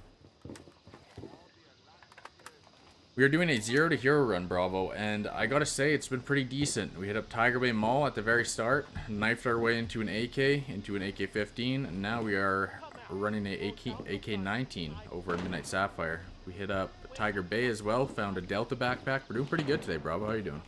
We are doing a 0 to hero run, Bravo, and I gotta say it's been pretty decent. We hit up Tiger Bay Mall at the very start, knifed our way into an AK, into an AK-15, and now we are running a AK-19 over at Midnight Sapphire. We hit up Tiger Bay as well, found a Delta backpack. We're doing pretty good today, Bravo. How are you doing?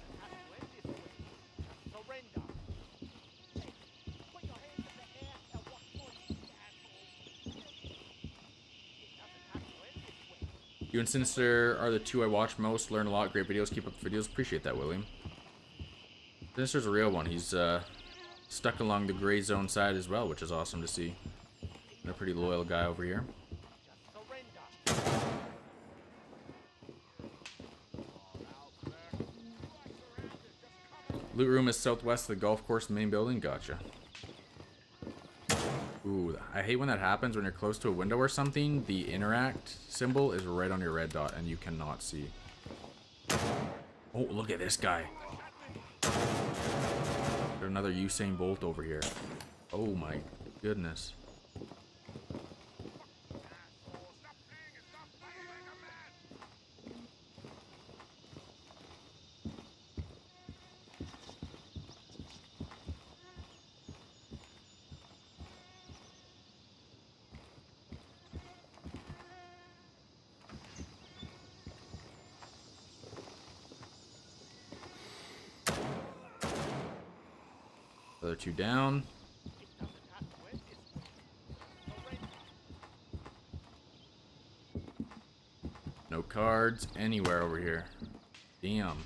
You and Sinister are the two I watch most. Learn a lot. Great videos. Keep up the videos. Appreciate that, William. Sinister's a real one. He's stuck along the gray zone side as well, which is awesome to see. And a pretty loyal guy over here. Loot room is southwest of the golf course main building. Gotcha. Ooh, I hate when that happens when you're close to a window or something. The interact symbol is right on your red dot and you cannot see. Oh, look at this guy. There's another Usain Bolt over here. Oh my goodness. Other two down. No cards anywhere over here. Damn.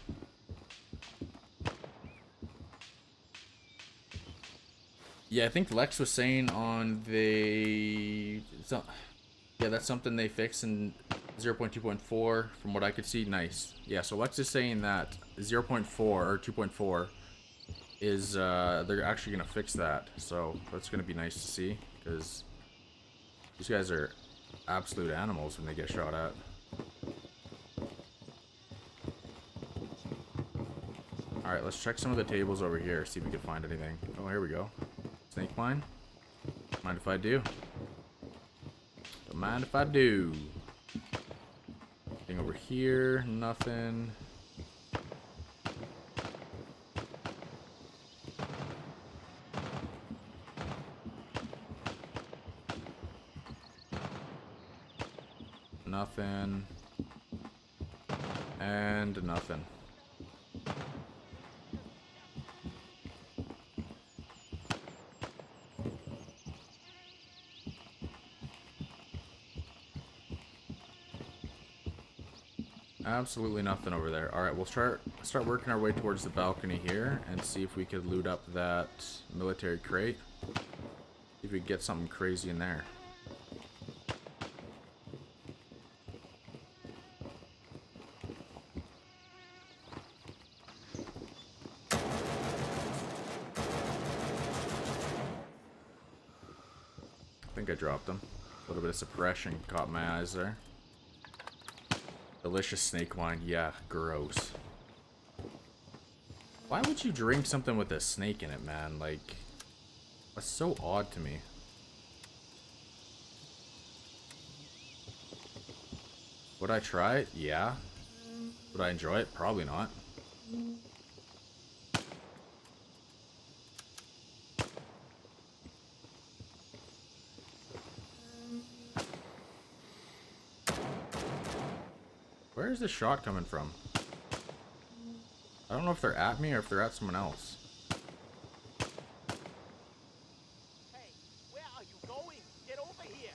Yeah, I think Lex was saying on the... yeah, that's something they fixed in 0.2.4 from what I could see. Nice. Yeah, so Lex is saying that 0.4 or 2.4 is they're actually gonna fix that, so that's gonna be nice to see because these guys are absolute animals when they get shot at. All right, let's check some of the tables over here, see if we can find anything. Oh, here we go. Snake mine. Mind if I do? Don't mind if I do. Anything over here? Nothing. Nothing. And nothing. Absolutely nothing over there. Alright, we'll start working our way towards the balcony here and see if we could loot up that military crate. See if we can get something crazy in there. I think I dropped them. A little bit of suppression caught my eyes there. Delicious snake wine. Yeah, gross. Why would you drink something with a snake in it, man? Like, that's so odd to me. Would I try it? Yeah. Would I enjoy it? Probably not. Where's the shot coming from? I don't know if they're at me or if they're at someone else. Hey, where are you going? Get over here!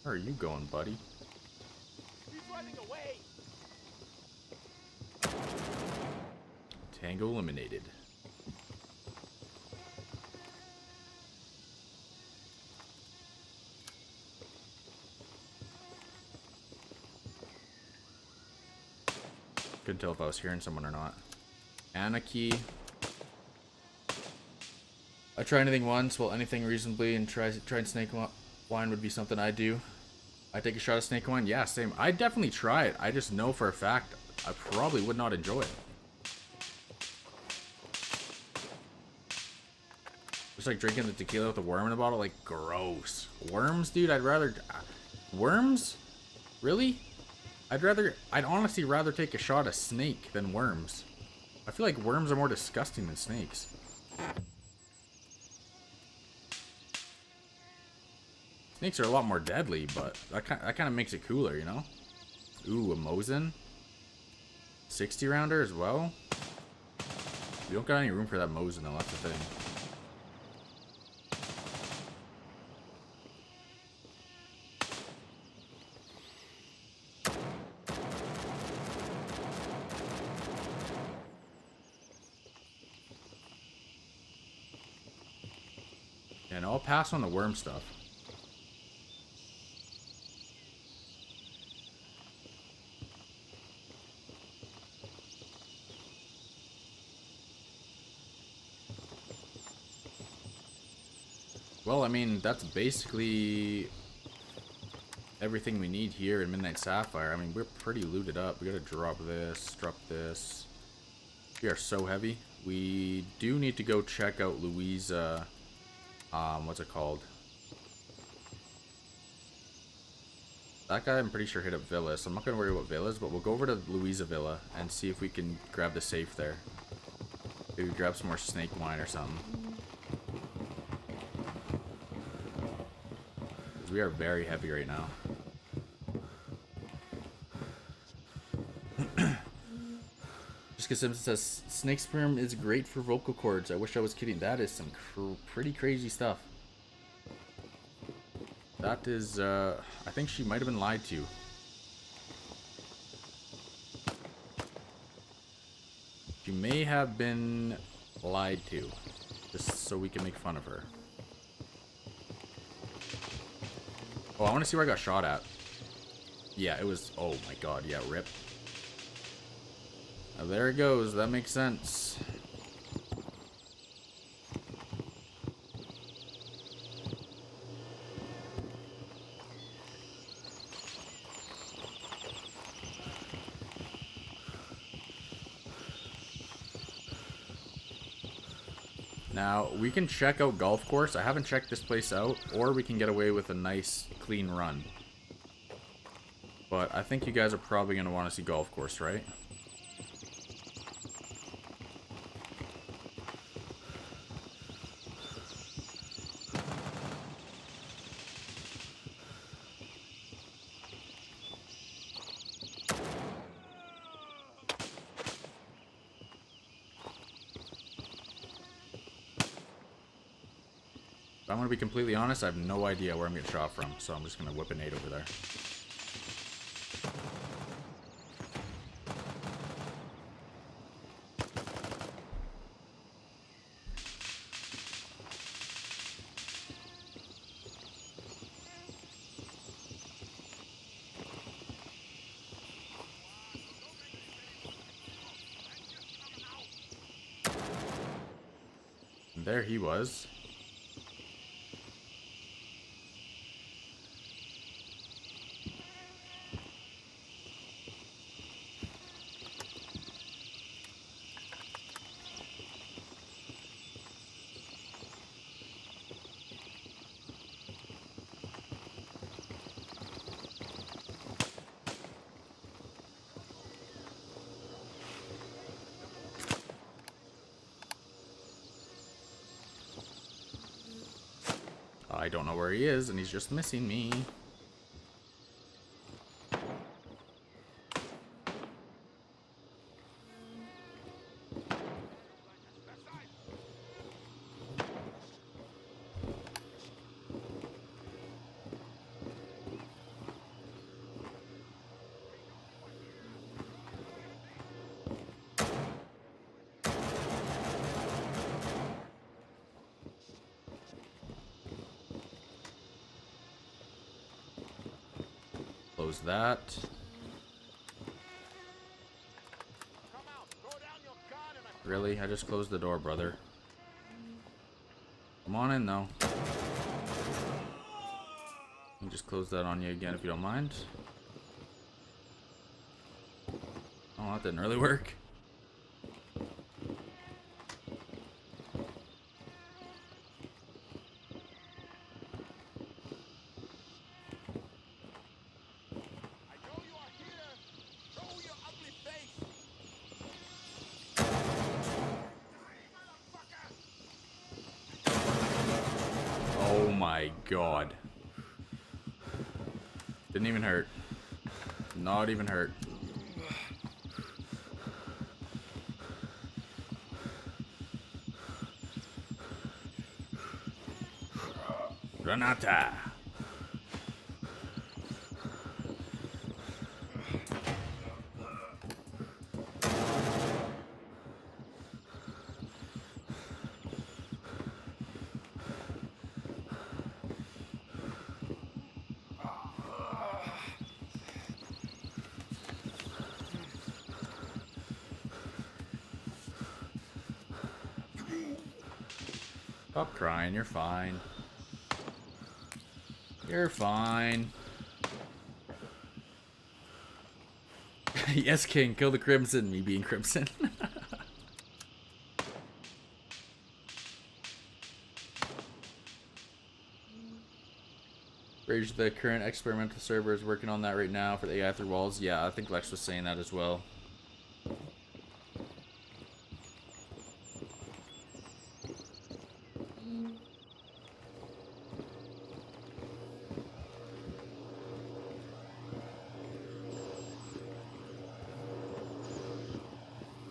Where are you going, buddy? He's running away! Tango eliminated. Couldn't tell if I was hearing someone or not. Anarchy. I try anything once, well, anything reasonably, and trying snake wine would be something I do. I take a shot of snake wine? Yeah, same. I definitely try it. I just know for a fact I probably would not enjoy it. Just like drinking the tequila with a worm in the bottle, like, gross. Worms, dude, I'd rather... worms? Really? I'd honestly rather take a shot of snake than worms. I feel like worms are more disgusting than snakes. Snakes are a lot more deadly, but that kind of makes it cooler, you know? Ooh, a Mosin. 60 rounder as well. We don't got any room for that Mosin though, that's the thing. And I'll pass on the worm stuff. Well, I mean, that's basically everything we need here in Midnight Sapphire. I mean, we're pretty looted up. We gotta drop this. We are so heavy. We do need to go check out Louisa. What's it called? That guy, I'm pretty sure, hit up Villas. I'm not gonna worry about Villas, but we'll go over to Louisa Villa and see if we can grab the safe there. Maybe grab some more snake wine or something. We are very heavy right now. Jessica Simpson says, snake sperm is great for vocal cords. I wish I was kidding. That is some pretty crazy stuff. That is, I think she might have been lied to. She may have been lied to. Just so we can make fun of her. Oh, I want to see where I got shot at. Yeah, it was... Oh my god, yeah, rip. Now, there it goes. That makes sense. Now, we can check out Golf Course. I haven't checked this place out. Or we can get away with a nice, clean run. But I think you guys are probably going to want to see Golf Course, right? If I'm going to be completely honest, I have no idea where I'm getting shot from, so I'm just going to whip a nade over there. And there he was. I don't know where he is, and he's just missing me. Close that. Really? I just closed the door, brother. Come on in, though. I'll just close that on you again if you don't mind. Oh, that didn't really work. Oh my god. Didn't even hurt. Not even hurt. Granata. Stop crying, you're fine. You're fine. Yes, King, kill the Crimson, me being Crimson. Rage, the current experimental server is working on that right now for the AI through walls. Yeah, I think Lex was saying that as well.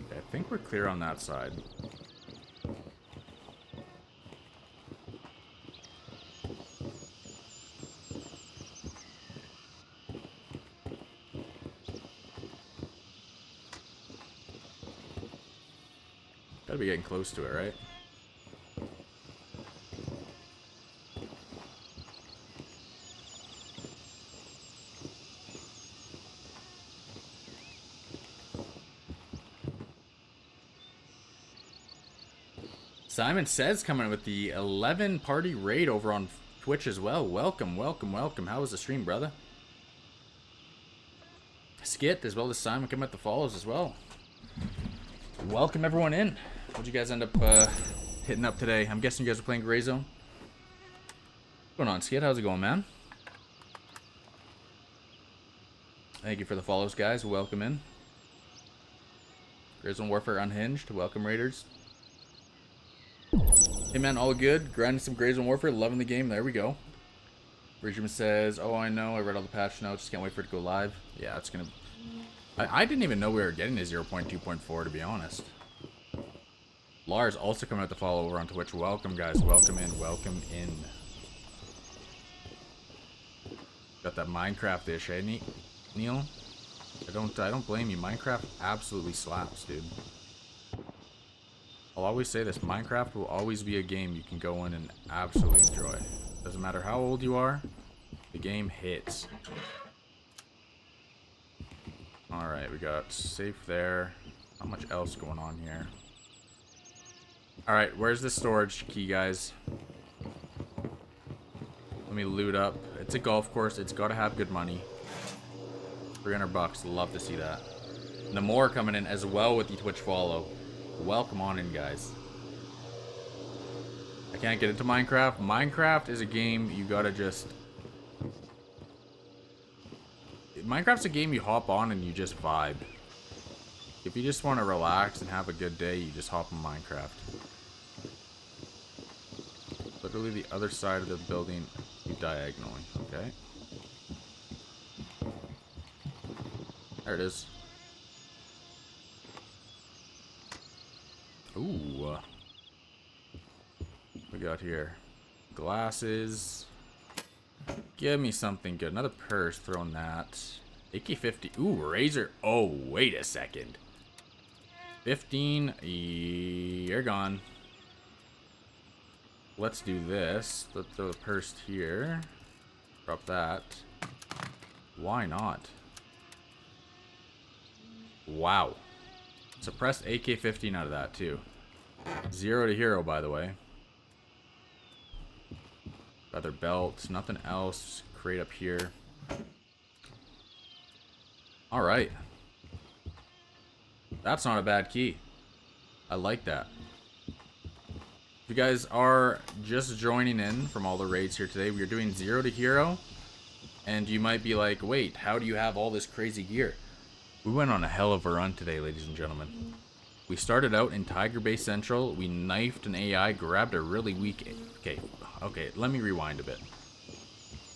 Okay, I think we're clear on that side. Gotta be getting close to it, right? Simon Says coming with the 11 party raid over on Twitch as well. Welcome, welcome, welcome. How was the stream, brother? Skit, as well as Simon coming with the follows as well. Welcome everyone in. What'd you guys end up hitting up today? I'm guessing you guys are playing grayzone. What's going on, Skid? How's it going, man? Thank you for the follows, guys. Welcome in. Grayzone Warfare Unhinged. Welcome, Raiders. Hey, man, all good. Grinding some Grayzone Warfare. Loving the game. There we go. Regiment says, oh, I know. I read all the patch notes. Just can't wait for it to go live. Yeah, it's going to... I didn't even know we were getting to 0.2.4, to be honest. Lars also coming out to follow over on Twitch. Welcome, guys. Welcome in. Welcome in. Got that Minecraft ish, eh, Neil? I don't blame you. Minecraft absolutely slaps, dude. I'll always say this. Minecraft will always be a game you can go in and absolutely enjoy. Doesn't matter how old you are. The game hits. Alright, we got safe there. Not much else going on here. Alright, where's the storage key, guys? Let me loot up. It's a golf course. It's got to have good money. 300 bucks. Love to see that. Namor coming in as well with the Twitch follow. Welcome on in, guys. I can't get into Minecraft. Minecraft is a game you gotta just... Minecraft's a game you hop on and you just vibe. If you just want to relax and have a good day, you just hop on Minecraft. Literally the other side of the building diagonally, okay? There it is. Ooh. What we got here? Glasses. Give me something good. Another purse, throwing that. AK-50. Ooh, razor. Oh, wait a second. 15. You're gone. Let's do this. Let's throw the purse here. Drop that. Why not? Wow. Suppressed AK-15 out of that, too. 0 to hero, by the way. Leather belt. Nothing else. Crate up here. Alright. That's not a bad key. I like that. If you guys are just joining in from all the raids here today, we are doing 0 to hero. And you might be like, wait, how do you have all this crazy gear? We went on a hell of a run today, ladies and gentlemen. We started out in Tiger Bay Central. We knifed an AI, grabbed a really weak... Okay, let me rewind a bit.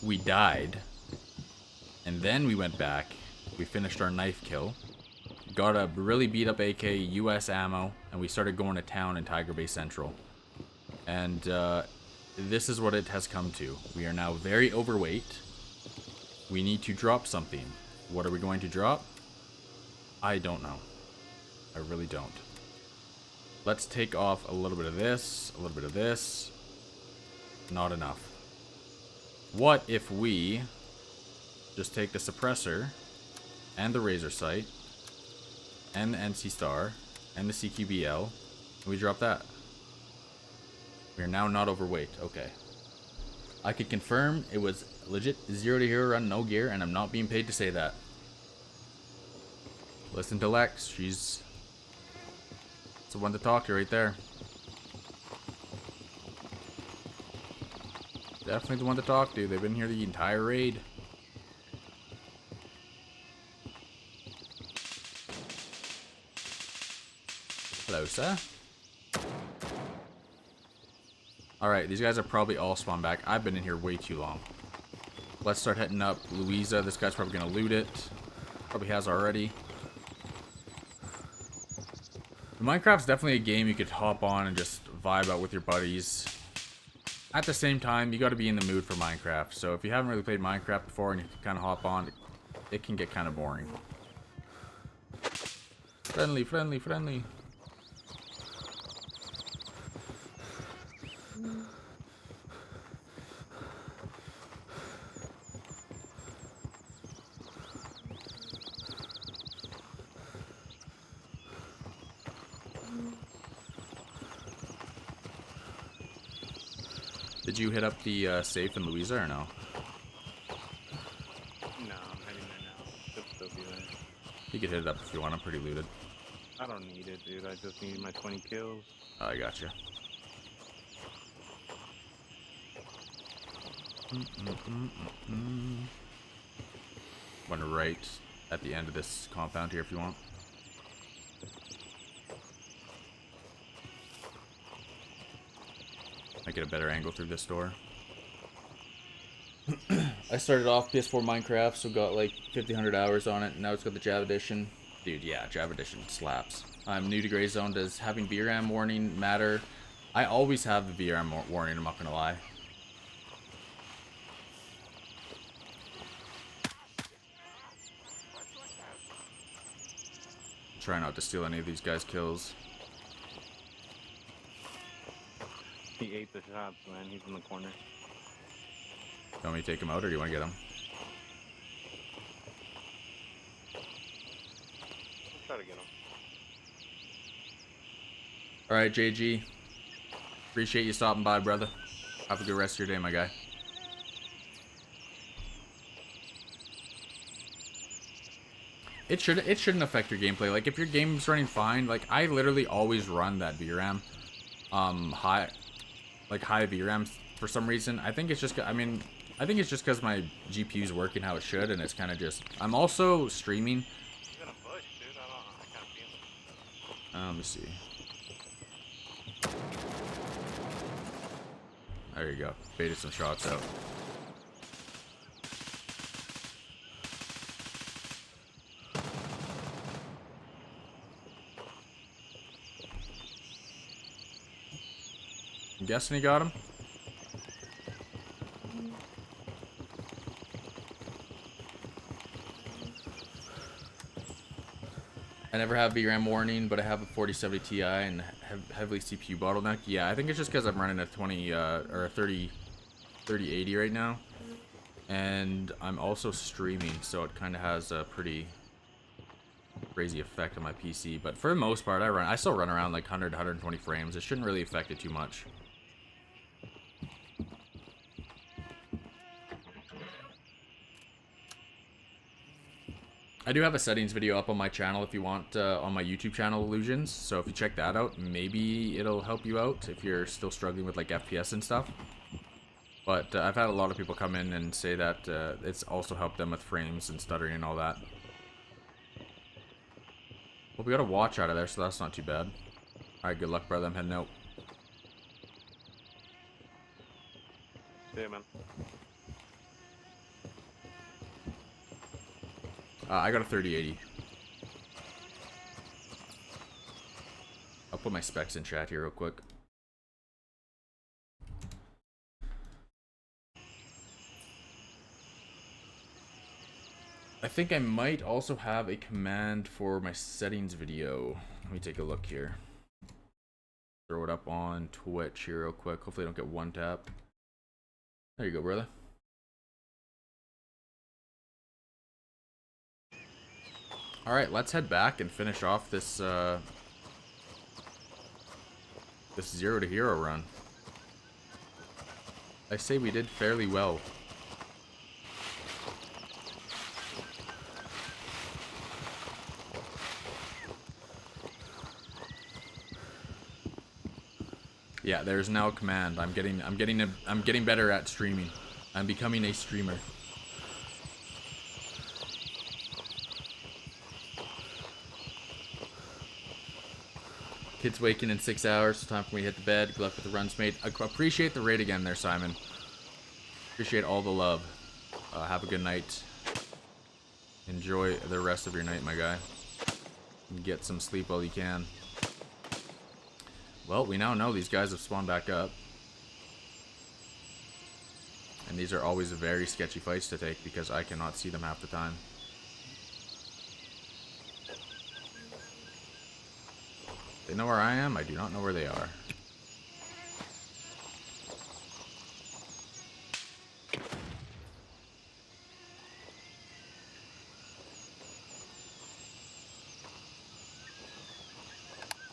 We died. And then we went back. We finished our knife kill. Got a really beat up AK, US ammo, and we started going to town in Tiger Bay Central. And this is what it has come to. We are now very overweight. We need to drop something. What are we going to drop? I don't know. I really don't. Let's take off a little bit of this, a little bit of this. Not enough. What if we just take the suppressor and the razor sight and the NC star and the CQBL and we drop that? We're now not overweight. Okay. I can confirm it was legit 0 to hero run, no gear, and I'm not being paid to say that. Listen to Lex. She's the one to talk to right there. Definitely the one to talk to. They've been here the entire raid. Hello, sir. Alright, these guys are probably all spawned back. I've been in here way too long. Let's start heading up. Louisa, this guy's probably going to loot it. Probably has already. Minecraft's definitely a game you could hop on and just vibe out with your buddies. At the same time, you got to be in the mood for Minecraft. So if you haven't really played Minecraft before and you kind of hop on, it can get kind of boring. Friendly, friendly, friendly. Did you hit up the safe in Louisa or no? No, I'm heading there now. Should still be there. You could hit it up if you want. I'm pretty looted. I don't need it, dude. I just need my 20 kills. Oh, I gotcha. One right at the end of this compound here if you want. I get a better angle through this door. I started off PS4 Minecraft, so got like 1,500 hours on it. Now it's got the Java Edition. Dude, yeah, Java Edition slaps. I'm new to grayzone. Does having VRAM warning matter? I always have the VRAM warning, I'm not gonna lie. Try not to steal any of these guys' kills. He ate the shots, man. He's in the corner. You want me to take him out, or do you want to get him? I'll try to get him. Alright, JG. Appreciate you stopping by, brother. Have a good rest of your day, my guy. It shouldn't affect your gameplay. Like, if your game's running fine, like, I literally always run that VRAM. High VRAM for some reason. I think it's just, I think it's just because my GPU's working how it should, and it's kind of just, I'm also streaming. He's in a bush, dude. I can't feel him. Let me see. There you go. Baited some shots out. I'm guessing he got him. I never have VRAM warning, but I have a 4070 Ti and heavily CPU bottleneck. Yeah, I think it's just because I'm running a 3080 right now, and I'm also streaming, so it kind of has a pretty crazy effect on my PC. But for the most part, I still run around like 100 120 frames. It shouldn't really affect it too much. I do have a settings video up on my channel if you want, on my YouTube channel, Illusions. So if you check that out, maybe it'll help you out if you're still struggling with like FPS and stuff. But I've had a lot of people come in and say that it's also helped them with frames and stuttering and all that. Well, we got a watch out of there, so that's not too bad. Alright, good luck, brother. I'm heading out. See ya, man. I got a 3080. I'll put my specs in chat here real quick. I think I might also have a command for my settings video. Let me take a look here. Throw it up on Twitch here real quick. Hopefully I don't get one tap. There you go, brother. Alright, let's head back and finish off this this 0 to hero run. I say we did fairly well. Yeah, there's now a command. I'm getting better at streaming. I'm becoming a streamer. Kids waking in 6 hours. So time for me to hit the bed. Good luck with the runs made. I appreciate the raid again there, Simon. Appreciate all the love. Have a good night. Enjoy the rest of your night, my guy. Get some sleep while you can. Well, we now know these guys have spawned back up. And these are always very sketchy fights to take because I cannot see them half the time. They know where I am. I do not know where they are.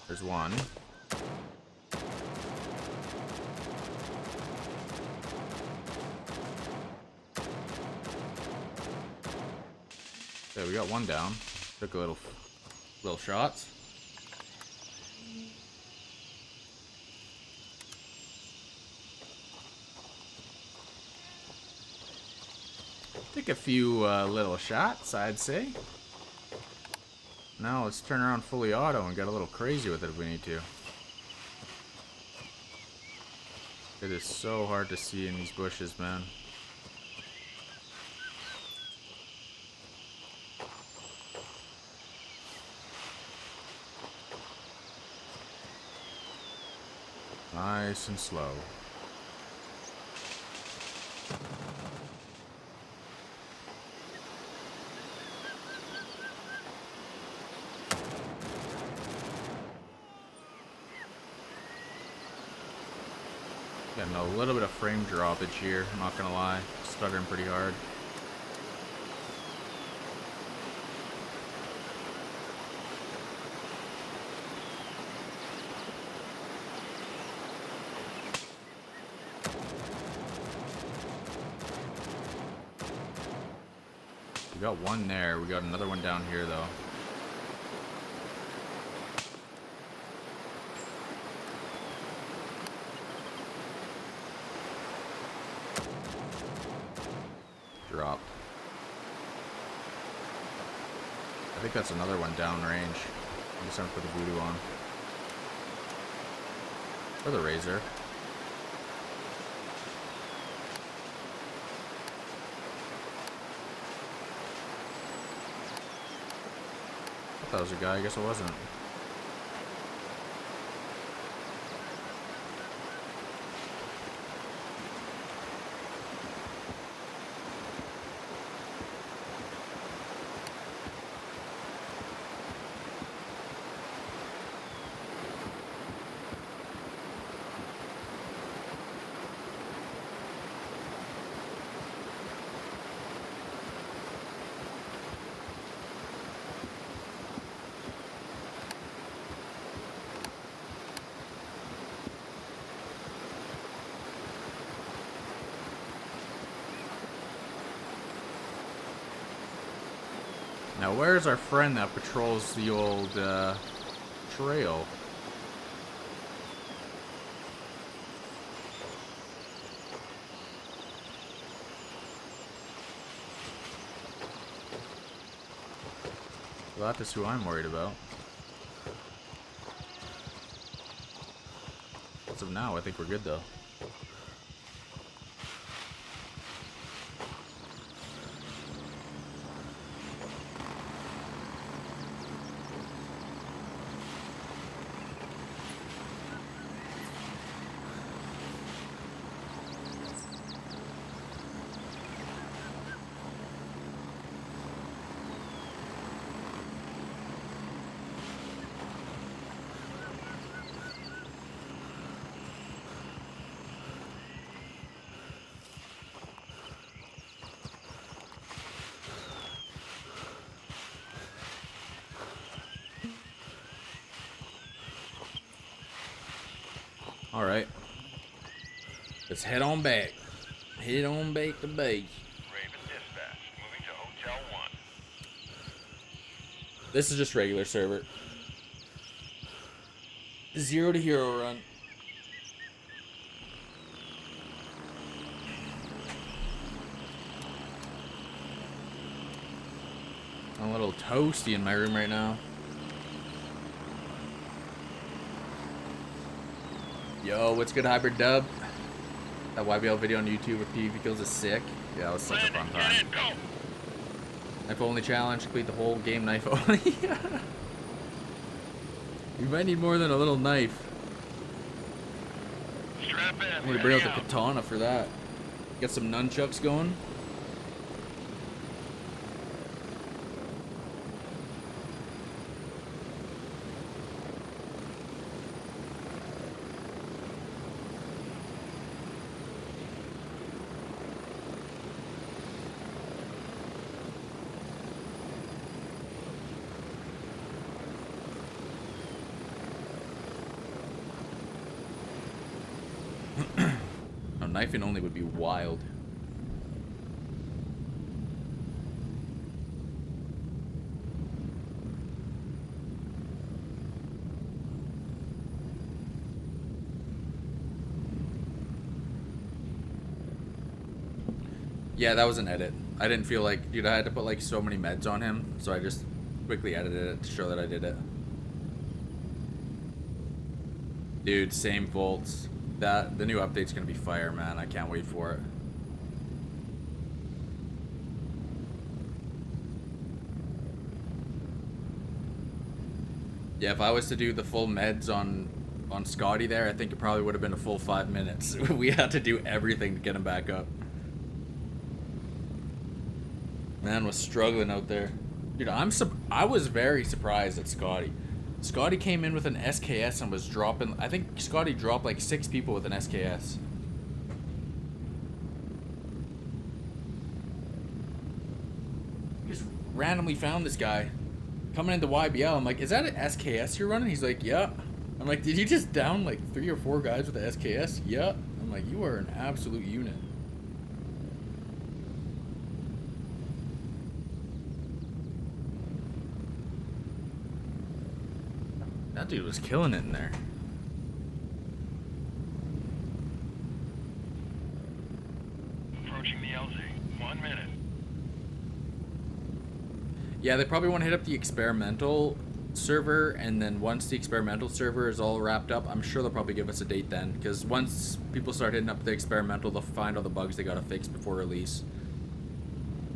There's one. Okay, we got one down. Took a little shots. Took a few little shots, I'd say. Now let's turn around fully auto and get a little crazy with it if we need to. It is so hard to see in these bushes, man. Nice and slow. Getting a little bit of frame droppage here, I'm not gonna lie. Stuttering pretty hard. We got one there. We got another one down here, though. Drop. I think that's another one downrange. I'm just gonna put the voodoo on. Or the razor. I thought that was a guy, I guess it wasn't. Now, where's our friend that patrols the old trail? Well, that is who I'm worried about. As of now, I think we're good, though. Alright. Let's head on back. Hit on bait the bait. Raven dispatch. Moving to Hotel 1. This is just regular server. 0 to hero run. I'm a little toasty in my room right now. Yo, what's good, Hybrid Dub? That YBL video on YouTube with PvP kills is sick. Yeah, it was such a fun time. Get in, go! Knife only challenge, complete the whole game knife only. You might need more than a little knife. Strap in. I need to bring out the katana for that. Get some nunchucks going. No, knifing only would be wild. Yeah, that was an edit. I didn't feel like, dude, I had to put like so many meds on him, so I just quickly edited it to show that I did it. Dude, same volts. The new update's gonna be fire, man. I can't wait for it. Yeah, if I was to do the full meds on Scotty there, I think it probably would have been a full 5 minutes. We had to do everything to get him back up. Man was struggling out there. Dude, I was very surprised at Scotty. Scotty came in with an SKS and was dropping... I think Scotty dropped like 6 people with an SKS. Just randomly found this guy coming into YBL. I'm like, is that an SKS you're running? He's like, yeah. I'm like, did you just down like 3 or 4 guys with the SKS? Yeah. I'm like, you are an absolute unit. That dude was killing it in there. Approaching the LZ. 1 minute. Yeah, they probably want to hit up the experimental server, and then once the experimental server is all wrapped up, I'm sure they'll probably give us a date then, because once people start hitting up the experimental, they'll find all the bugs they gotta fix before release.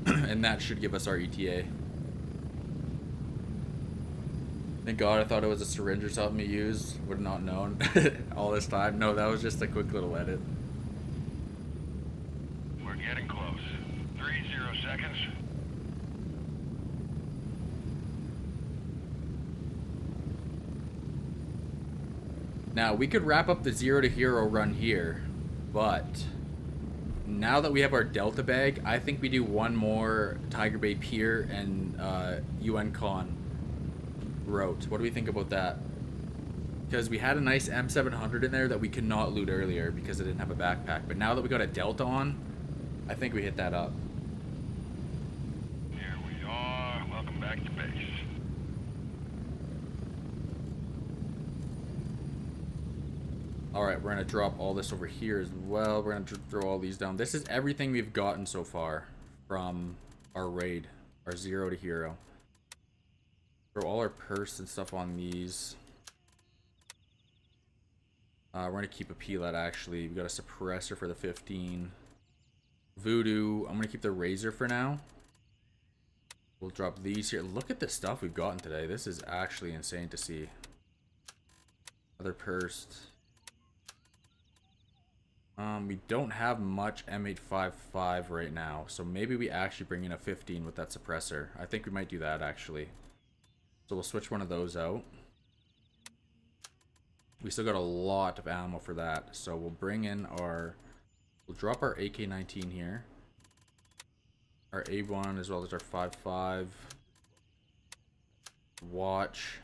And that should give us our ETA. Thank God I thought it was a syringe or something you used. Would have not known all this time. No, that was just a quick little edit. We're getting close. 30 seconds. Now, we could wrap up the 0 to hero run here, but now that we have our Delta bag, I think we do one more Tiger Bay Pier and UN Con route. What do we think about that? Because we had a nice M700 in there that we could not loot earlier because it didn't have a backpack. But now that we got a Delta on, I think we hit that up. Here we are. Welcome back to base. Alright, we're going to drop all this over here as well. We're going to throw all these down. This is everything we've gotten so far from our raid, our 0 to hero. Throw all our purse and stuff on these. We're going to keep a peelet actually. We got a suppressor for the 15. Voodoo. I'm going to keep the razor for now. We'll drop these here. Look at the stuff we've gotten today. This is actually insane to see. Other purse. We don't have much M855 right now, so maybe we actually bring in a 15 with that suppressor. I think we might do that actually. So we'll switch one of those out. We still got a lot of ammo for that, so we'll bring in our... We'll drop our AK-19 here. Our A1 as well as our 5.5. Watch.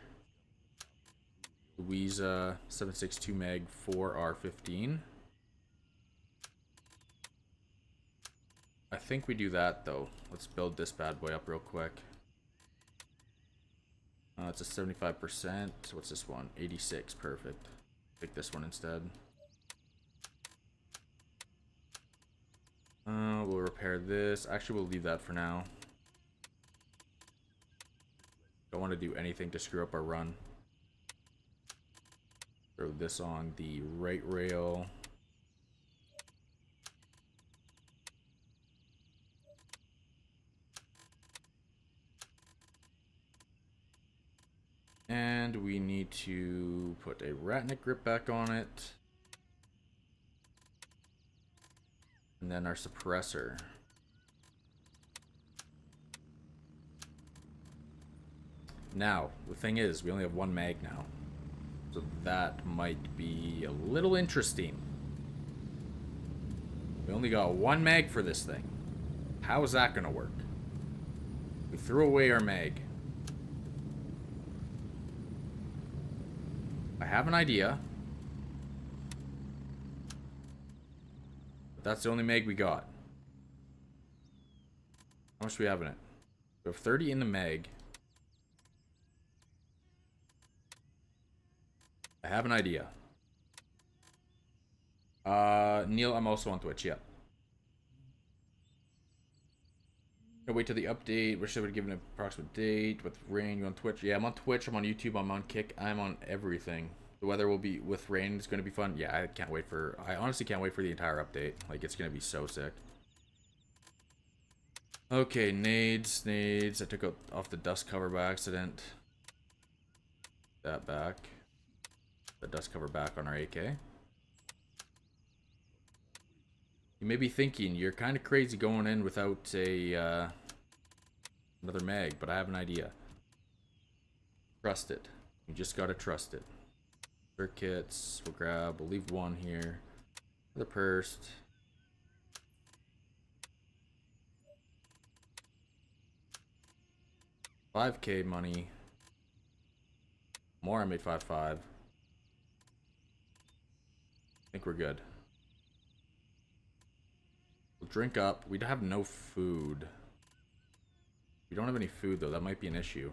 Louisa 7.62 mag for our 15. I think we do that though. Let's build this bad boy up real quick. It's a 75%. What's this one? 86. Perfect. Pick this one instead. We'll repair this. Actually, we'll leave that for now. Don't want to do anything to screw up our run. Throw this on the right rail. And we need to put a ratnik grip back on it. And then our suppressor. Now, the thing is, we only have one mag now. So that might be a little interesting. We only got one mag for this thing. How is that going to work? We threw away our mag. I have an idea. But that's the only mag we got. How much do we have in it? We have 30 in the mag. I have an idea. Neil, I'm also on Twitch, yeah. Gonna wait till the update. Wish I would give an approximate date. With rain, you on Twitch? Yeah, I'm on Twitch, I'm on YouTube, I'm on Kick, I'm on everything. The weather will be, with rain, it's gonna be fun. Yeah, I honestly can't wait for the entire update. Like, it's gonna be so sick. Okay, nades. I took out off the dust cover by accident. That back. The dust cover back on our AK. You may be thinking, you're kind of crazy going in without a another mag, but I have an idea. Trust it. You just gotta trust it. Kits, we'll leave one here. The pursed. $5K money. More, I made 5.5. I think we're good. We'll drink up. We have no food. We don't have any food though. That might be an issue.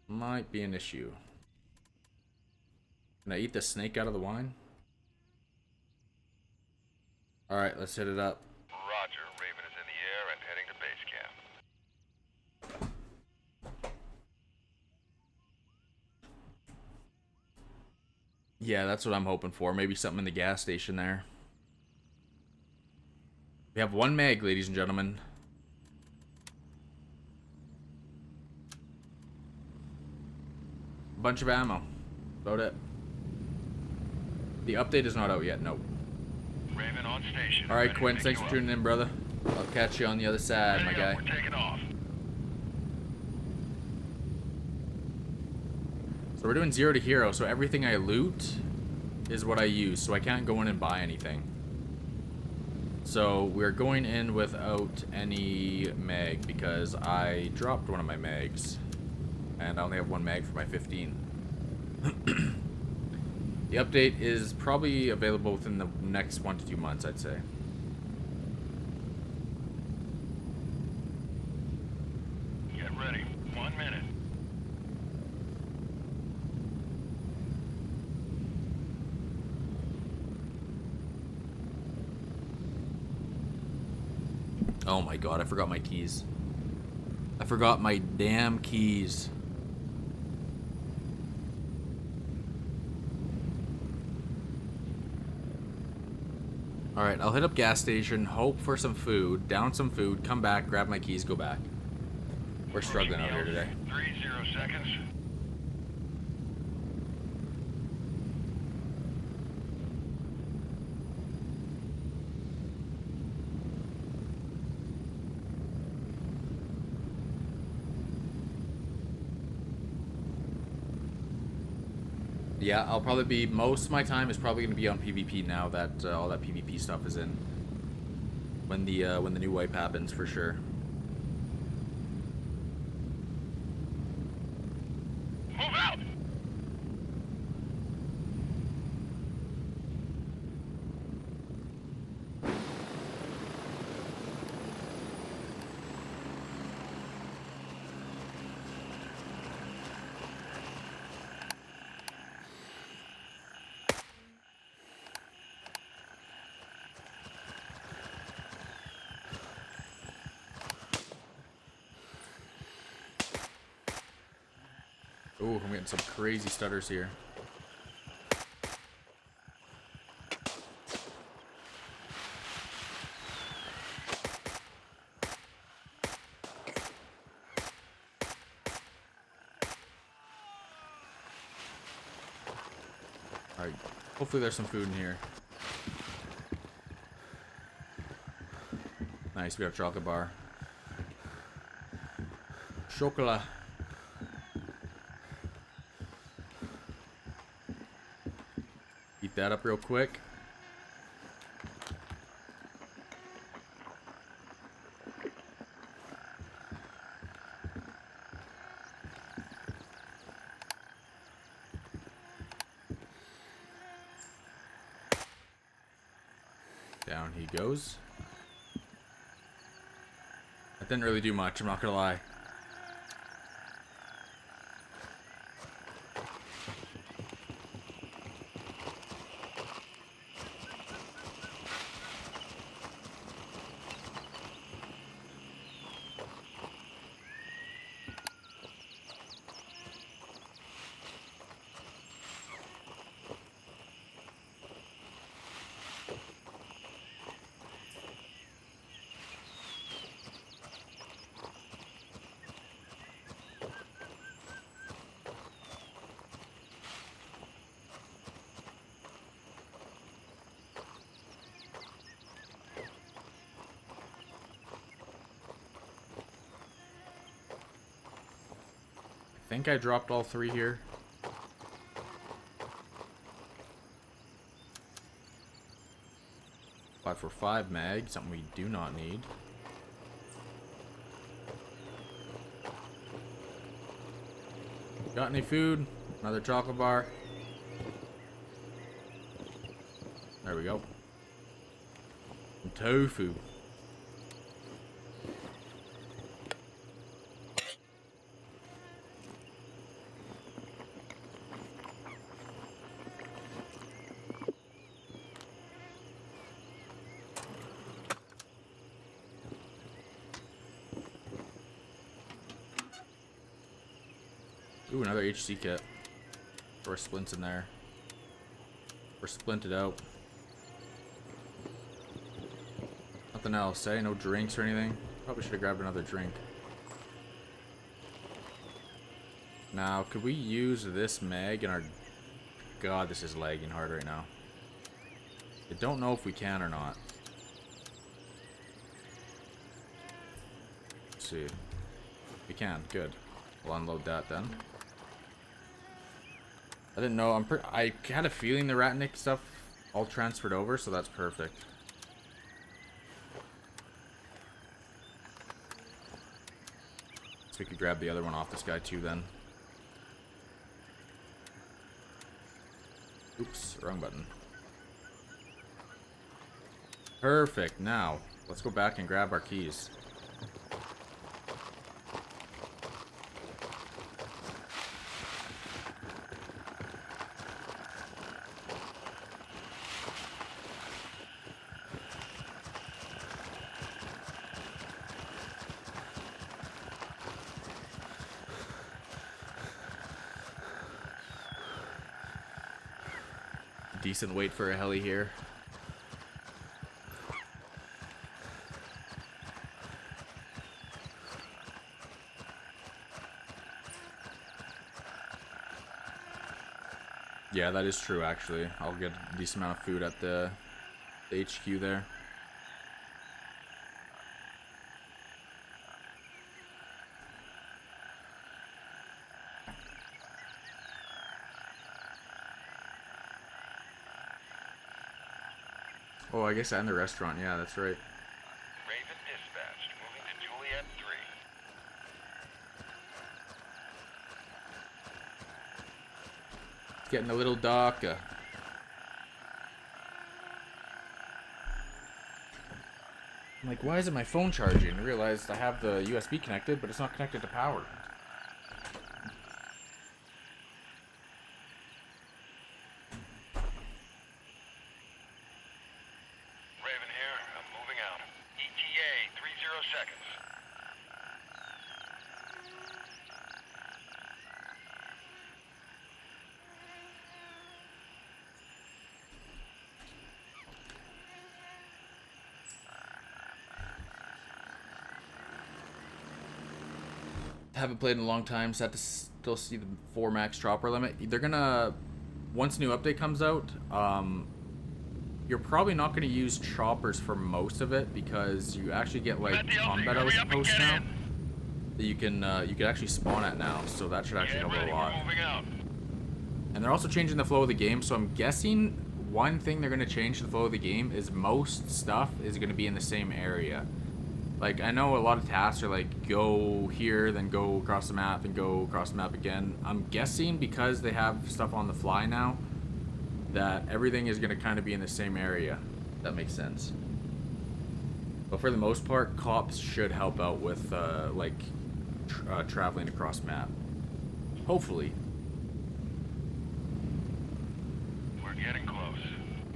Might be an issue. Can I eat the snake out of the wine? Alright, let's hit it up. Roger. Raven is in the air and heading to base camp. Yeah, that's what I'm hoping for. Maybe something in the gas station there. We have one mag, ladies and gentlemen. Bunch of ammo. About it. The update is not out yet, nope. Raven on station. Alright, Quinn, thanks for tuning in, brother. I'll catch you on the other side, my guy. We're taking off. So we're doing 0 to hero, so everything I loot is what I use, so I can't go in and buy anything. So we're going in without any mag because I dropped one of my mags. And I only have one mag for my 15. The update is probably available within the next 1 to 2 months, I'd say. Get ready. 1 minute. Oh my god, I forgot my keys. I forgot my damn keys. Alright, I'll hit up gas station, hope for some food, down some food, come back, grab my keys, go back. We're struggling out here today. 30 seconds. Yeah, I'll probably be, most of my time is probably going to be on PvP now that all that PvP stuff is in. When the new wipe happens, for sure. Move out! Ooh, I'm getting some crazy stutters here. Alright, hopefully there's some food in here. Nice, we got a chocolate bar. Chocolat. Eat that up real quick. Down he goes. That didn't really do much, I'm not gonna lie. I think I dropped all 3 here. Five for 5 mag, something we do not need. Got any food? Another chocolate bar. There we go. Some tofu. Ooh, another HC kit. Or splints in there. We're splinted out. Nothing else, eh? No drinks or anything. Probably should have grabbed another drink. Now, could we use this mag in our... God, this is lagging hard right now. I don't know if we can or not. Let's see. We can, good. We'll unload that then. I didn't know, I had a feeling the ratnik stuff all transferred over, so that's perfect. So we could grab the other one off this guy too then. Oops, wrong button. Perfect, now, let's go back and grab our keys. Decent weight for a heli here. Yeah, that is true actually. I'll get a decent amount of food at the HQ there. Oh, I guess and the restaurant. Yeah, that's right. Raven dispatched, moving to Juliet 3. Getting a little dark. I'm like, why isn't my phone charging? I realized I have the USB connected, but it's not connected to power. Raven here, I'm moving out. ETA 30 seconds. Haven't played in a long time. Sad to still see the 4 max chopper limit. They're gonna, once new update comes out, you're probably not gonna use choppers for most of it because you actually get like combat outposts now that you can actually spawn at now. So that should actually help a lot. And they're also changing the flow of the game. So I'm guessing one thing they're gonna change the flow of the game is most stuff is gonna be in the same area. Like, I know a lot of tasks are like, go here, then go across the map, and go across the map again. I'm guessing because they have stuff on the fly now, that everything is going to kind of be in the same area. That makes sense. But for the most part, cops should help out with, traveling across map. Hopefully. We're getting close.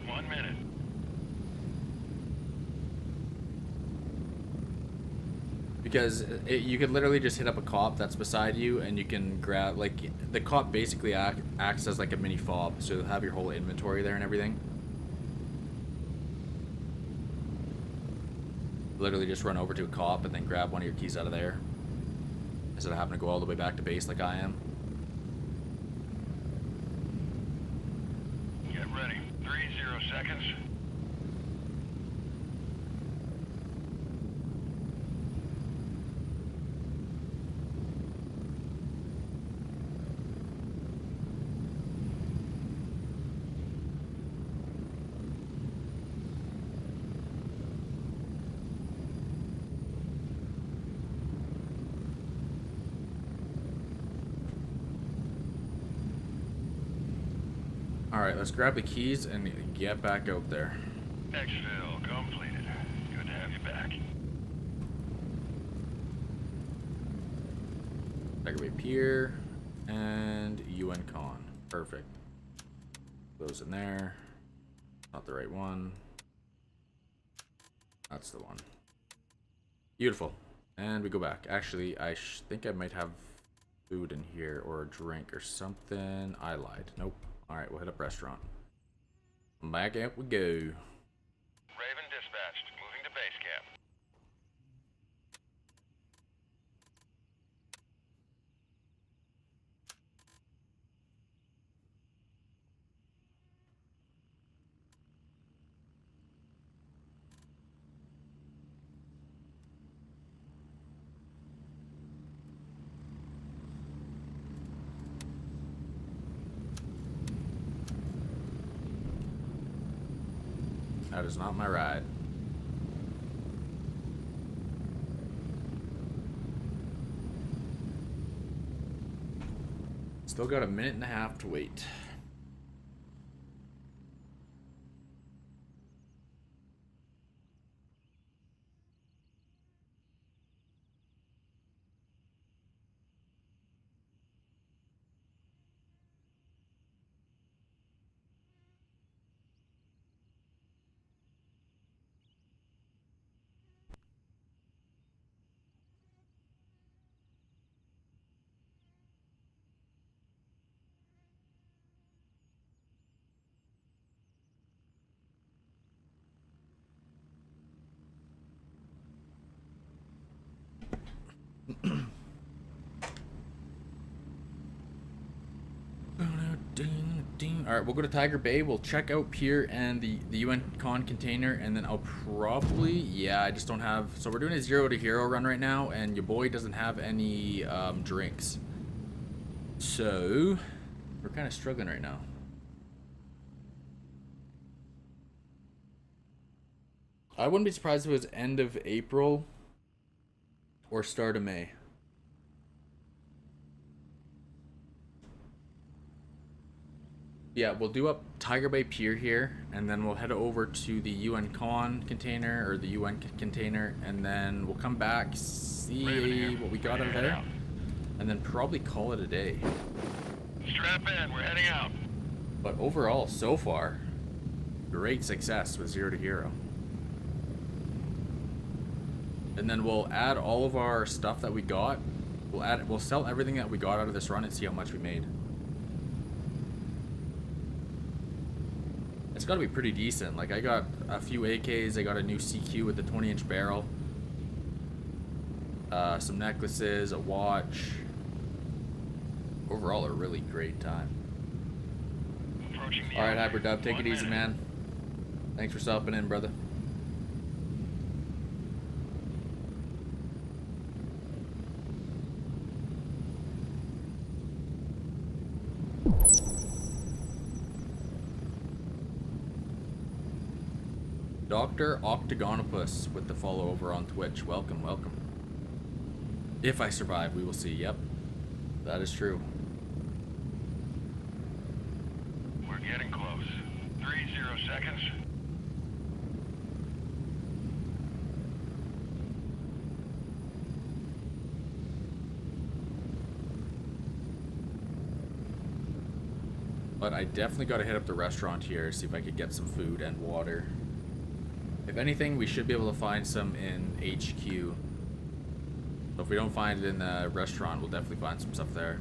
1 minute. Because you could literally just hit up a cop that's beside you, and you can grab, like, the cop basically acts as like a mini fob, so you'll have your whole inventory there and everything. Literally just run over to a cop and then grab one of your keys out of there, instead of having to go all the way back to base like I am. Get ready. 30 seconds. Alright, let's grab the keys and get back out there. Exfil completed. Good to have you back. Tiger Bay Pier and UN Con. Perfect. Those in there. Not the right one. That's the one. Beautiful. And we go back. Actually, I think I might have food in here or a drink or something. I lied. Nope. Alright, we'll hit up restaurant. Back out we go. Raven dispatched. Moving to base camp. That is not my ride. Still got a minute and a half to wait. Alright, we'll go to Tiger Bay, we'll check out Pier and the UN Con container, and then I'll probably, yeah, I just don't have, so we're doing a 0 to hero run right now, and your boy doesn't have any drinks. So, we're kind of struggling right now. I wouldn't be surprised if it was end of April or start of May. Yeah, we'll do up Tiger Bay Pier here, and then we'll head over to the UN Con container, or the UN container, and then we'll come back, see what we got out of there, and then probably call it a day. Strap in, we're heading out. But overall, so far, great success with 0 to hero. And then we'll add all of our stuff that we got. We'll sell everything that we got out of this run and see how much we made. It's got to be pretty decent. Like, I got a few AKs, I got a new CQ with the 20-inch barrel. some necklaces, a watch. Overall, a really great time. Approaching the All right, elevator. Hyperdub, take 1 it easy, minute. man. Thanks for stopping in, brother. Dr. Octagonopus with the follow over on Twitch. Welcome, welcome. If I survive, we will see. Yep, that is true. We're getting close. 30 seconds. But I definitely got to hit up the restaurant here, see if I could get some food and water. If anything, we should be able to find some in HQ. So if we don't find it in the restaurant, we'll definitely find some stuff there.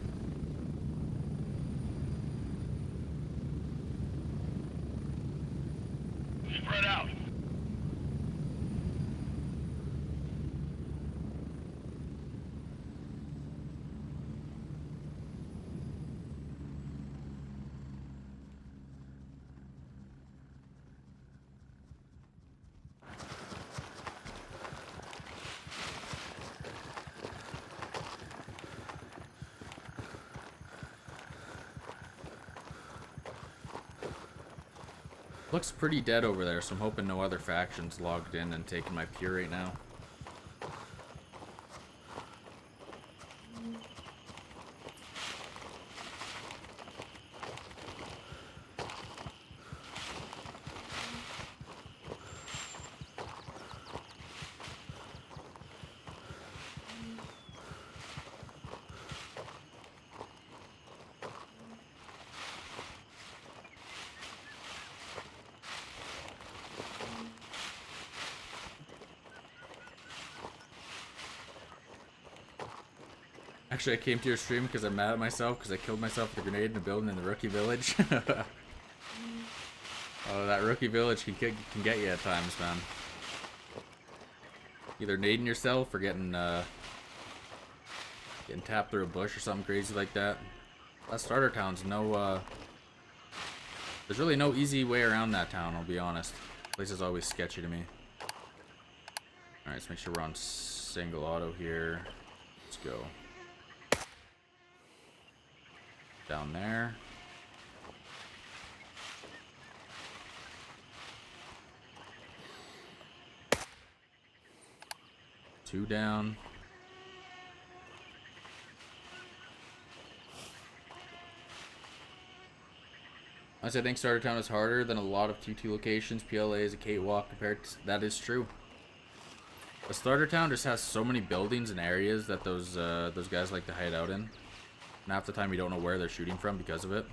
Spread out. Looks pretty dead over there, so I'm hoping no other factions logged in and taking my pure right now. Actually, I came to your stream because I'm mad at myself because I killed myself with a grenade in a building in the rookie village. Oh, that rookie village can get you at times, man. Either nading yourself or getting tapped through a bush or something crazy like that. That starter town's no, there's really no easy way around that town, I'll be honest. The place is always sketchy to me. Alright, let's make sure we're on single auto here. Let's go. Down there. Two down. I think Starter Town is harder than a lot of T2 locations. PLA is a cakewalk compared to... That is true. A Starter Town just has so many buildings and areas that those guys like to hide out in. And half the time you don't know where they're shooting from because of it.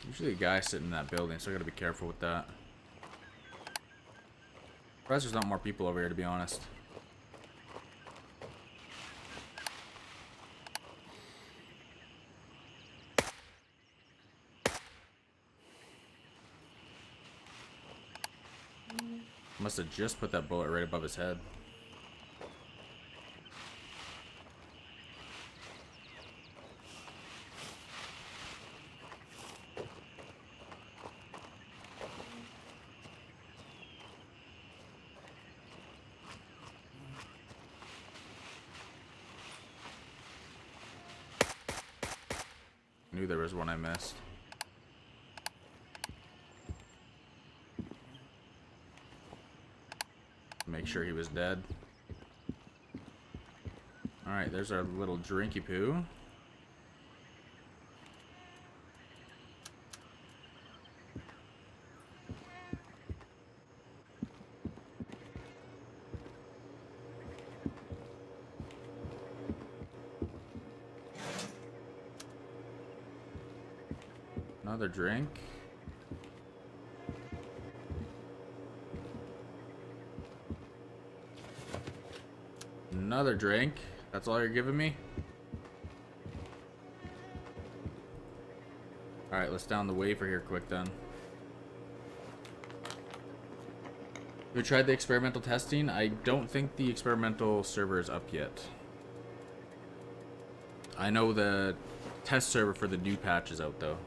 Usually a guy sitting in that building, so I gotta be careful with that. Surprised there's not more people over here, to be honest. Must have just put that bullet right above his head. Knew there was one I missed. Make sure he was dead. Alright, there's our little drinky poo. Another drink. Another drink. That's all you're giving me? Alright, let's down the wafer here quick then. We tried the experimental testing. I don't think the experimental server is up yet. I know the test server for the new patch is out though.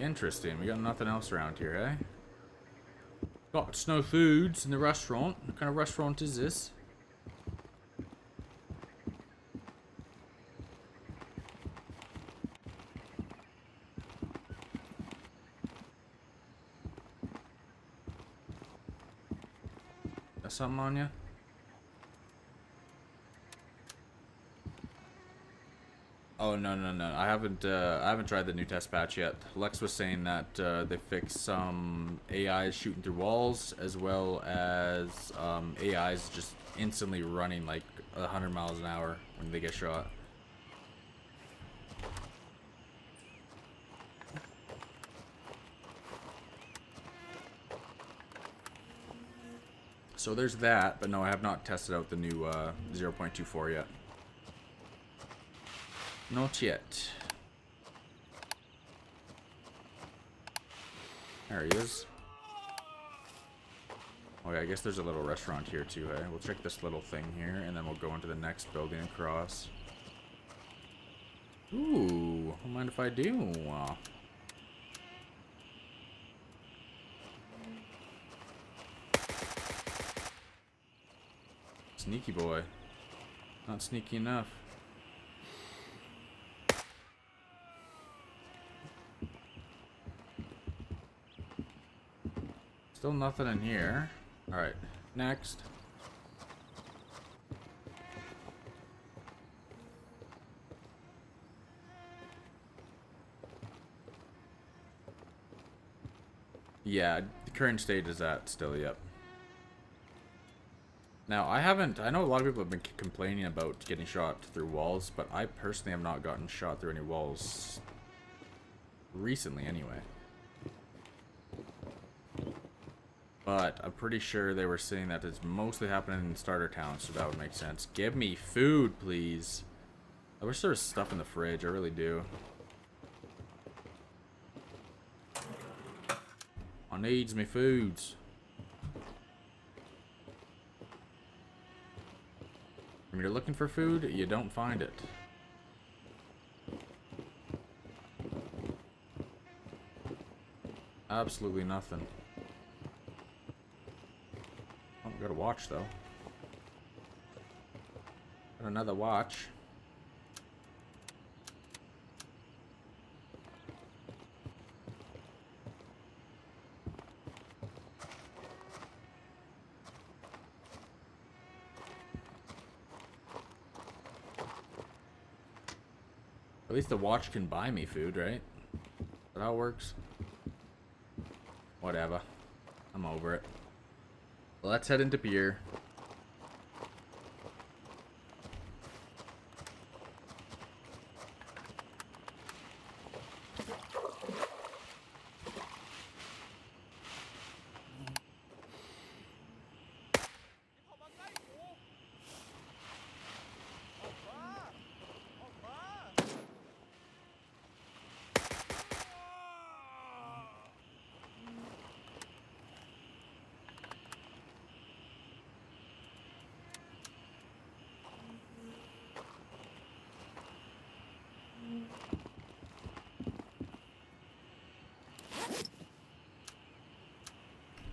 Interesting. We got nothing else around here, eh? Got no foods in the restaurant. What kind of restaurant is this? Got something on you? Oh no. I haven't tried the new test patch yet. Lex was saying that they fixed some AIs shooting through walls, as well as AIs just instantly running like 100 miles an hour when they get shot. So there's that, but no, I have not tested out the new 0.24 yet. Not yet. There he is. Oh yeah, I guess there's a little restaurant here too, eh? We'll check this little thing here, and then we'll go into the next building across. Ooh, don't mind if I do. Sneaky boy. Not sneaky enough. Still nothing in here. Alright, next. Yeah, the current state is that still, yep. Now, I know a lot of people have been complaining about getting shot through walls, but I personally have not gotten shot through any walls recently anyway. But I'm pretty sure they were saying that it's mostly happening in starter towns, so that would make sense. Give me food, please. I wish there was stuff in the fridge, I really do. I needs me foods. When you're looking for food, you don't find it. Absolutely nothing. Oh, got a watch though. Got another watch. At least the watch can buy me food, right? Is that how it works? Whatever. I'm over it. Let's head into beer.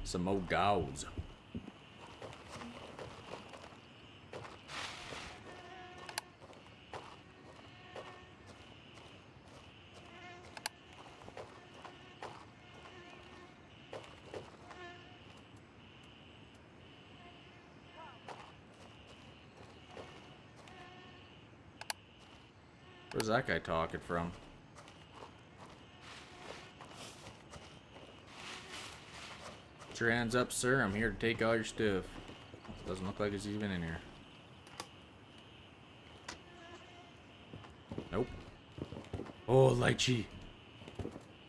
Some more gauze. Where's that guy talking from? Put your hands up, sir. I'm here to take all your stuff. Doesn't look like it's even in here. Nope. Oh, lychee.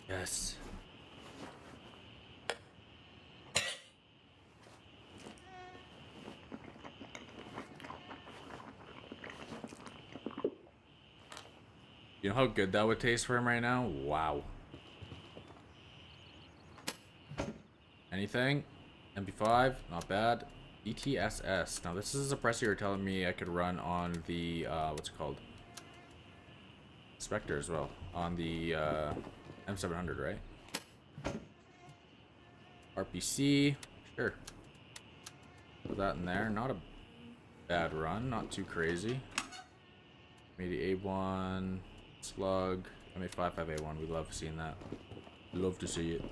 Yes. You know how good that would taste for him right now? Wow. Anything? MP5? Not bad. ETSS. Now this is a suppressor you're telling me I could run on the, what's it called? Spectre as well. On the, M700, right? RPC. Sure. Put that in there. Not a bad run. Not too crazy. Maybe A1. Slug. MA55A1. We love seeing that. Love to see it.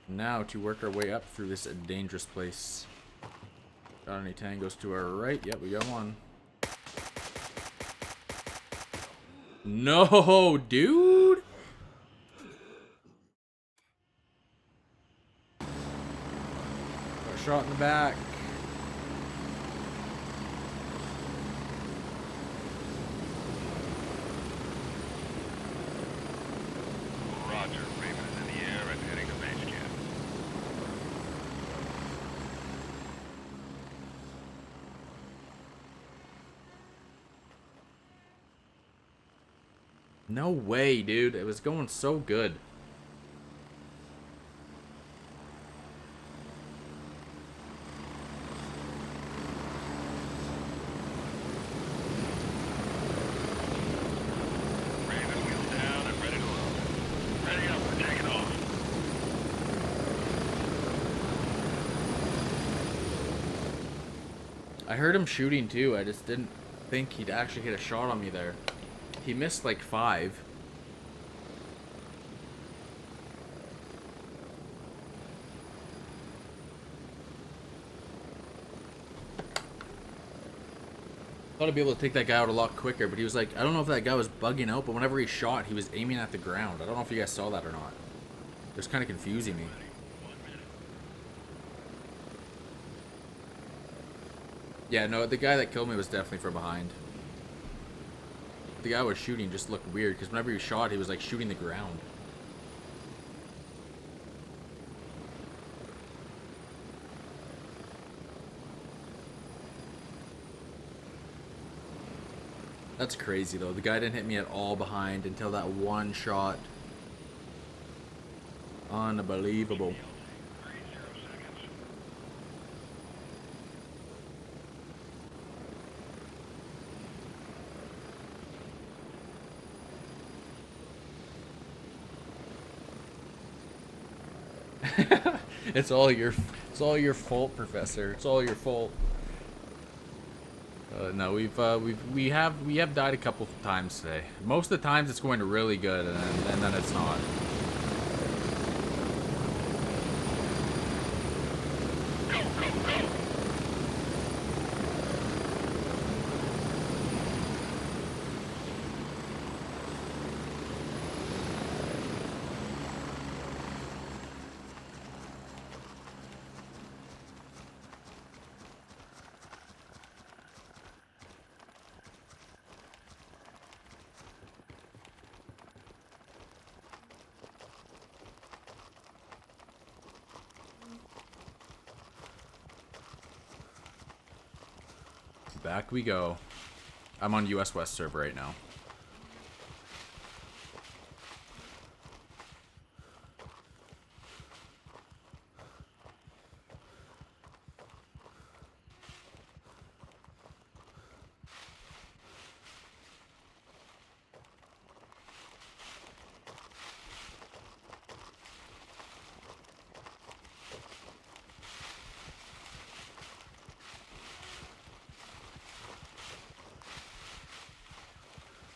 Now to work our way up through this dangerous place. Got any tangos to our right? Yep, we got one. No, dude! Got a shot in the back. Roger. Raven is in the air and heading to base camp. No way, dude. It was going so good. Raven, wheels down and ready to load. Ready up, we're taking off. I heard him shooting too. I just didn't think he'd actually hit a shot on me there. He missed like 5. Thought I'd be able to take that guy out a lot quicker, but he was like, I don't know if that guy was bugging out, but whenever he shot, he was aiming at the ground. I don't know if you guys saw that or not. It was kind of confusing me. Yeah, no, the guy that killed me was definitely from behind. The guy was shooting just looked weird, because whenever he shot, he was like shooting the ground. That's crazy though. The guy didn't hit me at all behind until that one shot. Unbelievable. It's all your fault, Professor. It's all your fault. No, we have died a couple of times today. Most of the times it's going really good, and then it's not. Go, go, go! Back we go. I'm on US West server right now.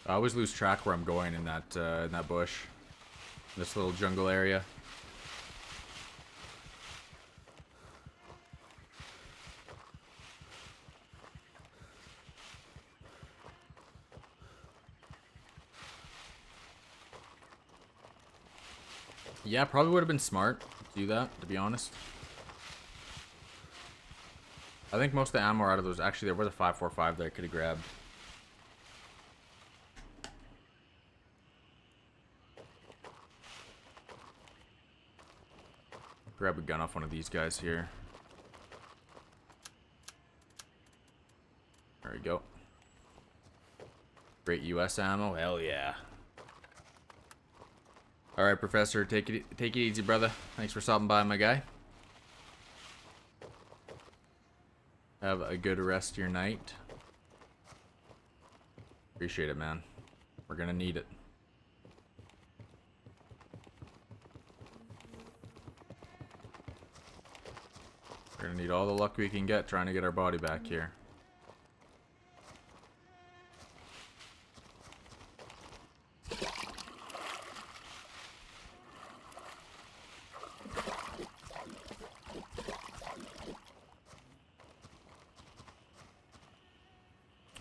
I always lose track where I'm going in that bush. This little jungle area. Yeah, probably would have been smart to do that, to be honest. I think most of the ammo out of those, actually there was a 5.45 that I could have grabbed. Grab a gun off one of these guys here. There we go. Great US ammo, hell yeah. Alright, Professor, take it easy, brother. Thanks for stopping by, my guy. Have a good rest of your night. Appreciate it, man. We're gonna need it. We're gonna need all the luck we can get trying to get our body back here.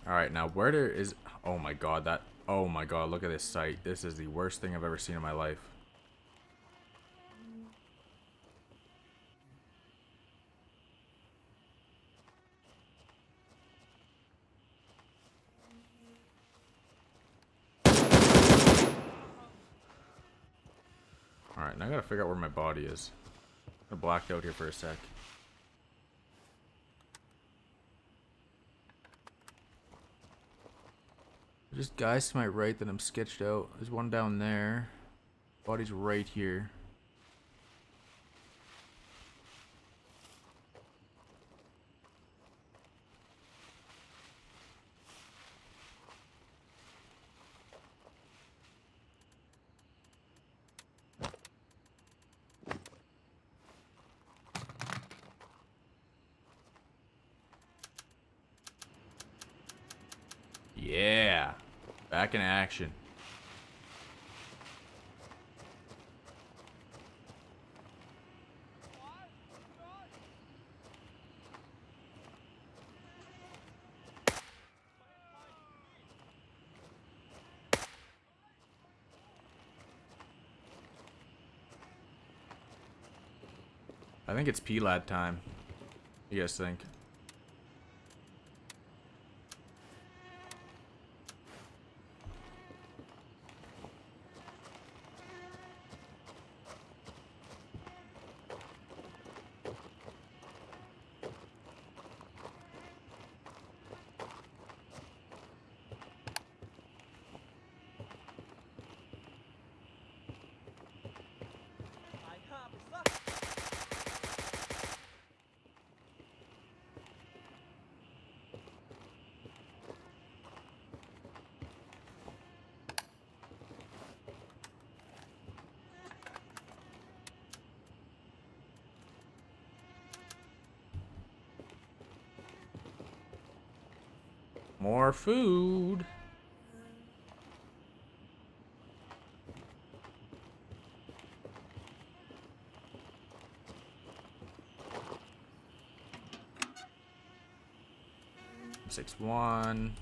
Alright, now where there is... Oh my god, that... Oh my god, look at this site. This is the worst thing I've ever seen in my life. Alright, now I gotta figure out where my body is. I blacked out here for a sec. There's guys to my right that I'm sketched out. There's one down there. Body's right here. Yeah. Back in action. I think it's P-Lad time. What do you guys think? More food. Six one.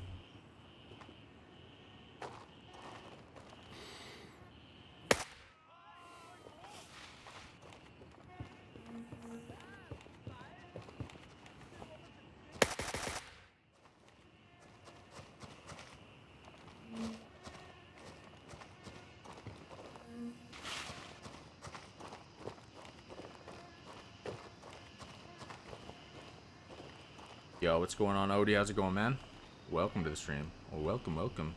Yo, what's going on, Odie? How's it going, man? Welcome to the stream. Well, welcome, welcome.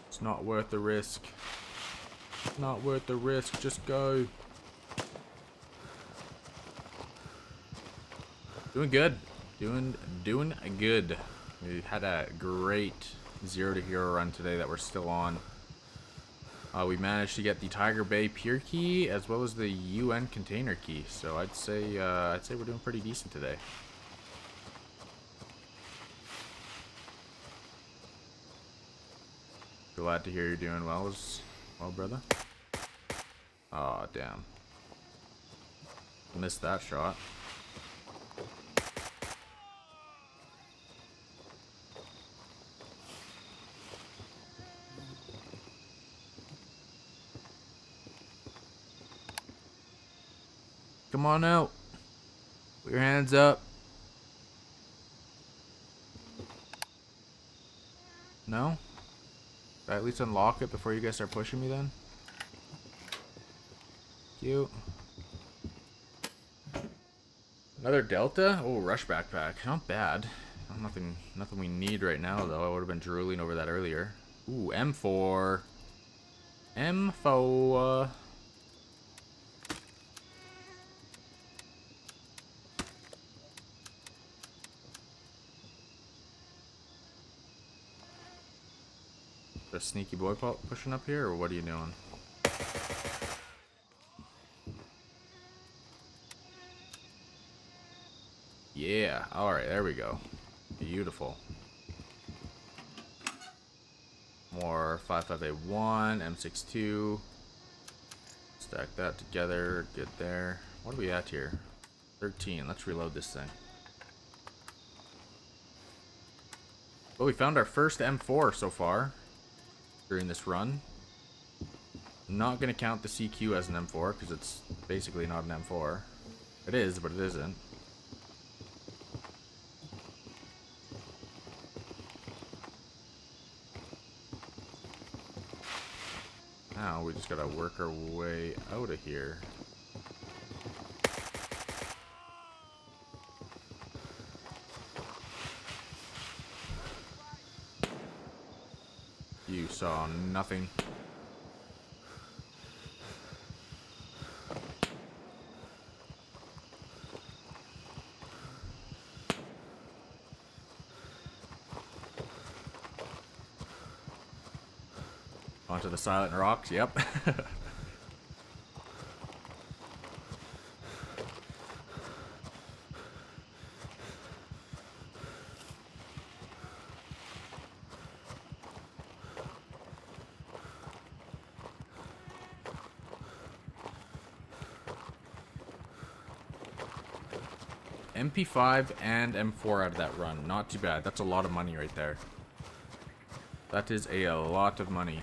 It's not worth the risk. Not worth the risk. Just go. Doing good. Doing good. We had a great 0 to hero run today that we're still on. We managed to get the Tiger Bay Pier key as well as the UN container key. So I'd say we're doing pretty decent today. Glad to hear you're doing well, brother. Aw, damn. Missed that shot. Come on out. Put your hands up. No? Did I at least unlock it before you guys start pushing me then? Cute. Another Delta? Oh, rush backpack. Not bad. Nothing we need right now though. I would have been drooling over that earlier. Ooh, M4. M4. A sneaky boy pushing up here, or what are you doing? Yeah, alright, there we go. Beautiful. More 55A1, M62. Stack that together, good there. What are we at here? 13, let's reload this thing. Well, we found our first M4 so far during this run. I'm not going to count the CQ as an M4 because it's basically not an M4. It is, but it isn't. Now we just got to work our way out of here. You saw nothing. Onto the silent rocks, yep. MP5 and M4 out of that run. Not too bad. That's a lot of money right there. That is a lot of money.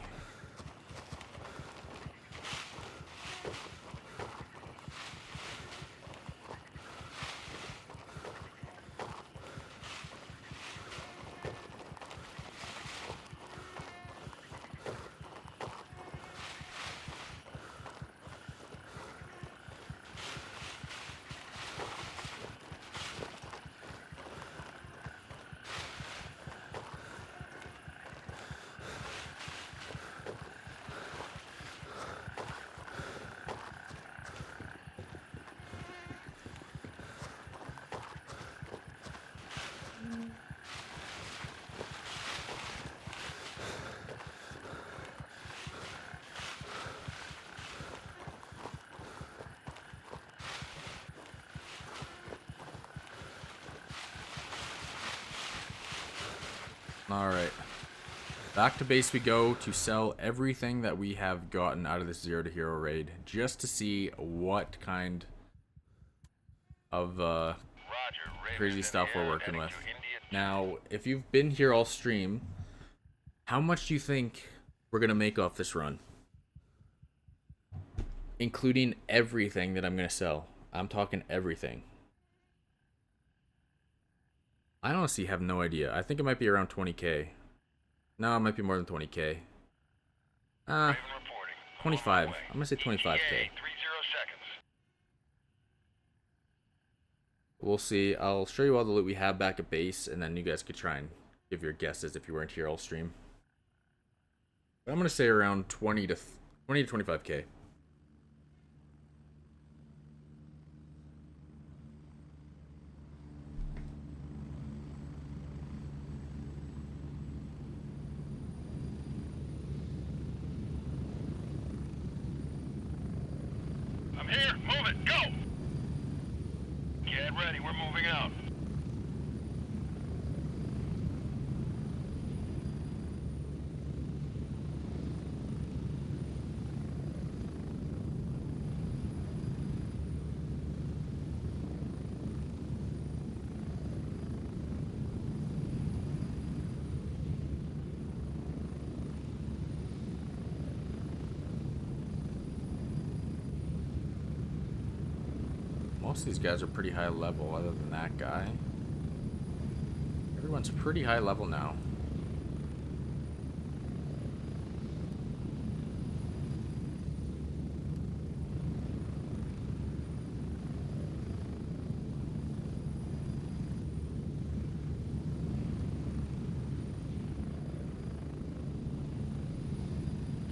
Alright. Back to base we go to sell everything that we have gotten out of this Zero to Hero raid. Just to see what kind of crazy stuff we're working with. Now, if you've been here all stream, how much do you think we're going to make off this run? Including everything that I'm going to sell. I'm talking everything. I honestly have no idea. I think it might be around 20k. No, it might be more than 20k. 25. I'm gonna say 25k. We'll see. I'll show you all the loot we have back at base, and then you guys could try and give your guesses if you weren't here all stream. But I'm gonna say around 20 to 25k. Most of these guys are pretty high level, other than that guy. Everyone's pretty high level now.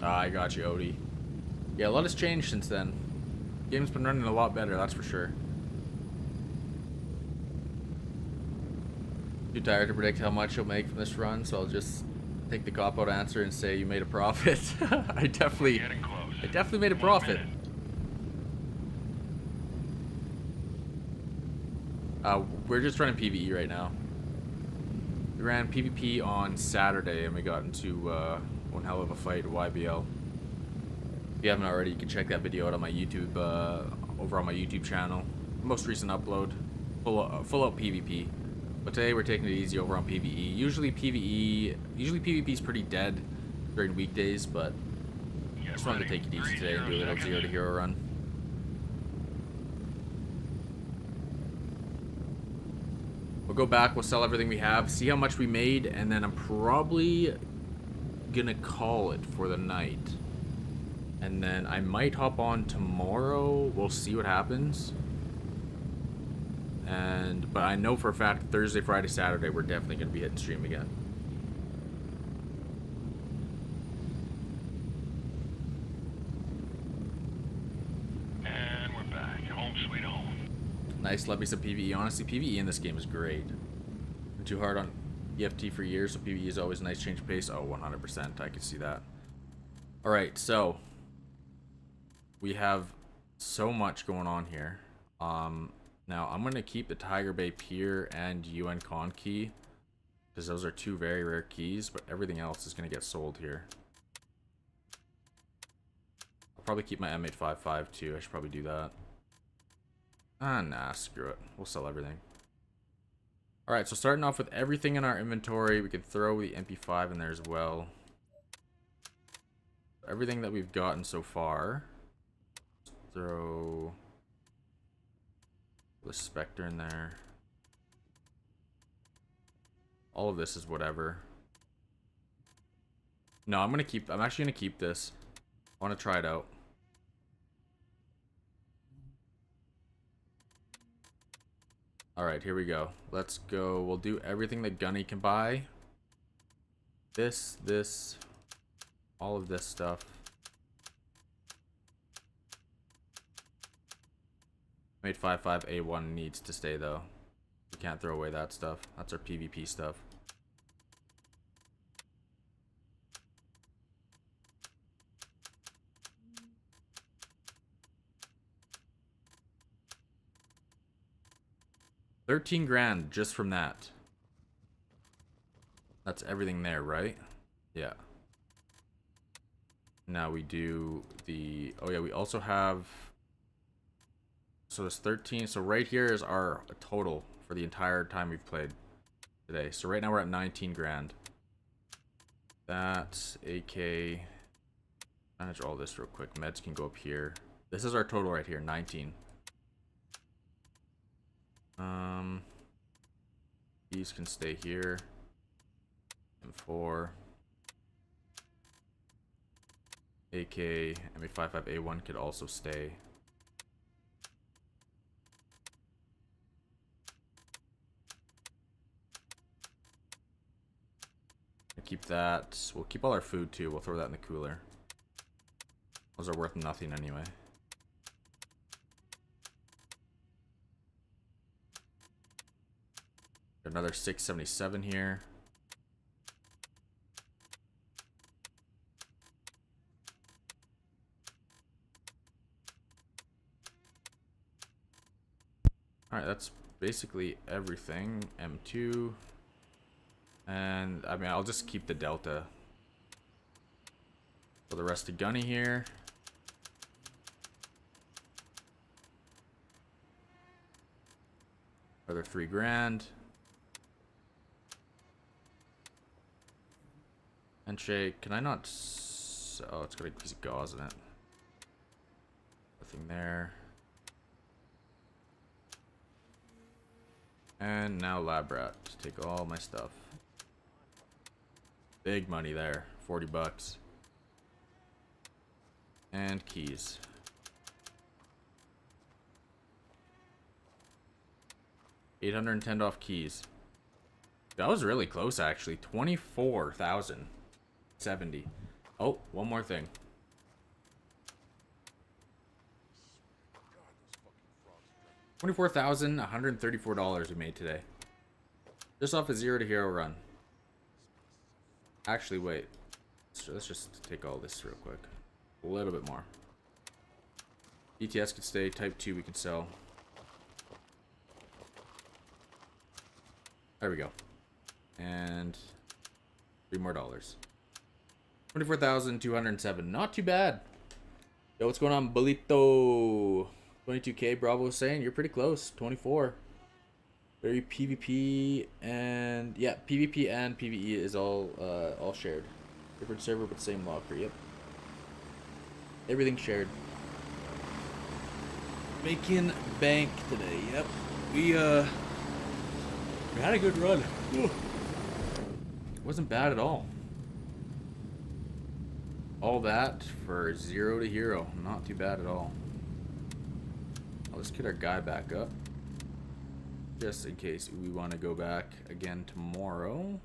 Ah, I got you, Odie. Yeah, a lot has changed since then. Game's been running a lot better, that's for sure. Too tired to predict how much you'll make from this run, so I'll just take the cop-out answer and say you made a profit. I definitely made a profit. We're just running PvE right now. We ran PvP on Saturday and we got into one hell of a fight at YBL. If you haven't already, you can check that video out on my YouTube, over on my YouTube channel. Most recent upload, full out PvP. But today we're taking it easy over on PvE. Usually PvP is pretty dead during weekdays, but I just wanted to take it easy today and do a little 0 to hero run. We'll go back, we'll sell everything we have, see how much we made, and then I'm probably gonna call it for the night. And then I might hop on tomorrow. We'll see what happens. But I know for a fact Thursday, Friday, Saturday we're definitely gonna be hitting stream again. And we're back. Home sweet home. Nice, love me some PvE. Honestly, PvE in this game is great. Been too hard on EFT for years, so PvE is always a nice change of pace. Oh, 100%. I can see that. Alright, so we have so much going on here. Now I'm gonna keep the Tiger Bay Pier and UN Con key because those are two very rare keys, but everything else is gonna get sold here. I'll probably keep my M855 too. I should probably do that. Ah, nah, screw it. We'll sell everything. Alright, so starting off with everything in our inventory, we can throw the MP5 in there as well. Everything that we've gotten so far. Throw the Spectre in there. All of this is whatever. No, I'm actually gonna keep this. I want to try it out. Alright, here we go. Let's go. We'll do everything that Gunny can buy. This, all of this stuff. Made 55A1 needs to stay though. We can't throw away that stuff. That's our PvP stuff. $13,000 just from that. That's everything there, right? Yeah. Now we do the... Oh yeah, we also have... So it's 13. So right here is our total for the entire time we've played today. So right now we're at $19,000. That's AK. Manage all this real quick. Meds can go up here. This is our total right here, 19. These can stay here. M4. AK, MA55A1 could also stay. Keep that. We'll keep all our food too. We'll throw that in the cooler. Those are worth nothing anyway. Another 677 here. Alright, that's basically everything. M2. And, I mean, I'll just keep the Delta. For the rest of Gunny here. Another $3,000. Handshake. Can I not... Oh, it's got a piece of gauze in it. Nothing there. And now lab rat. Just take all my stuff. Big money there. 40 bucks. And keys. $810 off keys. That was really close, actually. 24,070. Oh, one more thing. $24,134 we made today. Just off a 0 to hero run. Actually, wait. Let's just take all this real quick. A little bit more. DTS could stay. Type 2 we can sell. There we go. And $3 more. 24,207. Not too bad. Yo, what's going on, Bolito? 22k. Bravo was saying you're pretty close. 24. Very PvP and yeah, PvP and PvE is all shared. Different server but same locker. Yep. Everything shared. Making bank today. Yep. We had a good run. Ooh. Wasn't bad at all. All that for 0 to hero. Not too bad at all. Let's get our guy back up. Just in case we want to go back again tomorrow.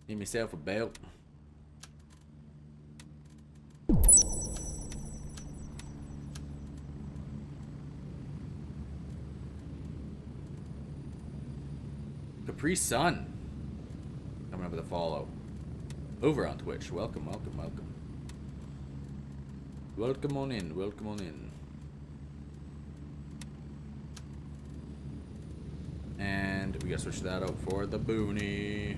Need myself a belt. Capri Sun coming up with a follow over on Twitch. Welcome, welcome, welcome. Welcome on in, welcome on in. And we gotta switch that out for the boonie.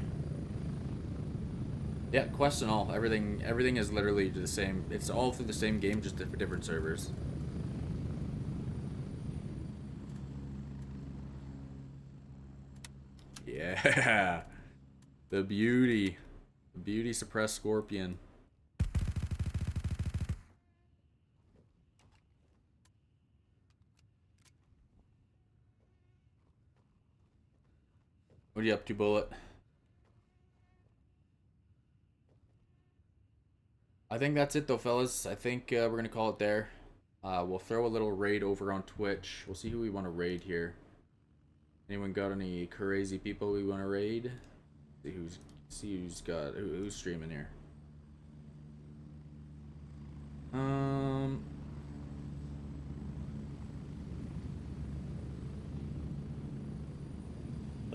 Yeah, quest and all, everything is literally the same. It's all through the same game, just different servers. Yeah, the beauty suppressed scorpion. What are you up to, Bullet? I think that's it though, fellas. I think we're gonna call it there. We'll throw a little raid over on Twitch. We'll see who we want to raid here. Anyone got any crazy people we want to raid? See who's streaming here. Let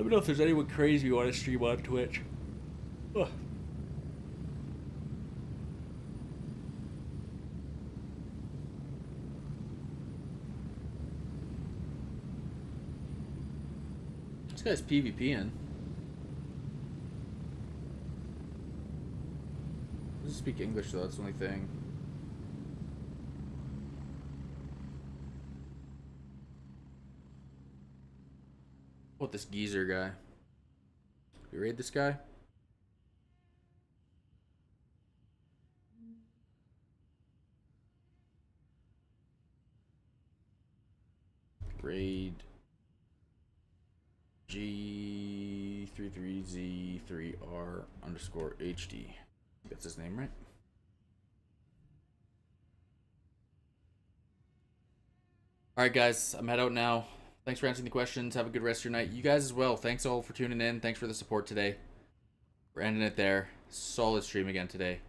me know if there's anyone crazy you want to stream on Twitch. Ugh. This guy's PvPing. He doesn't speak English though, that's the only thing. What, this geezer guy? We raid this guy? Raid G33Z3R_HD. That's his name, right? Alright guys, I'm head out now. Thanks for answering the questions. Have a good rest of your night. You guys as well. Thanks all for tuning in. Thanks for the support today. We're ending it there. Solid stream again today.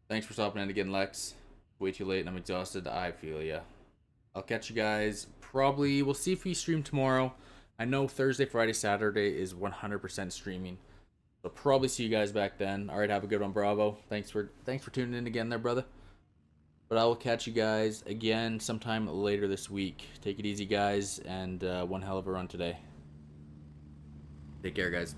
Thanks for stopping in again, Lex. Way too late and I'm exhausted. I feel ya. I'll catch you guys probably. We'll see if we stream tomorrow. I know Thursday, Friday, Saturday is 100% streaming. So probably see you guys back then. Alright, have a good one, Bravo. Thanks for tuning in again there, brother. But I will catch you guys again sometime later this week. Take it easy, guys, and one hell of a run today. Take care, guys.